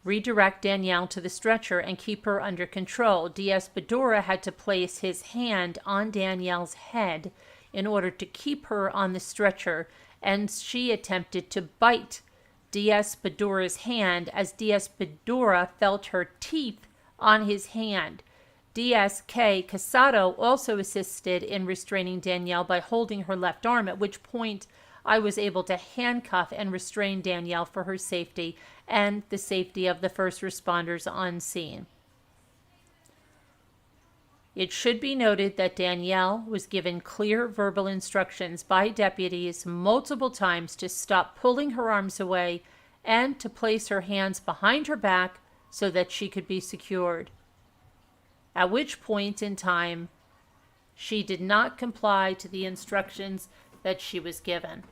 redirect Danielle to the stretcher and keep her under control. DS Badura had to place his hand on Danielle's head in order to keep her on the stretcher, and she attempted to bite DS Badura's hand as DS Badura felt her teeth on his hand. DSK Casado also assisted in restraining Danielle by holding her left arm, at which point I was able to handcuff and restrain Danielle for her safety and the safety of the first responders on scene. It should be noted that Danielle was given clear verbal instructions by deputies multiple times to stop pulling her arms away and to place her hands behind her back so that she could be secured. At which point in time, she did not comply to the instructions that she was given.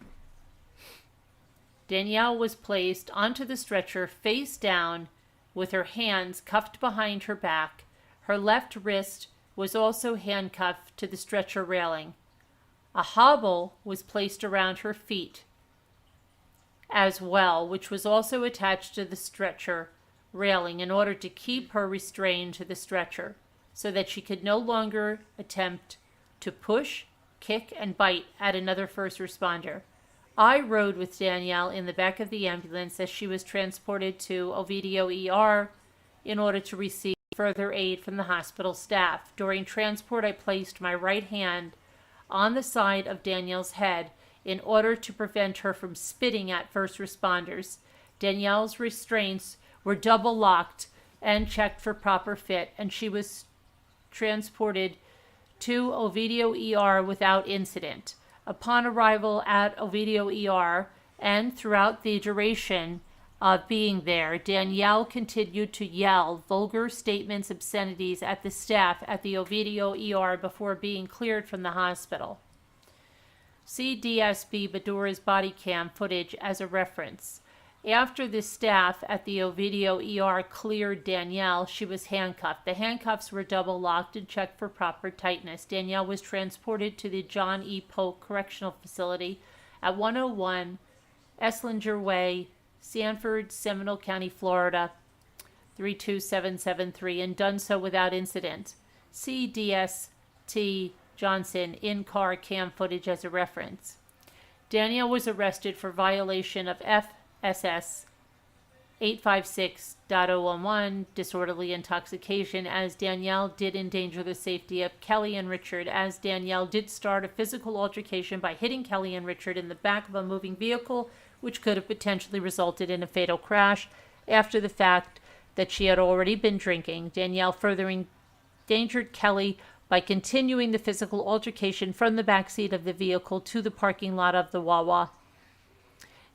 Danielle was placed onto the stretcher face down with her hands cuffed behind her back. Her left wrist was also handcuffed to the stretcher railing. A hobble was placed around her feet as well, which was also attached to the stretcher railing in order to keep her restrained to the stretcher so that she could no longer attempt to push, kick, and bite at another first responder. I rode with Danielle in the back of the ambulance as she was transported to Ovidio ER in order to receive further aid from the hospital staff. During transport, I placed my right hand on the side of Danielle's head in order to prevent her from spitting at first responders. Danielle's restraints were double locked and checked for proper fit, and she was transported to Ovidio ER without incident. Upon arrival at Ovidio ER and throughout the duration of being there, Danielle continued to yell vulgar statements, obscenities at the staff at the Ovidio ER before being cleared from the hospital. See DSB Badura's body cam footage as a reference. After the staff at the Ovidio ER cleared Danielle, she was handcuffed. The handcuffs were double locked and checked for proper tightness. Danielle was transported to the John E. Polk Correctional Facility at 101 Esslinger Way, Sanford, Seminole County, Florida, 32773, and done so without incident. See DST Johnson in-car cam footage as a reference. Danielle was arrested for violation of FSS 856.011, disorderly intoxication, as Danielle did endanger the safety of Kelly and Richard, as Danielle did start a physical altercation by hitting Kelly and Richard in the back of a moving vehicle, which could have potentially resulted in a fatal crash after the fact that she had already been drinking. Danielle further endangered Kelly by continuing the physical altercation from the backseat of the vehicle to the parking lot of the Wawa.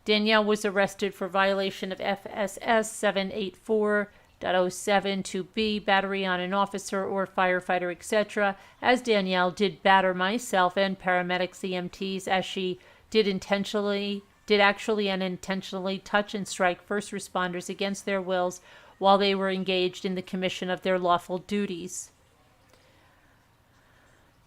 Danielle was arrested for violation of FSS 784.072B, battery on an officer or firefighter, etc., as Danielle did batter myself and paramedics EMTs, as she did actually and intentionally touch and strike first responders against their wills while they were engaged in the commission of their lawful duties.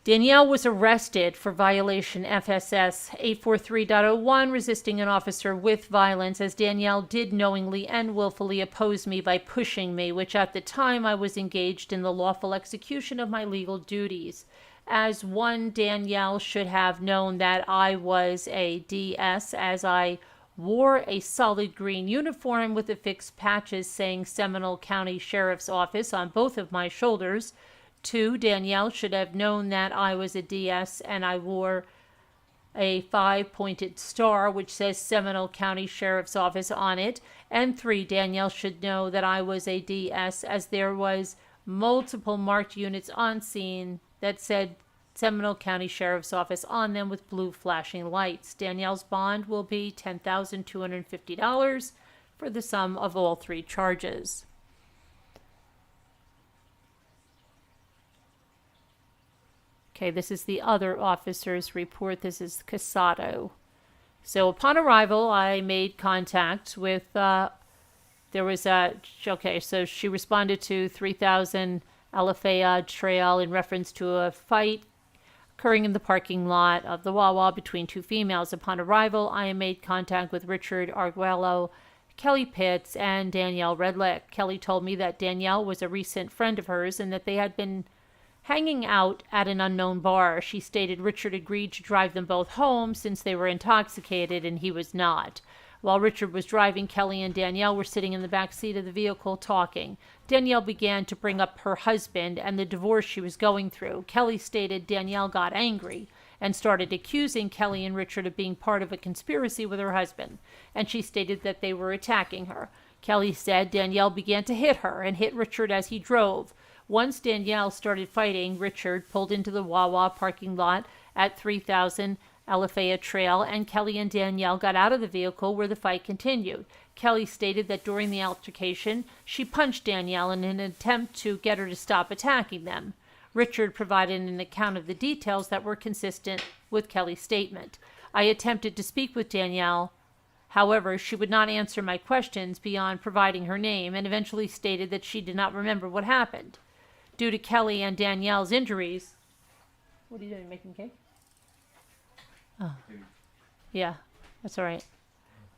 Danielle was arrested for violation FSS 843.01, resisting an officer with violence, as Danielle did knowingly and willfully oppose me by pushing me, which at the time I was engaged in the lawful execution of my legal duties. As one, Danielle should have known that I was a DS, as I wore a solid green uniform with affixed patches saying Seminole County Sheriff's Office on both of my shoulders. 2, Danielle should have known that I was a DS and I wore a 5-pointed star which says Seminole County Sheriff's Office on it. And 3, Danielle should know that I was a DS, as there was multiple marked units on scene that said Seminole County Sheriff's Office on them with blue flashing lights. Danielle's bond will be $10,250 for the sum of all 3 charges. Okay, this is the other officer's report. This is Casado. So upon arrival, I made contact with, so she responded to 3000 Alafaya Trail in reference to a fight occurring in the parking lot of the Wawa between 2 females. Upon arrival, I made contact with Richard Arguello, Kelly Pitts, and Danielle Redlick. Kelly told me that Danielle was a recent friend of hers and that they had been hanging out at an unknown bar. She stated Richard agreed to drive them both home since they were intoxicated and he was not. While Richard was driving, Kelly and Danielle were sitting in the back seat of the vehicle talking. Danielle began to bring up her husband and the divorce she was going through. Kelly stated Danielle got angry and started accusing Kelly and Richard of being part of a conspiracy with her husband, and she stated that they were attacking her. Kelly said Danielle began to hit her and hit Richard as he drove. Once Danielle started fighting, Richard pulled into the Wawa parking lot at 3000 Alafaya Trail, and Kelly and Danielle got out of the vehicle where the fight continued. Kelly stated that during the altercation, she punched Danielle in an attempt to get her to stop attacking them. Richard provided an account of the details that were consistent with Kelly's statement. I attempted to speak with Danielle. However, she would not answer my questions beyond providing her name, and eventually stated that she did not remember what happened. Due to Kelly and Danielle's injuries... What are you doing, making cake? Oh. Yeah, that's all right.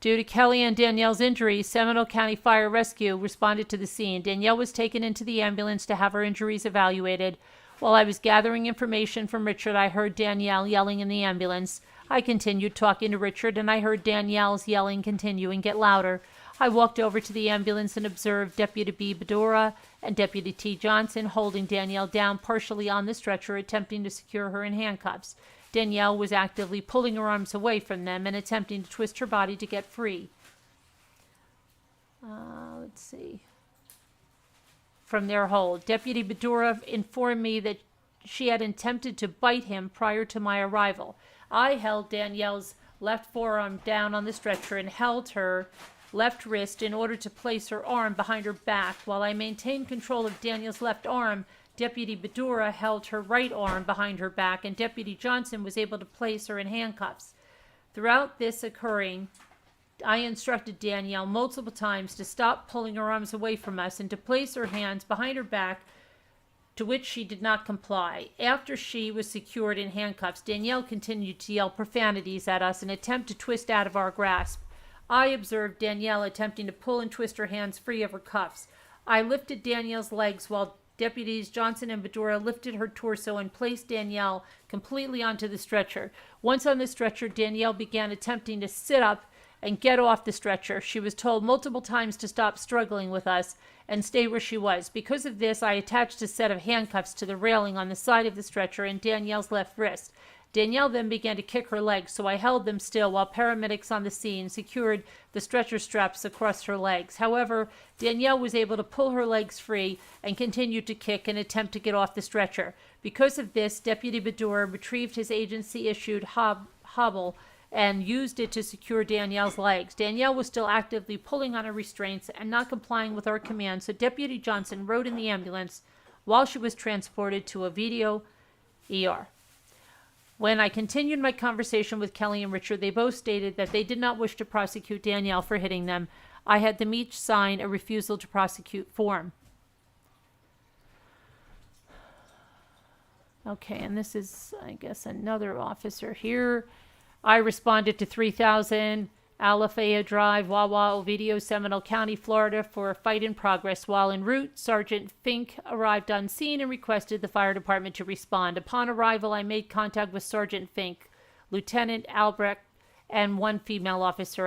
Due to Kelly and Danielle's injuries, Seminole County Fire Rescue responded to the scene. Danielle was taken into the ambulance to have her injuries evaluated. While I was gathering information from Richard, I heard Danielle yelling in the ambulance. I continued talking to Richard, and I heard Danielle's yelling continue and get louder. I walked over to the ambulance and observed Deputy B. Bedora and Deputy T. Johnson holding Danielle down partially on the stretcher, attempting to secure her in handcuffs. Danielle was actively pulling her arms away from them and attempting to twist her body to get free. Let's see. From their hold, Deputy Bedora informed me that she had attempted to bite him prior to my arrival. I held Danielle's left forearm down on the stretcher and held her left wrist in order to place her arm behind her back. While I maintained control of Danielle's left arm, Deputy Bedora held her right arm behind her back, and Deputy Johnson was able to place her in handcuffs. Throughout this occurring, I instructed Danielle multiple times to stop pulling her arms away from us and to place her hands behind her back, to which she did not comply. After she was secured in handcuffs, Danielle continued to yell profanities at us and attempt to twist out of our grasp. I observed Danielle attempting to pull and twist her hands free of her cuffs. I lifted Danielle's legs while Deputies Johnson and Bedora lifted her torso and placed Danielle completely onto the stretcher. Once on the stretcher, Danielle began attempting to sit up and get off the stretcher. She was told multiple times to stop struggling with us and stay where she was. Because of this, I attached a set of handcuffs to the railing on the side of the stretcher and Danielle's left wrist. Danielle then began to kick her legs, so I held them still while paramedics on the scene secured the stretcher straps across her legs. However, Danielle was able to pull her legs free and continued to kick and attempt to get off the stretcher. Because of this, Deputy Bedora retrieved his agency-issued hobble and used it to secure Danielle's legs. Danielle was still actively pulling on her restraints and not complying with our commands, so Deputy Johnson rode in the ambulance while she was transported to a video ER. When I continued my conversation with Kelly and Richard, they both stated that they did not wish to prosecute Danielle for hitting them. I had them each sign a refusal to prosecute form. Okay, and this is, I guess, another officer here. I responded to 3000 Alafaya Drive, Wawa, Ovidio, Seminole County, Florida, for a fight in progress. While en route, Sergeant Fink arrived on scene and requested the fire department to respond. Upon arrival, I made contact with Sergeant Fink, Lieutenant Albrecht, and one female officer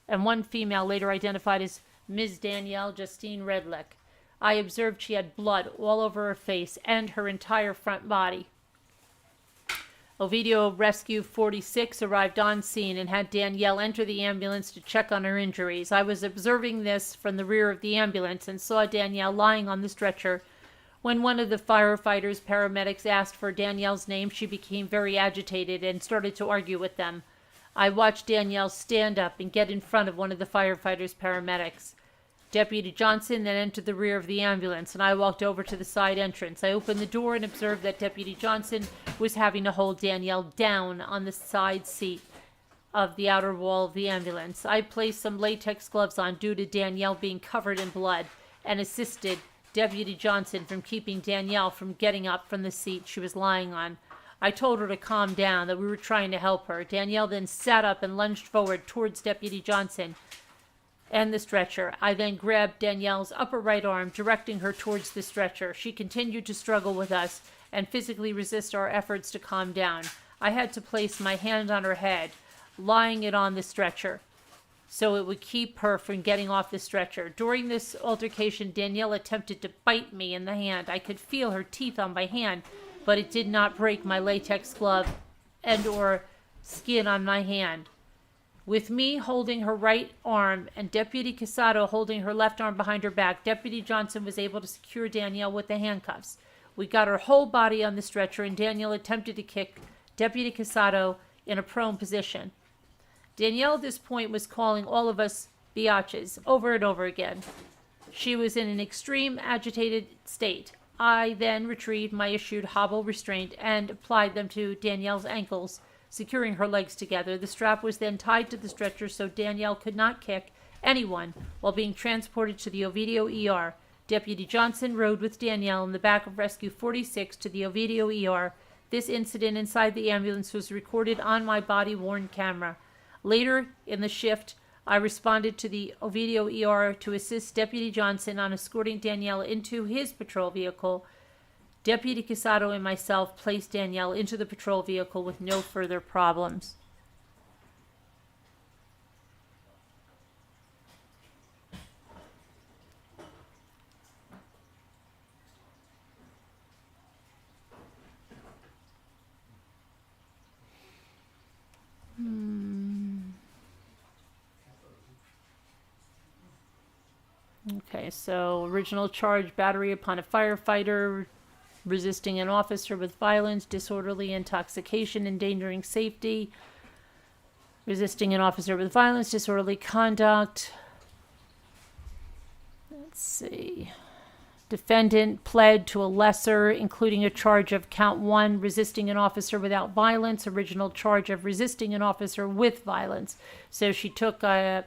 one female later identified as Ms. Danielle Justine Redlick. I observed she had blood all over her face and her entire front body. Ovidio Rescue 46 arrived on scene and had Danielle enter the ambulance to check on her injuries. I was observing this from the rear of the ambulance and saw Danielle lying on the stretcher. When one of the paramedics asked for Danielle's name, she became very agitated and started to argue with them. I watched Danielle stand up and get in front of one of the paramedics. Deputy Johnson then entered the rear of the ambulance, and I walked over to the side entrance. I opened the door and observed that Deputy Johnson was having to hold Danielle down on the side seat of the outer wall of the ambulance. I placed some latex gloves on due to Danielle being covered in blood and assisted Deputy Johnson from keeping Danielle from getting up from the seat she was lying on. I told her to calm down, that we were trying to help her. Danielle then sat up and lunged forward towards Deputy Johnson and the stretcher. I then grabbed Danielle's upper right arm, directing her towards the stretcher. She continued to struggle with us and physically resist our efforts to calm down. I had to place my hand on her head, lying it on the stretcher. so it would keep her from getting off the stretcher. During this altercation, Danielle attempted to bite me in the hand. I could feel her teeth on my hand, but it did not break my latex glove and or skin on my hand. With me holding her right arm and Deputy Casado holding her left arm behind her back, Deputy Johnson was able to secure Danielle with the handcuffs. We got her whole body on the stretcher, and Danielle attempted to kick Deputy Casado in a prone position. Danielle at this point was calling all of us biatches over and over again. She was in an extreme agitated state. I then retrieved my issued hobble restraint and applied them to Danielle's ankles, securing her legs together. The strap was then tied to the stretcher so Danielle could not kick anyone while being transported to the Ovidio ER. Deputy Johnson rode with Danielle in the back of Rescue 46 to the Ovidio ER. This incident inside the ambulance was recorded on my body-worn camera. Later in the shift, I responded to the Ovidio ER to assist Deputy Johnson on escorting Danielle into his patrol vehicle. Deputy Casado and myself placed Danielle into the patrol vehicle with no further problems. Okay, so original charge, battery upon a firefighter, resisting an officer with violence, disorderly intoxication, endangering safety, resisting an officer with violence, disorderly conduct. Let's see. Defendant pled to a lesser, including a charge of count 1, resisting an officer without violence, original charge of resisting an officer with violence. So she took a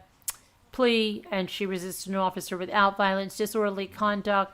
plea and she resisted an officer without violence, disorderly conduct,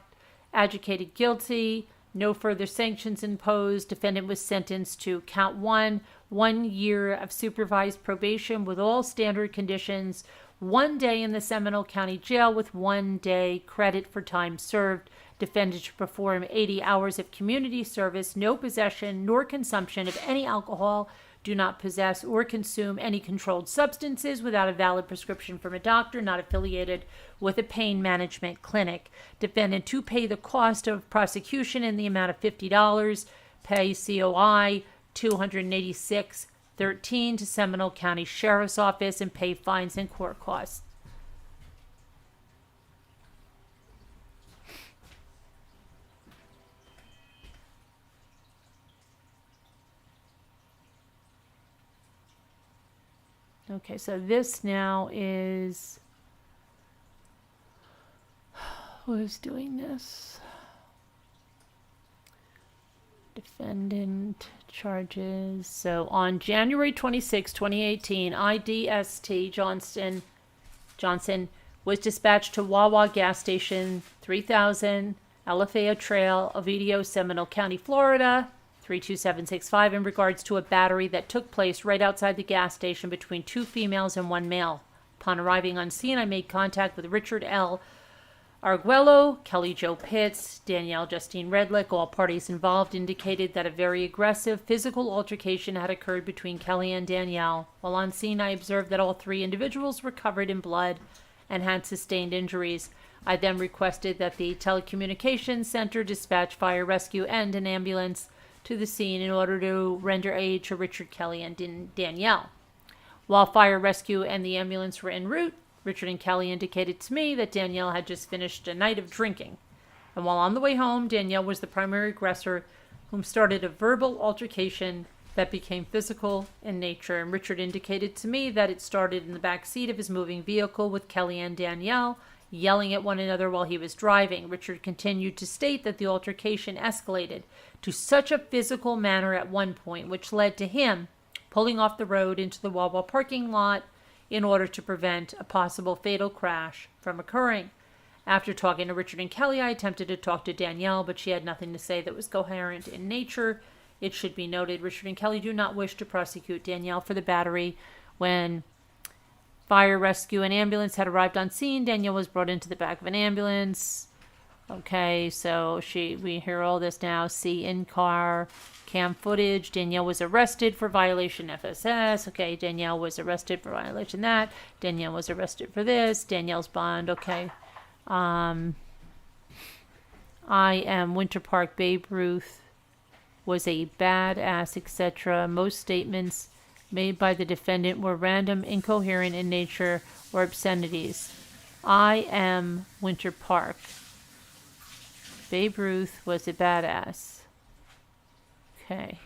adjudicated guilty, no further sanctions imposed. Defendant was sentenced to count 1, 1 year of supervised probation with all standard conditions, 1 day in the Seminole County Jail with 1 day credit for time served. Defendant to perform 80 hours of community service, no possession nor consumption of any alcohol, do not possess or consume any controlled substances without a valid prescription from a doctor not affiliated with a pain management clinic. Defendant to pay the cost of prosecution in the amount of $50, pay COI $286.13 to Seminole County Sheriff's Office, and pay fines and court costs. Okay, so this now is, who's doing this? Defendant charges. So on January 26, 2018, IDST Johnson was dispatched to Wawa gas station 3000 Alafaya Trail, Ovidio, Seminole County, Florida, 32765 in regards to a battery that took place right outside the gas station between 2 females and 1 male. Upon arriving on scene, I made contact with Richard L. Arguello, Kelly Jo Pitts, Danielle Justine Redlick. All parties involved indicated that a very aggressive physical altercation had occurred between Kelly and Danielle. While on scene, I observed that all 3 individuals were covered in blood and had sustained injuries. I then requested that the telecommunications center dispatch fire rescue and an ambulance to the scene in order to render aid to Richard, Kelly, and Danielle. While fire rescue and the ambulance were en route, Richard and Kelly indicated to me that Danielle had just finished a night of drinking. And while on the way home, Danielle was the primary aggressor whom started a verbal altercation that became physical in nature. And Richard indicated to me that it started in the back seat of his moving vehicle with Kelly and Danielle yelling at one another while he was driving. Richard continued to state that the altercation escalated to such a physical manner at one point, which led to him pulling off the road into the Wawa parking lot in order to prevent a possible fatal crash from occurring. After talking to Richard and Kelly, I attempted to talk to Danielle, but she had nothing to say that was coherent in nature. It should be noted, Richard and Kelly do not wish to prosecute Danielle for the battery. When fire, rescue, and ambulance had arrived on scene, Danielle was brought into the back of an ambulance. Okay, so we hear all this now. See in-car cam footage. Danielle was arrested for violation FSS. Okay, Danielle was arrested for violation that. Danielle was arrested for this. Danielle's bond. Okay. I am Winter Park Babe Ruth was a badass, etc. Most statements made by the defendant were random, incoherent in nature, or obscenities. I am Winter Park. Babe Ruth was a badass. Okay.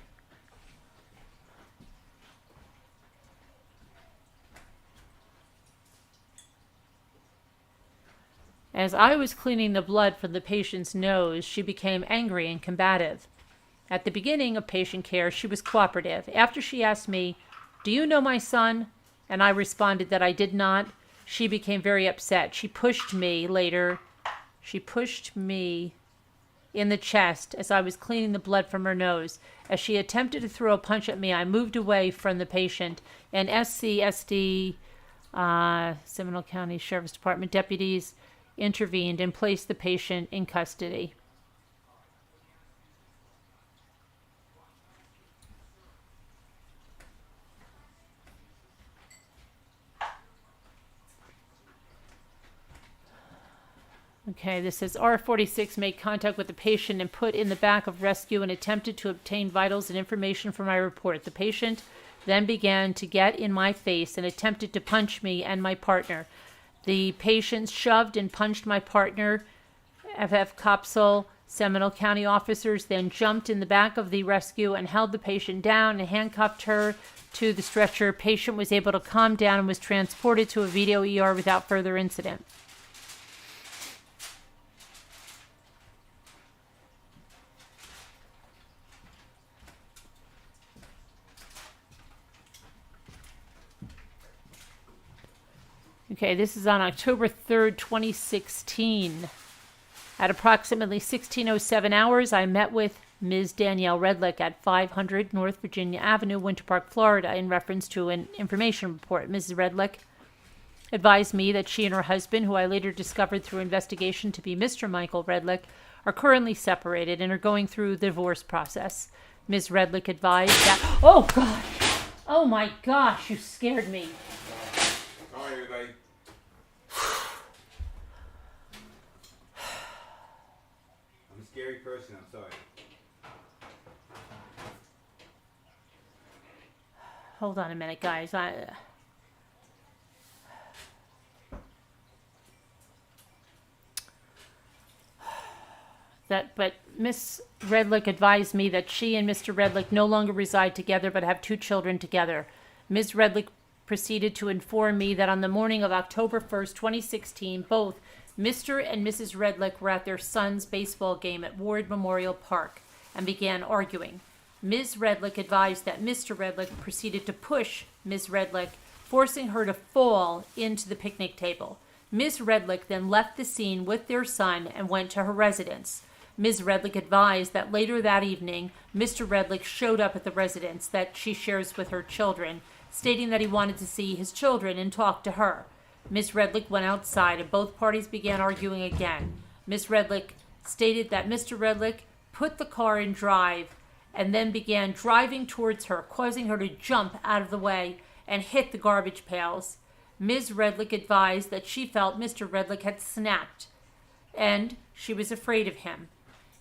As I was cleaning the blood from the patient's nose, she became angry and combative. At the beginning of patient care, she was cooperative. After she asked me, "Do you know my son?" and I responded that I did not, she became very upset. She pushed me in the chest as I was cleaning the blood from her nose. As she attempted to throw a punch at me, I moved away from the patient, and SCSD, Seminole County Sheriff's Department deputies intervened and placed the patient in custody. Okay, this says R46 made contact with the patient and put in the back of rescue and attempted to obtain vitals and information for my report. The patient then began to get in my face and attempted to punch me and my partner. The patient shoved and punched my partner. FF Copsol, Seminole County officers then jumped in the back of the rescue and held the patient down and handcuffed her to the stretcher. Patient was able to calm down and was transported to a video ER without further incident. Okay, this is on October 3rd, 2016. At approximately 16:07 hours, I met with Ms. Danielle Redlick at 500 North Virginia Avenue, Winter Park, Florida, in reference to an information report. Mrs. Redlick advised me that she and her husband, who I later discovered through investigation to be Mr. Michael Redlick, are currently separated and are going through the divorce process. Ms. Redlick advised that... Oh, God! Oh, my gosh, you scared me. Sorry, everybody. I'm a scary person, I'm sorry. Hold on a minute, guys. But Miss Redlick advised me that she and Mr. Redlick no longer reside together but have 2 children together. Ms. Redlick proceeded to inform me that on the morning of October 1st, 2016, both Mr. and Mrs. Redlick were at their son's baseball game at Ward Memorial Park and began arguing. Ms. Redlick advised that Mr. Redlick proceeded to push Ms. Redlick, forcing her to fall into the picnic table. Ms. Redlick then left the scene with their son and went to her residence. Ms. Redlick advised that later that evening, Mr. Redlick showed up at the residence that she shares with her children, stating that he wanted to see his children and talk to her. Ms. Redlick went outside and both parties began arguing again. Ms. Redlick stated that Mr. Redlick put the car in drive and then began driving towards her, causing her to jump out of the way and hit the garbage pails. Ms. Redlick advised that she felt Mr. Redlick had snapped and she was afraid of him.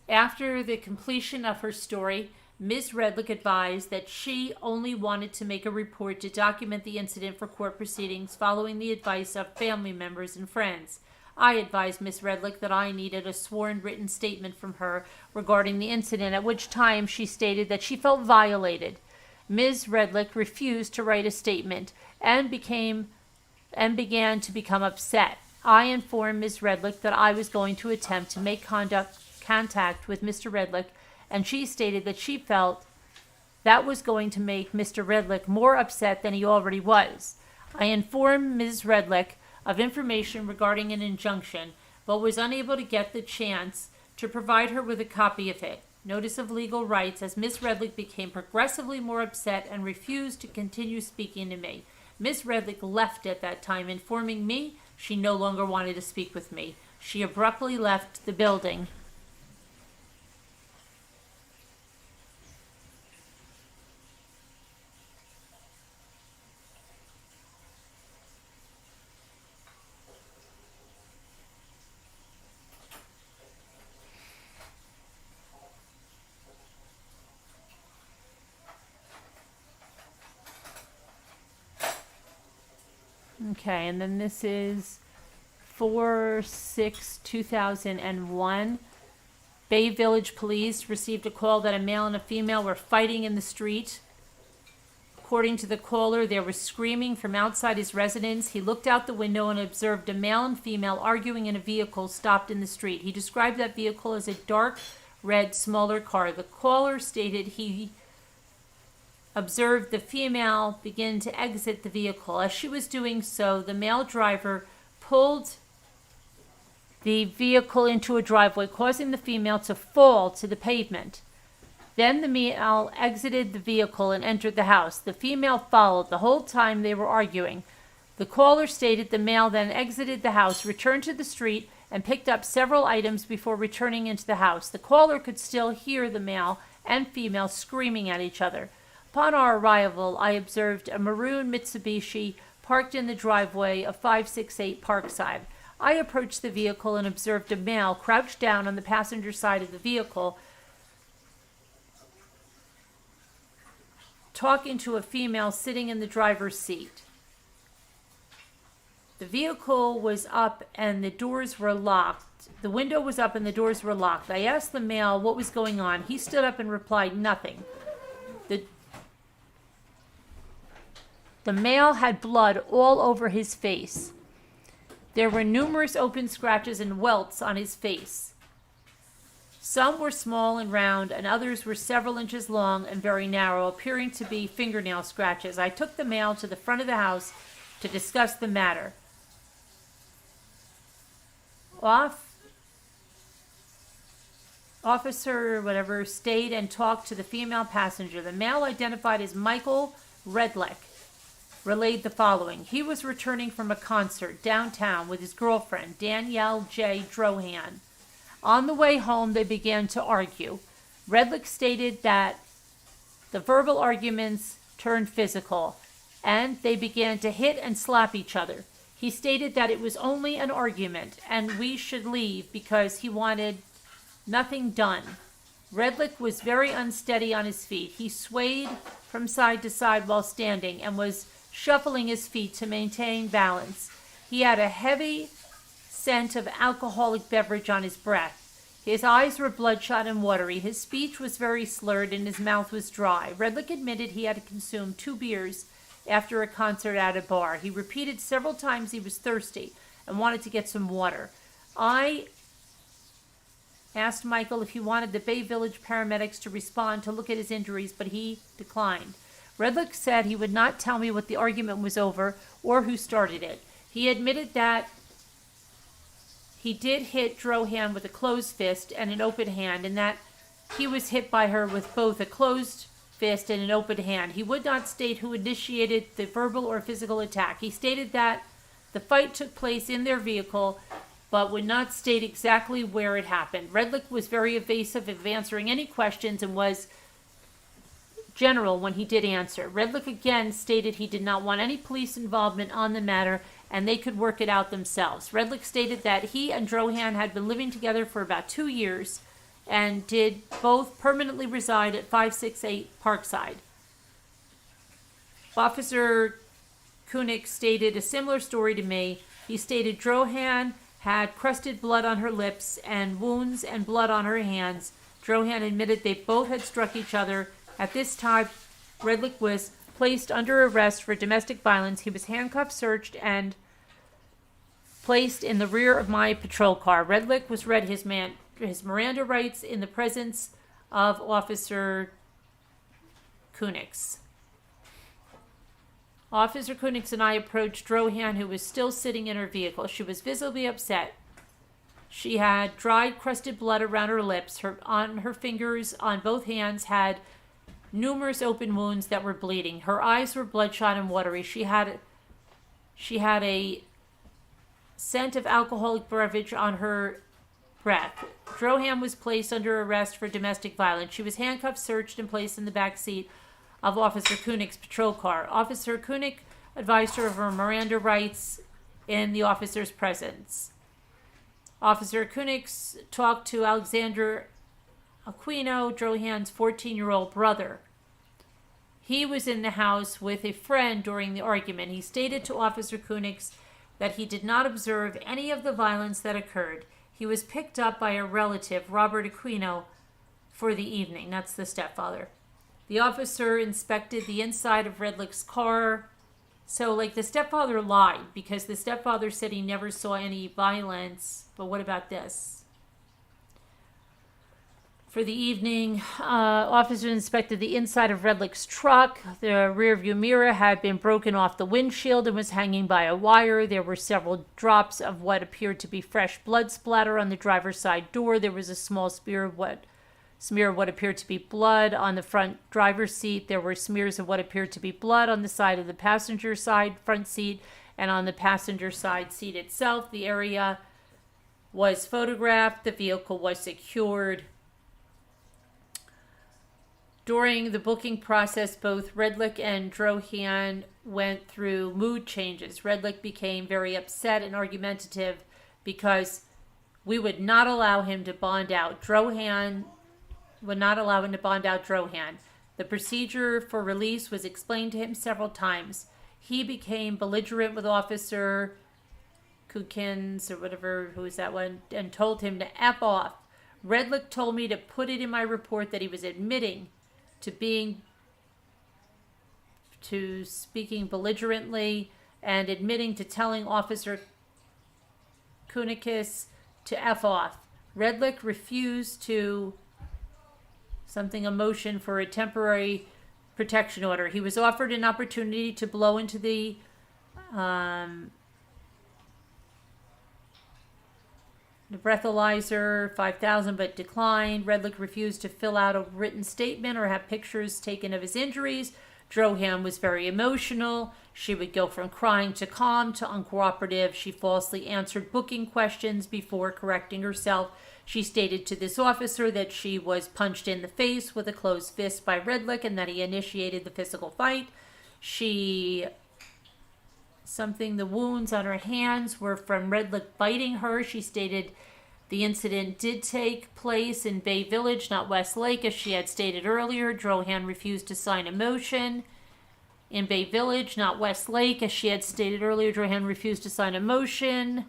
After the completion of her story, Ms. Redlick advised that she only wanted to make a report to document the incident for court proceedings following the advice of family members and friends. I advised Ms. Redlick that I needed a sworn written statement from her regarding the incident, at which time she stated that she felt violated. Ms. Redlick refused to write a statement and began to become upset. I informed Ms. Redlick that I was going to attempt to make contact with Mr. Redlick, and she stated that she felt that was going to make Mr. Redlick more upset than he already was. I informed Ms. Redlick of information regarding an injunction, but was unable to get the chance to provide her with a copy of it. Notice of legal rights, as Ms. Redlick became progressively more upset and refused to continue speaking to me. Ms. Redlick left at that time, informing me she no longer wanted to speak with me. She abruptly left the building. Okay, and then this is 4/6/2001. Bay Village Police received a call that a male and a female were fighting in the street. According to the caller, they were screaming from outside his residence. He looked out the window and observed a male and female arguing in a vehicle stopped in the street. He described that vehicle as a dark red, smaller car. The caller stated he observed the female begin to exit the vehicle. As she was doing so, the male driver pulled the vehicle into a driveway, causing the female to fall to the pavement. Then the male exited the vehicle and entered the house. The female followed. The whole time they were arguing. The caller stated the male then exited the house, returned to the street, and picked up several items before returning into the house. The caller could still hear the male and female screaming at each other. Upon our arrival, I observed a maroon Mitsubishi parked in the driveway of 568 Parkside. I approached the vehicle and observed a male crouched down on the passenger side of the vehicle, talking to a female sitting in the driver's seat. The vehicle was up and the doors were locked. The window was up and the doors were locked. I asked the male what was going on. He stood up and replied, "Nothing." The male had blood all over his face. There were numerous open scratches and welts on his face. Some were small and round, and others were several inches long and very narrow, appearing to be fingernail scratches. I took the male to the front of the house to discuss the matter. Officer, whatever, stayed and talked to the female passenger. The male, identified as Michael Redlick, relayed the following. He was returning from a concert downtown with his girlfriend, Danielle J. Drohan. On the way home, they began to argue. Redlick stated that the verbal arguments turned physical, and they began to hit and slap each other. He stated that it was only an argument, and we should leave because he wanted nothing done. Redlick was very unsteady on his feet. He swayed from side to side while standing and was shuffling his feet to maintain balance. He had a heavy scent of alcoholic beverage on his breath. His eyes were bloodshot and watery. His speech was very slurred and his mouth was dry. Redlick admitted he had consumed 2 beers after a concert at a bar. He repeated several times he was thirsty and wanted to get some water. I asked Michael if he wanted the Bay Village paramedics to respond to look at his injuries, but he declined. Redlick said he would not tell me what the argument was over or who started it. He admitted that he did hit Drohan with a closed fist and an open hand, and that he was hit by her with both a closed fist and an open hand. He would not state who initiated the verbal or physical attack. He stated that the fight took place in their vehicle, but would not state exactly where it happened. Redlick was very evasive of answering any questions and was general when he did answer. Redlick again stated he did not want any police involvement on the matter and they could work it out themselves. Redlick stated that he and Drohan had been living together for about 2 years and did both permanently reside at 568 Parkside. Officer Koenig stated a similar story to me. He stated Drohan had crusted blood on her lips and wounds and blood on her hands. Drohan admitted they both had struck each other. At this time, Redlick was placed under arrest for domestic violence. He was handcuffed, searched, and placed in the rear of my patrol car. Redlick was read his Miranda rights in the presence of Officer Koenig. Officer Koenig and I approached Drohan, who was still sitting in her vehicle. She was visibly upset. She had dried, crusted blood around her lips. On her fingers, on both hands, had numerous open wounds that were bleeding. Her eyes were bloodshot and watery. She had a scent of alcoholic beverage on her breath. Drohan was placed under arrest for domestic violence. She was handcuffed, searched, and placed in the back seat of Officer Koenig's patrol car. Officer Koenig advised her of her Miranda rights in the officer's presence. Officer Koenig talked to Alexander Aquino, Drohan's 14-year-old brother. He was in the house with a friend during the argument. He stated to Officer Koenig that he did not observe any of the violence that occurred. He was picked up by a relative, Robert Aquino, for the evening. That's the stepfather. The officer inspected the inside of Redlich's car. So, the stepfather lied because the stepfather said he never saw any violence. But what about this? For the evening, officers inspected the inside of Redlich's truck. The rearview mirror had been broken off the windshield and was hanging by a wire. There were several drops of what appeared to be fresh blood splatter on the driver's side door. There was a small smear of what appeared to be blood on the front driver's seat. There were smears of what appeared to be blood on the side of the passenger side front seat and on the passenger side seat itself. The area was photographed. The vehicle was secured. During the booking process, both Redlich and Drohan went through mood changes. Redlich became very upset and argumentative because we would not allow him to bond out. Drohan would not allow him to bond out Drohan. The procedure for release was explained to him several times. He became belligerent with Officer Kukins, or whatever, who was that one, and told him to F off. Redlich told me to put it in my report that he was admitting to speaking belligerently and admitting to telling Officer Kunikis to F off. Redlich refused to a motion for a temporary protection order. He was offered an opportunity to blow into the breathalyzer 5,000, but declined. Redlich refused to fill out a written statement or have pictures taken of his injuries. Drohan was very emotional. She would go from crying to calm to uncooperative. She falsely answered booking questions before correcting herself. She stated to this officer that she was punched in the face with a closed fist by Redlich and that he initiated the physical fight. The wounds on her hands were from Redlich biting her. She stated the incident did take place in Bay Village, not Westlake, as she had stated earlier. Drohan refused to sign a motion in Bay Village, not Westlake, as she had stated earlier. Drohan refused to sign a motion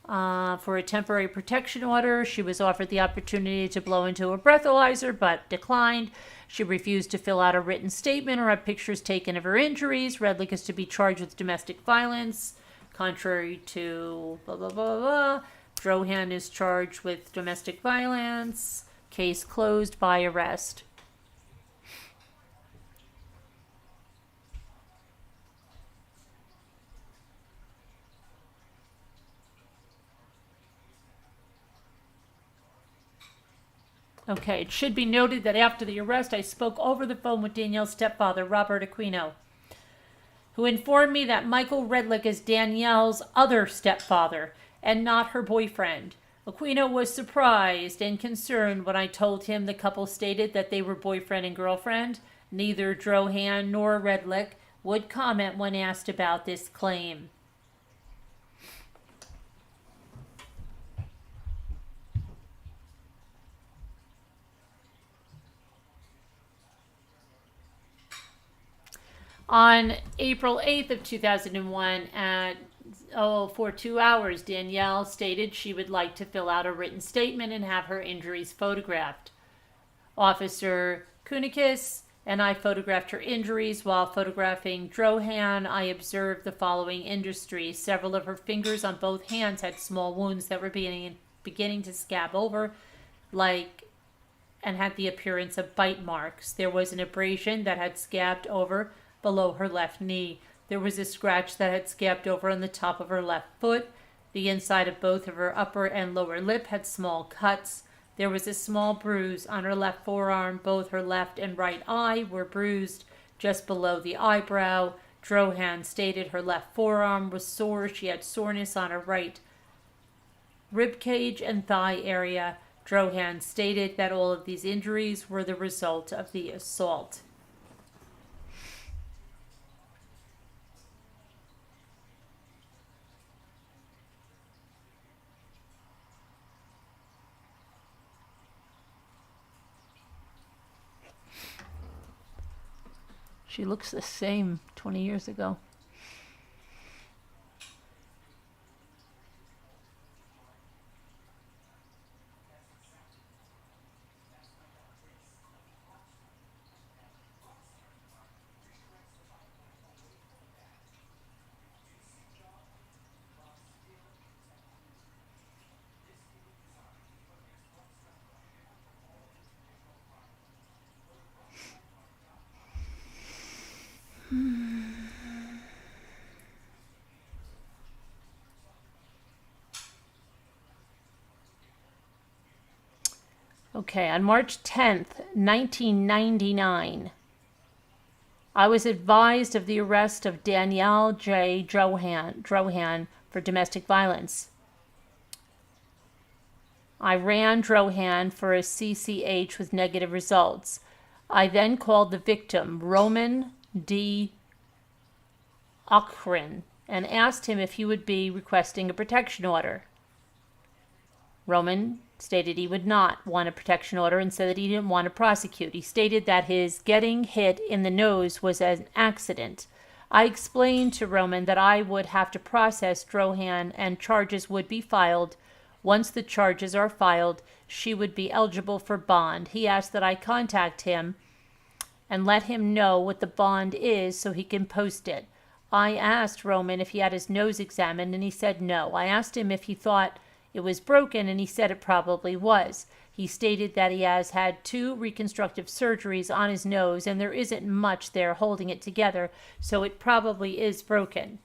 for a temporary protection order. She was offered the opportunity to blow into a breathalyzer, but declined. She refused to fill out a written statement or have pictures taken of her injuries. Redlich is to be charged with domestic violence, contrary to blah, blah, blah, blah. Drohan is charged with domestic violence. Case closed by arrest. Okay, it should be noted that after the arrest, I spoke over the phone with Danielle's stepfather, Robert Aquino, who informed me that Michael Redlick is Danielle's other stepfather and not her boyfriend. Aquino was surprised and concerned when I told him the couple stated that they were boyfriend and girlfriend. Neither Drohan nor Redlick would comment when asked about this claim. On April 8th of 2001, for 2 hours, Danielle stated she would like to fill out a written statement and have her injuries photographed. Officer Kunikis and I photographed her injuries. While photographing Drohan, I observed the following injuries. Several of her fingers on both hands had small wounds that were beginning to scab over, and had the appearance of bite marks. There was an abrasion that had scabbed over below her left knee. There was a scratch that had scabbed over on the top of her left foot. The inside of both of her upper and lower lip had small cuts. There was a small bruise on her left forearm. Both her left and right eye were bruised just below the eyebrow. Drohan stated her left forearm was sore. She had soreness on her right rib cage and thigh area. Drohan stated that all of these injuries were the result of the assault. She looks the same 20 years ago. Okay, on March 10th, 1999, I was advised of the arrest of Danielle J. Drohan for domestic violence. I ran Drohan for a CCH with negative results. I then called the victim, Roman D. Ochrin, and asked him if he would be requesting a protection order. Roman stated he would not want a protection order and said that he didn't want to prosecute. He stated that his getting hit in the nose was an accident. I explained to Roman that I would have to process Drohan and charges would be filed. Once the charges are filed, she would be eligible for bond. He asked that I contact him and let him know what the bond is so he can post it. I asked Roman if he had his nose examined and he said no. I asked him if he thought it was broken and he said it probably was. He stated that he has had 2 reconstructive surgeries on his nose and there isn't much there holding it together, so it probably is broken.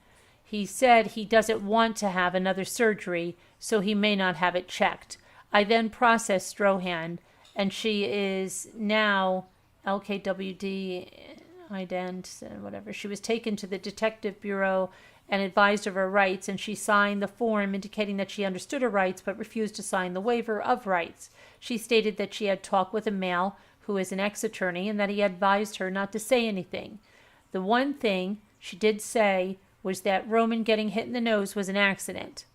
He said he doesn't want to have another surgery, so he may not have it checked. I then processed Drohan, and she is now LKWD, ident, whatever. She was taken to the Detective Bureau and advised of her rights, and she signed the form indicating that she understood her rights but refused to sign the waiver of rights. She stated that she had talked with a male who is an ex-attorney and that he advised her not to say anything. The one thing she did say was that Roman getting hit in the nose was an accident.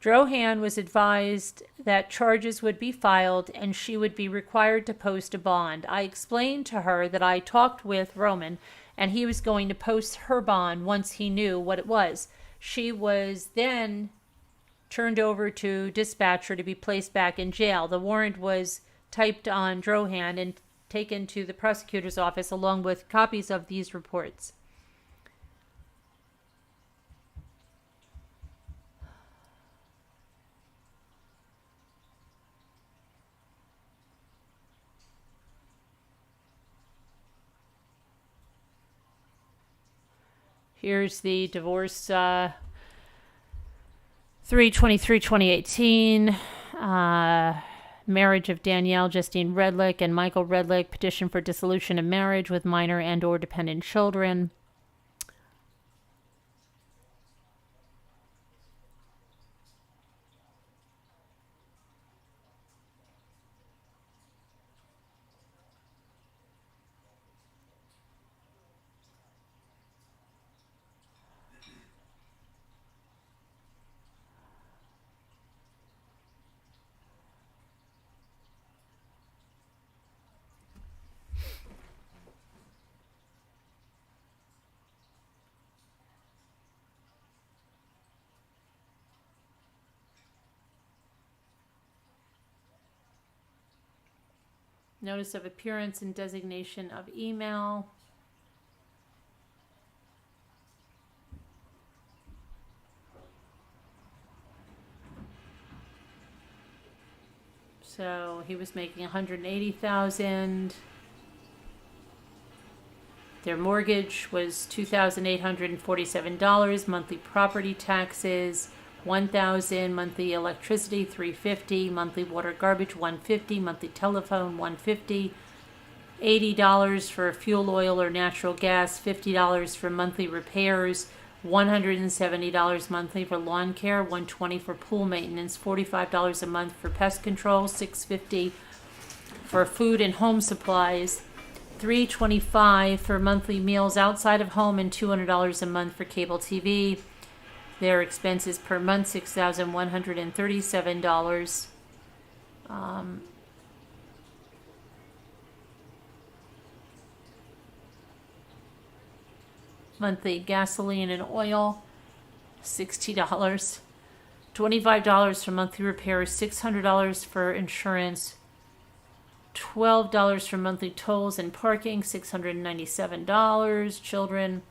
Drohan was advised that charges would be filed and she would be required to post a bond. I explained to her that I talked with Roman and he was going to post her bond once he knew what it was. She was then turned over to dispatcher to be placed back in jail. The warrant was typed on Drohan and taken to the prosecutor's office along with copies of these reports. Here's the divorce, 3/23/2018, marriage of Danielle Justine Redlick and Michael Redlick, petition for dissolution of marriage with minor and or dependent children. Notice of appearance and designation of email. So he was making $180,000. Their mortgage was $2,847. Monthly property taxes $1,000, monthly electricity $350, monthly water garbage $150, monthly telephone $150, $80 for fuel oil or natural gas, $50 for monthly repairs, $170 monthly for lawn care, $120 for pool maintenance, $45 a month for pest control, $650 for food and home supplies, $325 for monthly meals outside of home, and $200 a month for cable TV. Their expenses per month $6,137. Monthly gasoline and oil $60. $25 for monthly repairs, $600 for insurance, $12 for monthly tolls and parking, $697. Children,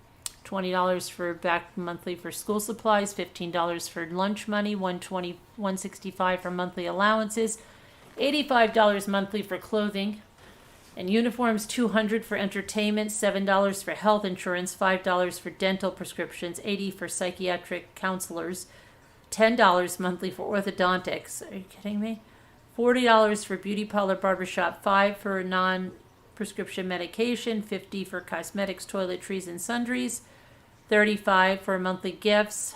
$20 for back monthly for school supplies, $15 for lunch money, $165 for monthly allowances, $85 monthly for clothing and uniforms, $200 for entertainment, $7 for health insurance, $5 for dental prescriptions, $80 for psychiatric counselors, $10 monthly for orthodontics. Are you kidding me? $40 for beauty parlor, barbershop, $5 for non-prescription medication, $50 for cosmetics, toiletries, and sundries, $35 for monthly gifts,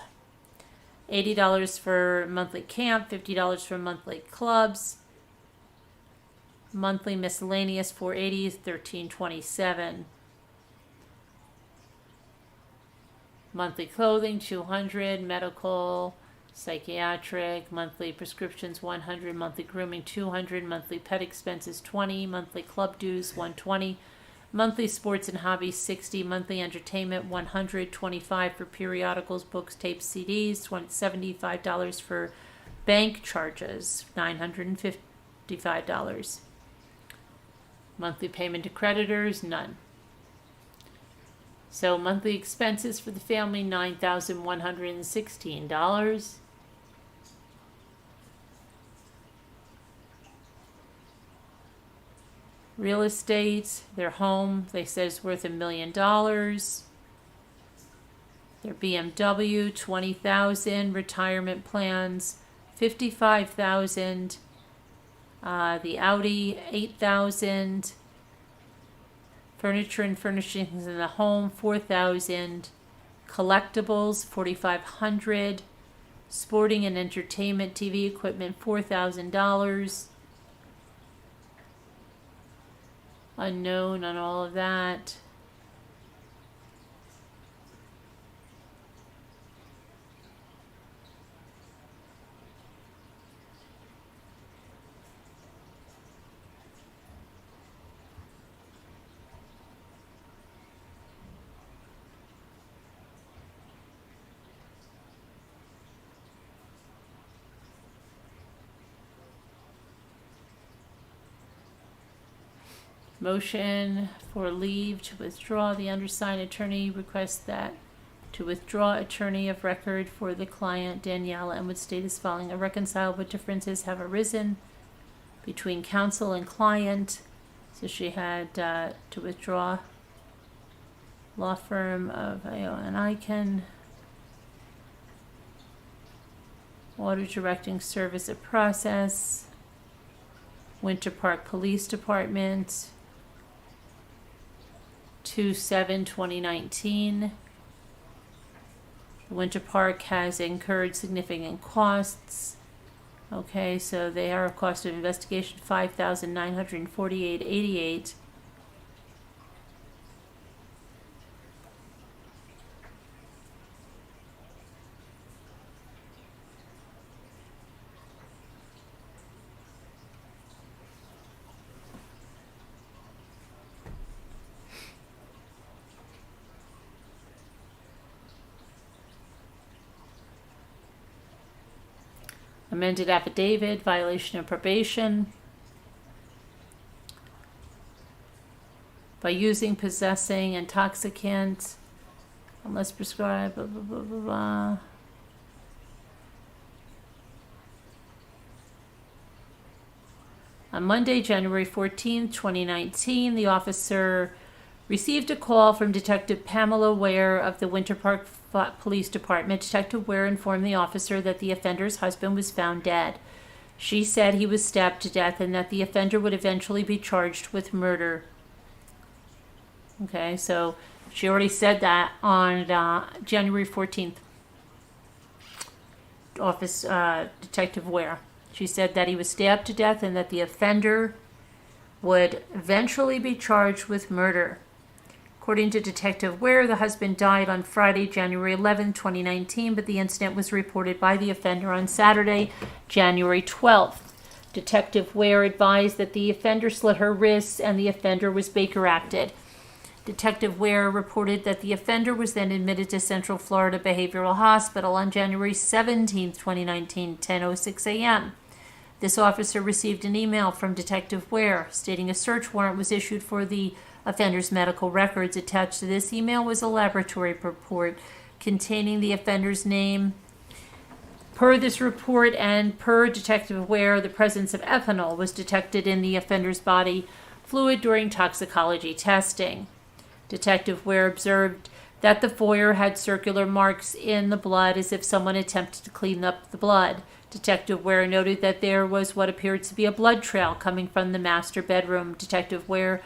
$80 for monthly camp, $50 for monthly clubs, monthly miscellaneous $480, $1327. Monthly clothing $200, medical, psychiatric, monthly prescriptions $100, monthly grooming $200, monthly pet expenses $20, monthly club dues $120, monthly sports and hobbies $60, monthly entertainment $100, $25 for periodicals, books, tapes, CDs, $75 for bank charges, $955. Monthly payment to creditors, none. So monthly expenses for the family, $9,116. Real estate, their home, they said is worth $1 million. Their BMW, $20,000. Retirement plans, $55,000. The Audi, $8,000. Furniture and furnishings in the home, $4,000. Collectibles, $4,500. Sporting and entertainment, TV equipment, $4,000. Unknown on all of that. Motion for leave to withdraw. The undersigned attorney requests that to withdraw attorney of record for the client Danielle and would state as following: irreconcilable differences have arisen between counsel and client. So she had to withdraw. Law firm of AO and Icon. Order directing service of process. Winter Park Police Department. 2/7/2019. Winter Park has incurred significant costs. Okay, so they are a cost of investigation $5,948.88. Amended affidavit, violation of probation by using, possessing intoxicant unless prescribed, blah, blah, blah, blah, blah. On Monday, January 14th, 2019, the officer received a call from Detective Pamela Ware of the Winter Park Police Department. Detective Ware informed the officer that the offender's husband was found dead. She said he was stabbed to death and that the offender would eventually be charged with murder. Okay, so she already said that on January 14th. Detective Ware. She said that he was stabbed to death and that the offender would eventually be charged with murder. According to Detective Ware, the husband died on Friday, January 11, 2019, but the incident was reported by the offender on Saturday, January 12th. Detective Ware advised that the offender slit her wrists and the offender was Baker-acted. Detective Ware reported that the offender was then admitted to Central Florida Behavioral Hospital on January 17, 2019, 10:06 a.m. This officer received an email from Detective Ware stating a search warrant was issued for the offender's medical records. Attached to this email was a laboratory report containing the offender's name. Per this report and per Detective Ware, the presence of ethanol was detected in the offender's body fluid during toxicology testing. Detective Ware observed that the foyer had circular marks in the blood as if someone attempted to clean up the blood. Detective Ware noted that there was what appeared to be a blood trail coming from the master bedroom. Detective Ware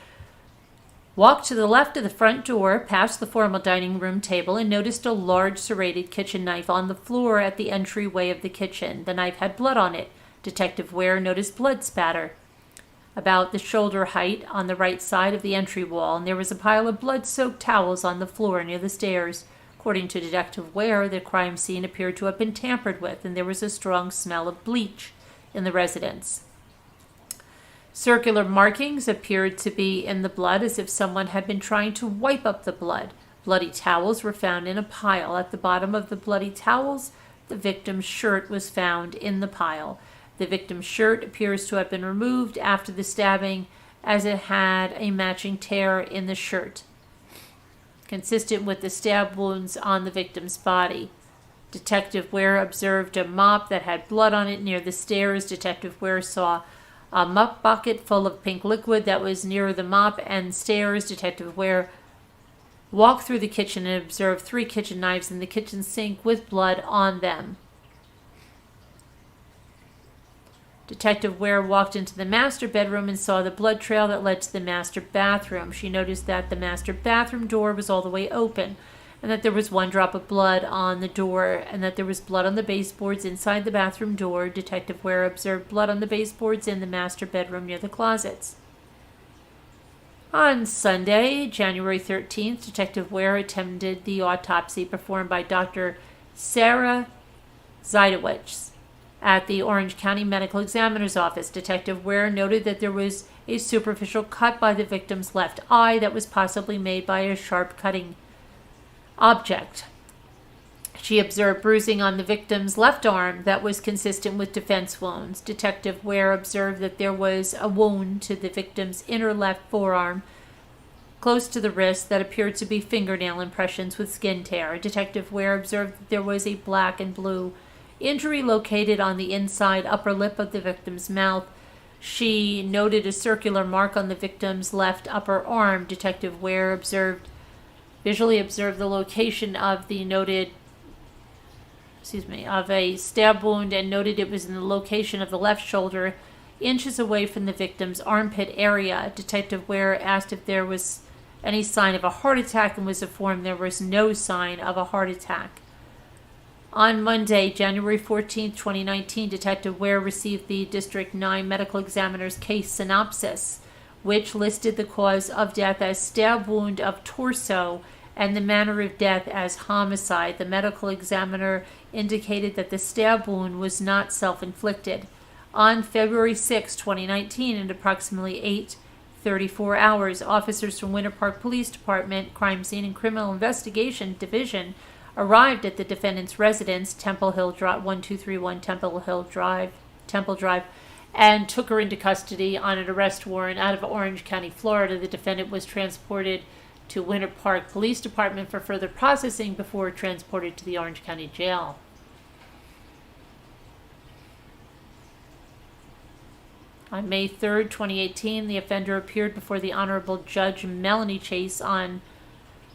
walked to the left of the front door, past the formal dining room table, and noticed a large serrated kitchen knife on the floor at the entryway of the kitchen. The knife had blood on it. Detective Ware noticed blood spatter about the shoulder height on the right side of the entry wall, and there was a pile of blood-soaked towels on the floor near the stairs. According to Detective Ware, the crime scene appeared to have been tampered with, and there was a strong smell of bleach in the residence. Circular markings appeared to be in the blood as if someone had been trying to wipe up the blood. Bloody towels were found in a pile. At the bottom of the bloody towels, the victim's shirt was found in the pile. The victim's shirt appears to have been removed after the stabbing, as it had a matching tear in the shirt, consistent with the stab wounds on the victim's body. Detective Ware observed a mop that had blood on it near the stairs. Detective Ware saw a mop bucket full of pink liquid that was near the mop and stairs. Detective Ware walked through the kitchen and observed 3 kitchen knives in the kitchen sink with blood on them. Detective Ware walked into the master bedroom and saw the blood trail that led to the master bathroom. She noticed that the master bathroom door was all the way open, and that there was 1 drop of blood on the door, and that there was blood on the baseboards inside the bathroom door. Detective Ware observed blood on the baseboards in the master bedroom near the closets. On Sunday, January 13th, Detective Ware attended the autopsy performed by Dr. Sarah Redlichs at the Orange County Medical Examiner's Office. Detective Ware noted that there was a superficial cut by the victim's left eye that was possibly made by a sharp cutting object. She observed bruising on the victim's left arm that was consistent with defense wounds. Detective Ware observed that there was a wound to the victim's inner left forearm close to the wrist that appeared to be fingernail impressions with skin tear. Detective Ware observed that there was a black and blue injury located on the inside upper lip of the victim's mouth. She noted a circular mark on the victim's left upper arm. Detective Ware visually observed the location of the of a stab wound and noted it was in the location of the left shoulder, inches away from the victim's armpit area. Detective Ware asked if there was any sign of a heart attack and was informed there was no sign of a heart attack. On Monday, January 14, 2019, Detective Ware received the District 9 Medical Examiner's case synopsis, which listed the cause of death as stab wound of torso and the manner of death as homicide. The medical examiner indicated that the stab wound was not self-inflicted. On February 6, 2019, at approximately 8:34 hours, officers from Winter Park Police Department, Crime Scene and Criminal Investigation Division arrived at the defendant's residence, 1231 Temple Drive, and took her into custody on an arrest warrant out of Orange County, Florida. The defendant was transported to Winter Park Police Department for further processing before transported to the Orange County Jail. On May 3rd, 2018, the offender appeared before the Honorable Judge Melanie Chase on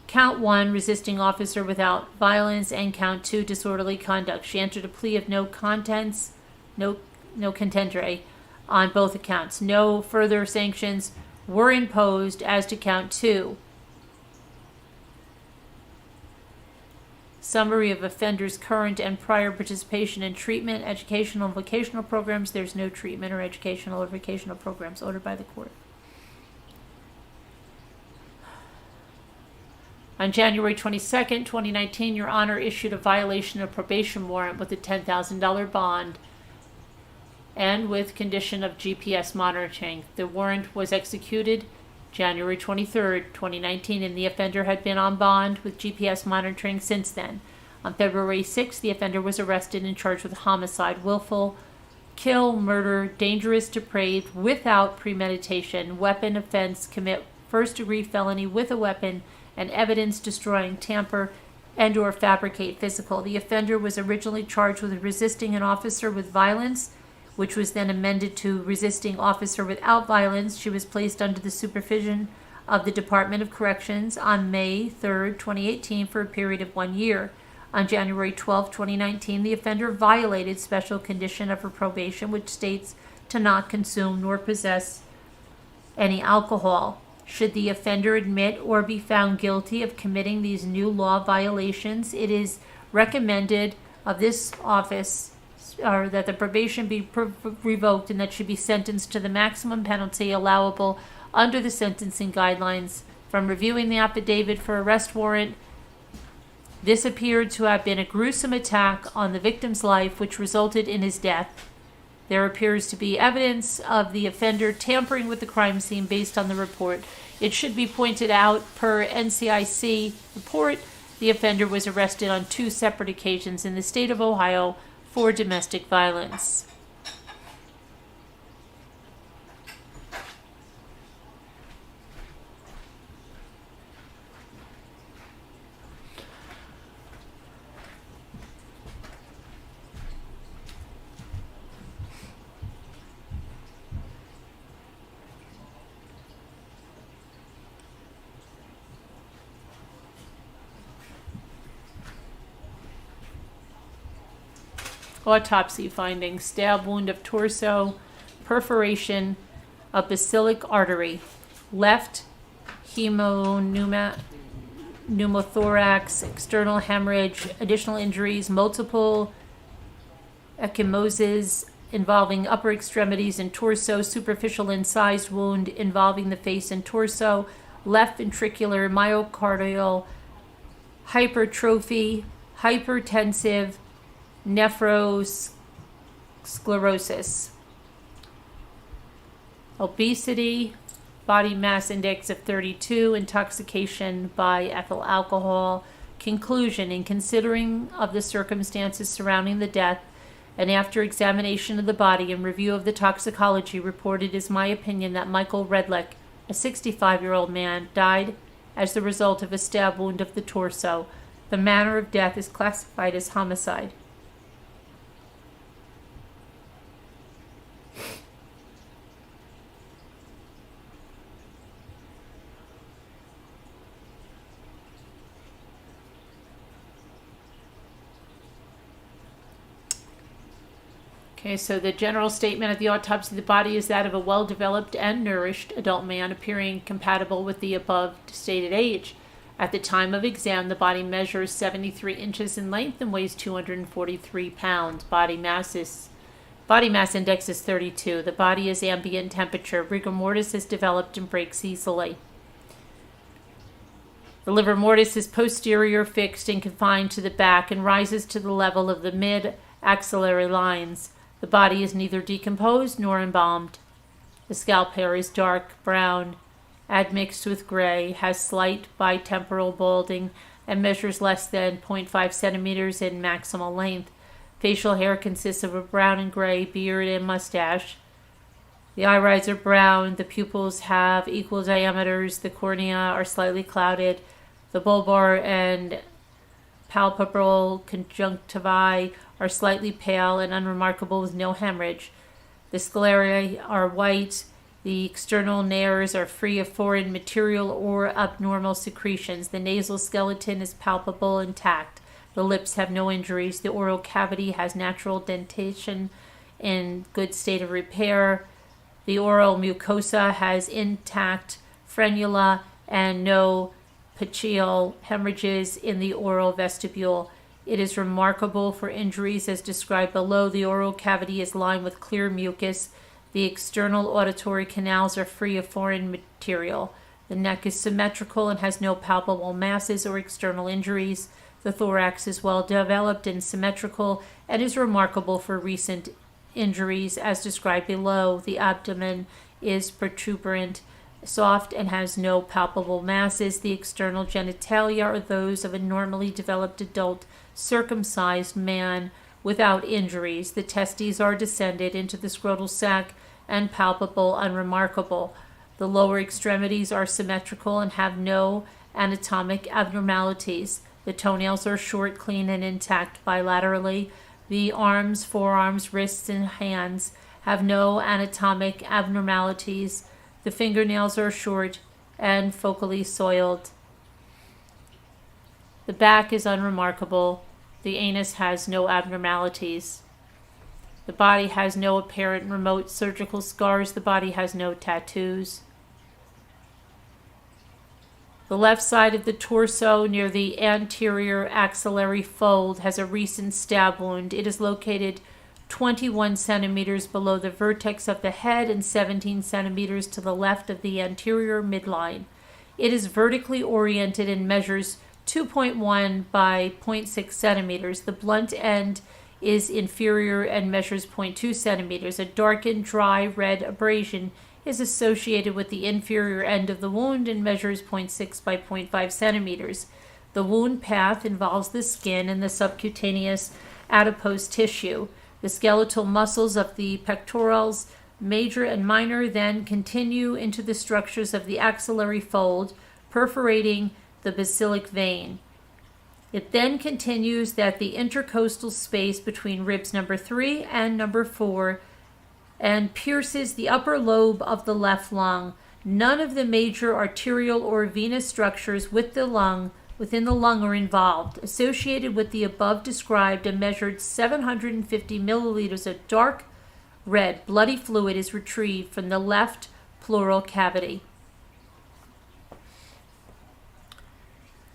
Count 1, resisting officer without violence, and Count 2, disorderly conduct. She entered a plea of no contendere on both accounts. No further sanctions were imposed as to Count 2. Summary of offenders' current and prior participation in treatment, educational, and vocational programs. There's no treatment or educational or vocational programs ordered by the court. On January 22nd, 2019, Your Honor issued a violation of probation warrant with a $10,000 bond and with condition of GPS monitoring. The warrant was executed January 23rd, 2019, and the offender had been on bond with GPS monitoring since then. On February 6th, the offender was arrested and charged with homicide, willful kill, murder, dangerous, depraved, without premeditation, weapon offense, commit first-degree felony with a weapon, and evidence destroying, tamper, and or fabricate physical. The offender was originally charged with resisting an officer with violence, which was then amended to resisting officer without violence. She was placed under the supervision of the Department of Corrections on May 3rd, 2018 for a period of 1 year. On January 12, 2019, the offender violated special condition of her probation, which states to not consume nor possess any alcohol. Should the offender admit or be found guilty of committing these new law violations, it is recommended of this office or that the probation be revoked and that she be sentenced to the maximum penalty allowable under the sentencing guidelines. From reviewing the affidavit for arrest warrant, this appeared to have been a gruesome attack on the victim's life which resulted in his death. There appears to be evidence of the offender tampering with the crime scene based on the report. It should be pointed out, per NCIC report, the offender was arrested on 2 separate occasions in the state of Ohio for domestic violence. Autopsy findings: stab wound of torso, perforation of basilic artery, left pneumothorax, external hemorrhage, additional injuries, multiple ecchymoses involving upper extremities and torso, superficial incised wound involving the face and torso, left ventricular myocardial hypertrophy, hypertensive nephrosclerosis, obesity, body mass index of 32, intoxication by ethyl alcohol. Conclusion: in considering of the circumstances surrounding the death and after examination of the body and review of the toxicology report, it is my opinion that Michael Redlick, a 65-year-old man, died as the result of a stab wound of the torso. The manner of death is classified as homicide. Okay, so the general statement of the autopsy of the body is that of a well-developed and nourished adult man appearing compatible with the above stated age. At the time of exam, the body measures 73 inches in length and weighs 243 pounds. Body mass index is 32. The body is ambient temperature. Rigor mortis is developed and breaks easily. The livor mortis is posterior, fixed and confined to the back and rises to the level of the mid-axillary lines. The body is neither decomposed nor embalmed. The scalp hair is dark brown, admixed with gray, has slight bitemporal balding, and measures less than 0.5 centimeters in maximal length. Facial hair consists of a brown and gray beard and mustache. The irides are brown. The pupils have equal diameters. The cornea are slightly clouded. The bulbar and palpebral conjunctivae are slightly pale and unremarkable with no hemorrhage. The sclerae are white. The external nares are free of foreign material or abnormal secretions. The nasal skeleton is palpable, intact. The lips have no injuries. The oral cavity has natural dentation in good state of repair. The oral mucosa has intact frenula and no petechial hemorrhages in the oral vestibule. It is remarkable for injuries as described below. The oral cavity is lined with clear mucus. The external auditory canals are free of foreign material. The neck is symmetrical and has no palpable masses or external injuries. The thorax is well developed and symmetrical and is remarkable for recent injuries as described below. The abdomen is protuberant, soft, and has no palpable masses. The external genitalia are those of a normally developed adult circumcised man without injuries. The testes are descended into the scrotal sac and palpable, unremarkable. The lower extremities are symmetrical and have no anatomic abnormalities. The toenails are short, clean, and intact bilaterally. The arms, forearms, wrists, and hands have no anatomic abnormalities. The fingernails are short and focally soiled. The back is unremarkable. The anus has no abnormalities. The body has no apparent remote surgical scars. The body has no tattoos. The left side of the torso near the anterior axillary fold has a recent stab wound. It is located 21 centimeters below the vertex of the head and 17 centimeters to the left of the anterior midline. It is vertically oriented and measures 2.1 by 0.6 centimeters. The blunt end is inferior and measures 0.2 centimeters. A darkened, dry red abrasion is associated with the inferior end of the wound and measures 0.6 by 0.5 centimeters. The wound path involves the skin and the subcutaneous adipose tissue. The skeletal muscles of the pectorals, major and minor, then continue into the structures of the axillary fold, perforating the basilic vein. It then continues that the intercostal space between ribs number 3 and number 4 and pierces the upper lobe of the left lung. None of the major arterial or venous structures within the lung are involved. Associated with the above described and measured 750 milliliters of dark red bloody fluid is retrieved from the left pleural cavity.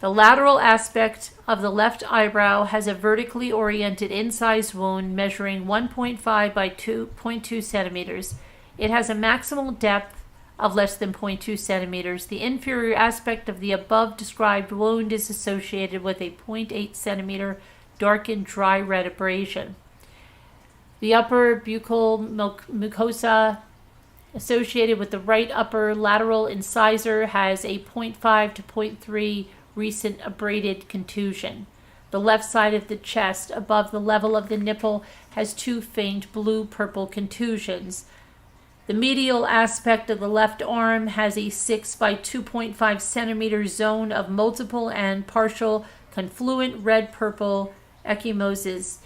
The lateral aspect of the left eyebrow has a vertically oriented incised wound measuring 1.5 by 2.2 centimeters. It has a maximal depth of less than 0.2 centimeters. The inferior aspect of the above described wound is associated with a 0.8 centimeter darkened dry red abrasion. The upper buccal mucosa associated with the right upper lateral incisor has a 0.5 to 0.3 recent abraded contusion. The left side of the chest above the level of the nipple has 2 faint blue-purple contusions. The medial aspect of the left arm has a 6 by 2.5 centimeter zone of multiple and partial confluent red-purple ecchymoses.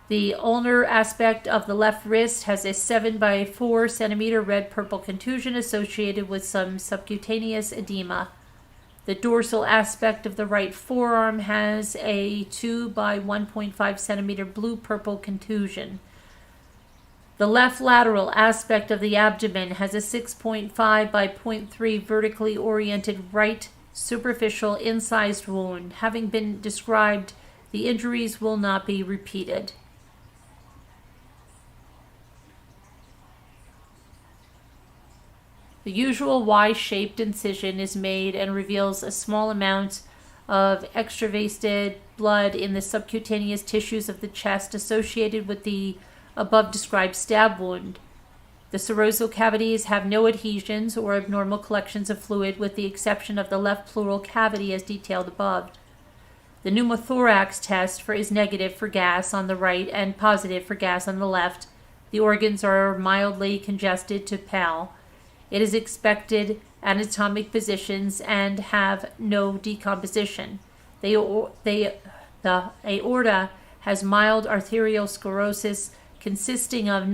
The ulnar aspect of the left wrist has a 7 by 4 centimeter red-purple contusion associated with some subcutaneous edema. The dorsal aspect of the right forearm has a 2 by 1.5 centimeter blue-purple contusion. The left lateral aspect of the abdomen has a 6.5 by 0.3 vertically oriented right superficial incised wound. Having been described, the injuries will not be repeated. The usual Y-shaped incision is made and reveals a small amount of extravased blood in the subcutaneous tissues of the chest associated with the above described stab wound. The serosal cavities have no adhesions or abnormal collections of fluid with the exception of the left pleural cavity as detailed above. The pneumothorax test is negative for gas on the right and positive for gas on the left. The organs are mildly congested to pale. It is expected anatomic positions and have no decomposition. The aorta has mild arteriosclerosis consisting of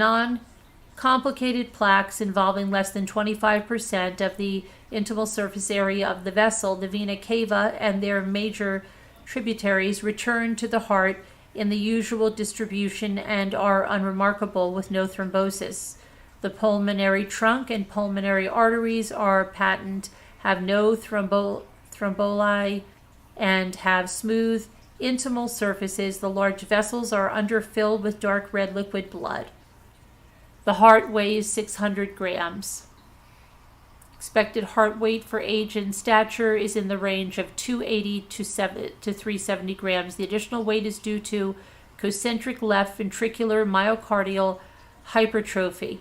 complicated plaques involving less than 25% of the intimal surface area of the vessel, the vena cava, and their major tributaries return to the heart in the usual distribution and are unremarkable with no thrombosis. The pulmonary trunk and pulmonary arteries are patent, have no thromboli, and have smooth intimal surfaces. The large vessels are underfilled with dark red liquid blood. The heart weighs 600 grams. Expected heart weight for age and stature is in the range of 280 to 370 grams. The additional weight is due to concentric left ventricular myocardial hypertrophy.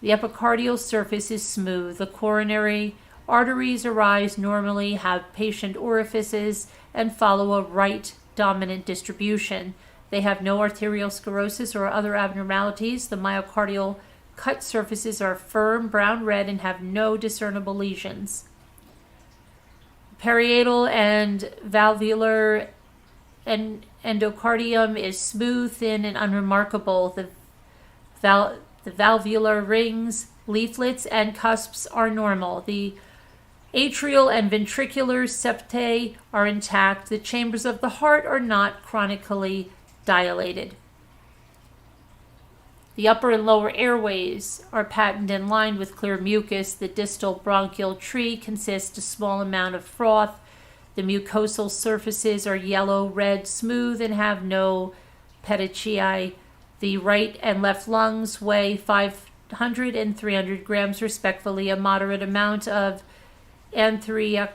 The epicardial surface is smooth. The coronary arteries arise normally, have patient orifices, and follow a right dominant distribution. They have no arteriosclerosis or other abnormalities. The myocardial cut surfaces are firm, brown-red, and have no discernible lesions. Parietal and valvular endocardium is smooth, thin, and unremarkable. The valvular rings, leaflets, and cusps are normal. The atrial and ventricular septae are intact. The chambers of the heart are not chronically dilated. The upper and lower airways are patent and lined with clear mucus. The distal bronchial tree consists of a small amount of froth. The mucosal surfaces are yellow, red, smooth, and have no petechiae. The right and left lungs weigh 500 and 300 grams respectively. A moderate amount of anthracite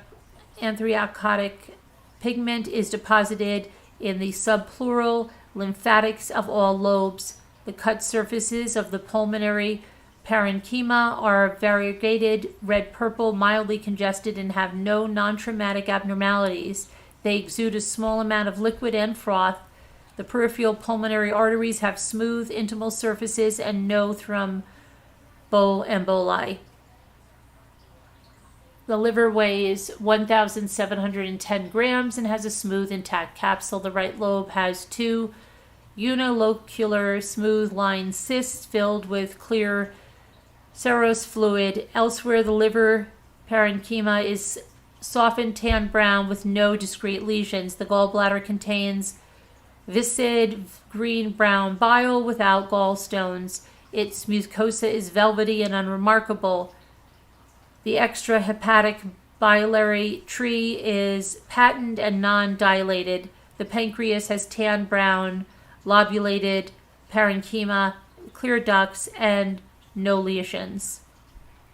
pigment is deposited in the subpleural lymphatics of all lobes. The cut surfaces of the pulmonary parenchyma are variegated red-purple, mildly congested, and have no non-traumatic abnormalities. They exude a small amount of liquid and froth. The peripheral pulmonary arteries have smooth intimal surfaces and no thromboemboli. The liver weighs 1,710 grams and has a smooth, intact capsule. The right lobe has two unilocular, smooth-lined cysts filled with clear serous fluid. Elsewhere, the liver parenchyma is softened tan brown with no discrete lesions. The gallbladder contains viscid green-brown bile without gallstones. Its mucosa is velvety and unremarkable. The extrahepatic biliary tree is patent and non-dilated. The pancreas has tan brown, lobulated parenchyma, clear ducts, and no lesions.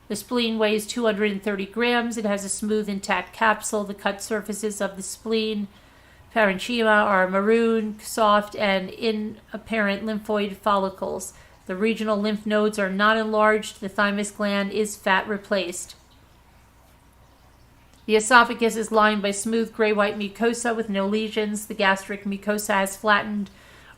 The spleen weighs 230 grams. It has a smooth, intact capsule. The cut surfaces of the spleen parenchyma are maroon, soft, and inapparent lymphoid follicles. The regional lymph nodes are not enlarged. The thymus gland is fat replaced. The esophagus is lined by smooth gray-white mucosa with no lesions. The gastric mucosa has flattened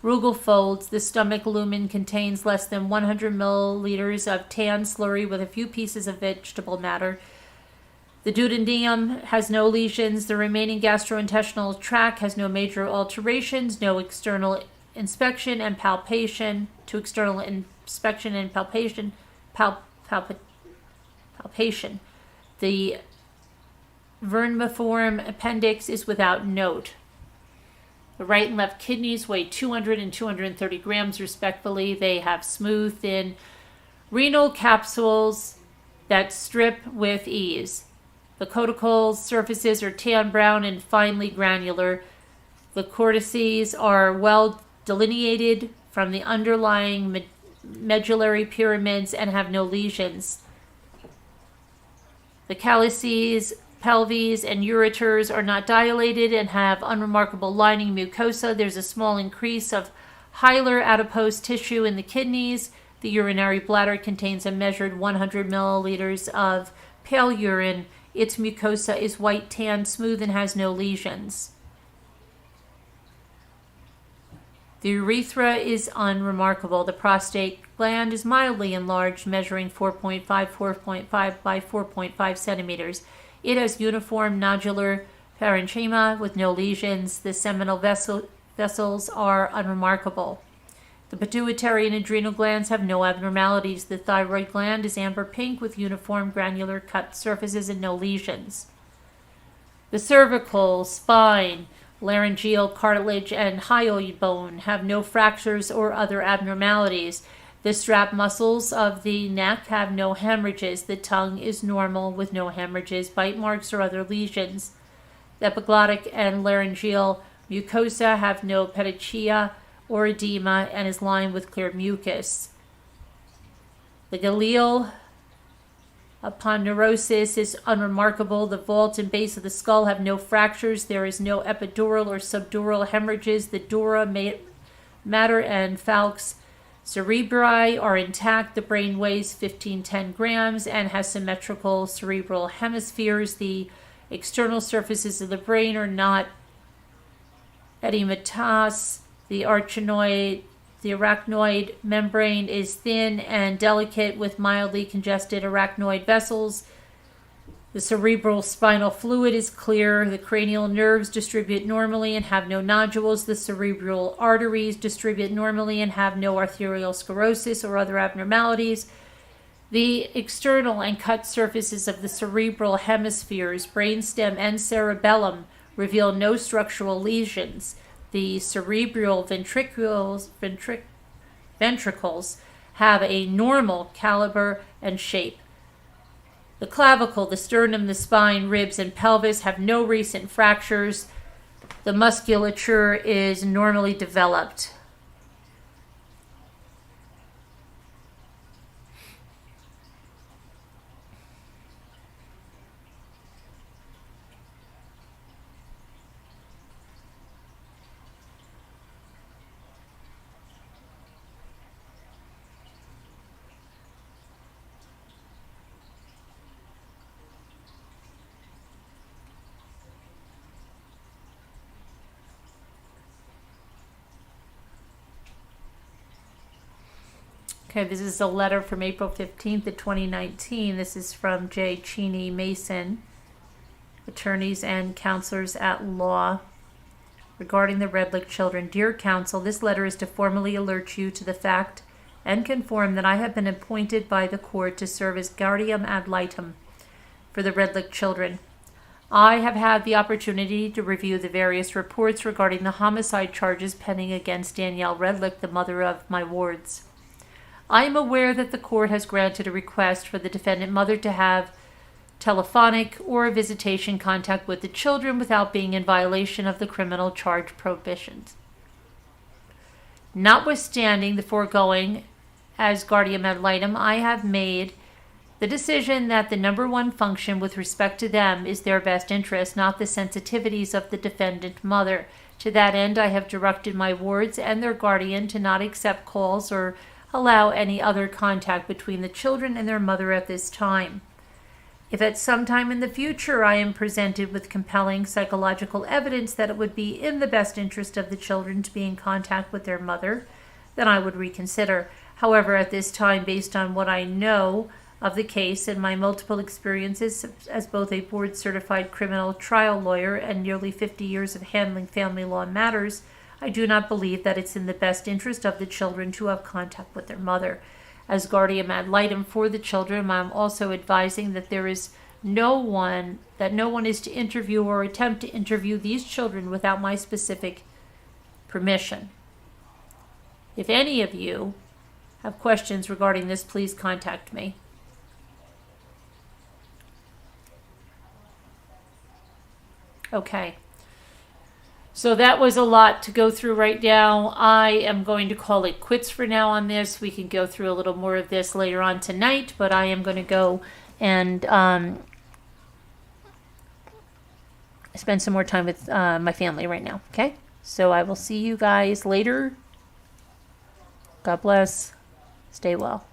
rugal folds. The stomach lumen contains less than 100 milliliters of tan slurry with a few pieces of vegetable matter. The duodenum has no lesions. The remaining gastrointestinal tract has no major alterations, no external inspection and palpation. Palpation. The vermiform appendix is without note. The right and left kidneys weigh 200 and 230 grams respectively. They have smooth, thin renal capsules that strip with ease. The cortical surfaces are tan brown and finely granular. The cortices are well delineated from the underlying medullary pyramids and have no lesions. The calyces, pelvis, and ureters are not dilated and have unremarkable lining mucosa. There's a small increase of hilar adipose tissue in the kidneys. The urinary bladder contains a measured 100 milliliters of pale urine. Its mucosa is white, tan, smooth, and has no lesions. The urethra is unremarkable. The prostate gland is mildly enlarged, measuring 4.5 by 4.5 centimeters. It has uniform nodular parenchyma with no lesions. The seminal vessels are unremarkable. The pituitary and adrenal glands have no abnormalities. The thyroid gland is amber pink with uniform granular cut surfaces and no lesions. The cervical, spine, laryngeal cartilage, and hyoid bone have no fractures or other abnormalities. The strap muscles of the neck have no hemorrhages. The tongue is normal with no hemorrhages, bite marks, or other lesions. The epiglottic and laryngeal mucosa have no petechia or edema and is lined with clear mucus. The galeal aponeurosis is unremarkable. The vault and base of the skull have no fractures. There is no epidural or subdural hemorrhages. The dura, mater, and falx cerebri are intact. The brain weighs 15-10 grams and has symmetrical cerebral hemispheres. The external surfaces of the brain are not edematous. The arachnoid membrane is thin and delicate with mildly congested arachnoid vessels. The cerebral spinal fluid is clear. The cranial nerves distribute normally and have no nodules. The cerebral arteries distribute normally and have no arteriosclerosis or other abnormalities. The external and cut surfaces of the cerebral hemispheres, brainstem, and cerebellum reveal no structural lesions. The cerebral ventricles have a normal caliber and shape. The clavicle, the sternum, the spine, ribs, and pelvis have no recent fractures. The musculature is normally developed. Okay, this is a letter from April 15th of 2019. This is from J. Cheney Mason, attorneys and counselors at law, regarding the Redlick children. Dear counsel, this letter is to formally alert you to the fact and confirm that I have been appointed by the court to serve as guardian ad litem for the Redlick children. I have had the opportunity to review the various reports regarding the homicide charges pending against Danielle Redlick, the mother of my wards. I am aware that the court has granted a request for the defendant mother to have telephonic or visitation contact with the children without being in violation of the criminal charge prohibitions. Notwithstanding the foregoing, as guardian ad litem, I have made the decision that the number one function with respect to them is their best interest, not the sensitivities of the defendant mother. To that end, I have directed my wards and their guardian to not accept calls or allow any other contact between the children and their mother at this time. If at some time in the future I am presented with compelling psychological evidence that it would be in the best interest of the children to be in contact with their mother, then I would reconsider. However, at this time, based on what I know of the case and my multiple experiences as both a board-certified criminal trial lawyer and nearly 50 years of handling family law matters, I do not believe that it's in the best interest of the children to have contact with their mother. As guardian ad litem for the children, I am also advising that no one is to interview or attempt to interview these children without my specific permission. If any of you have questions regarding this, please contact me. Okay. So that was a lot to go through right now. I am going to call it quits for now on this. We can go through a little more of this later on tonight, but I am going to go and spend some more time with my family right now, okay? So I will see you guys later. God bless. Stay well.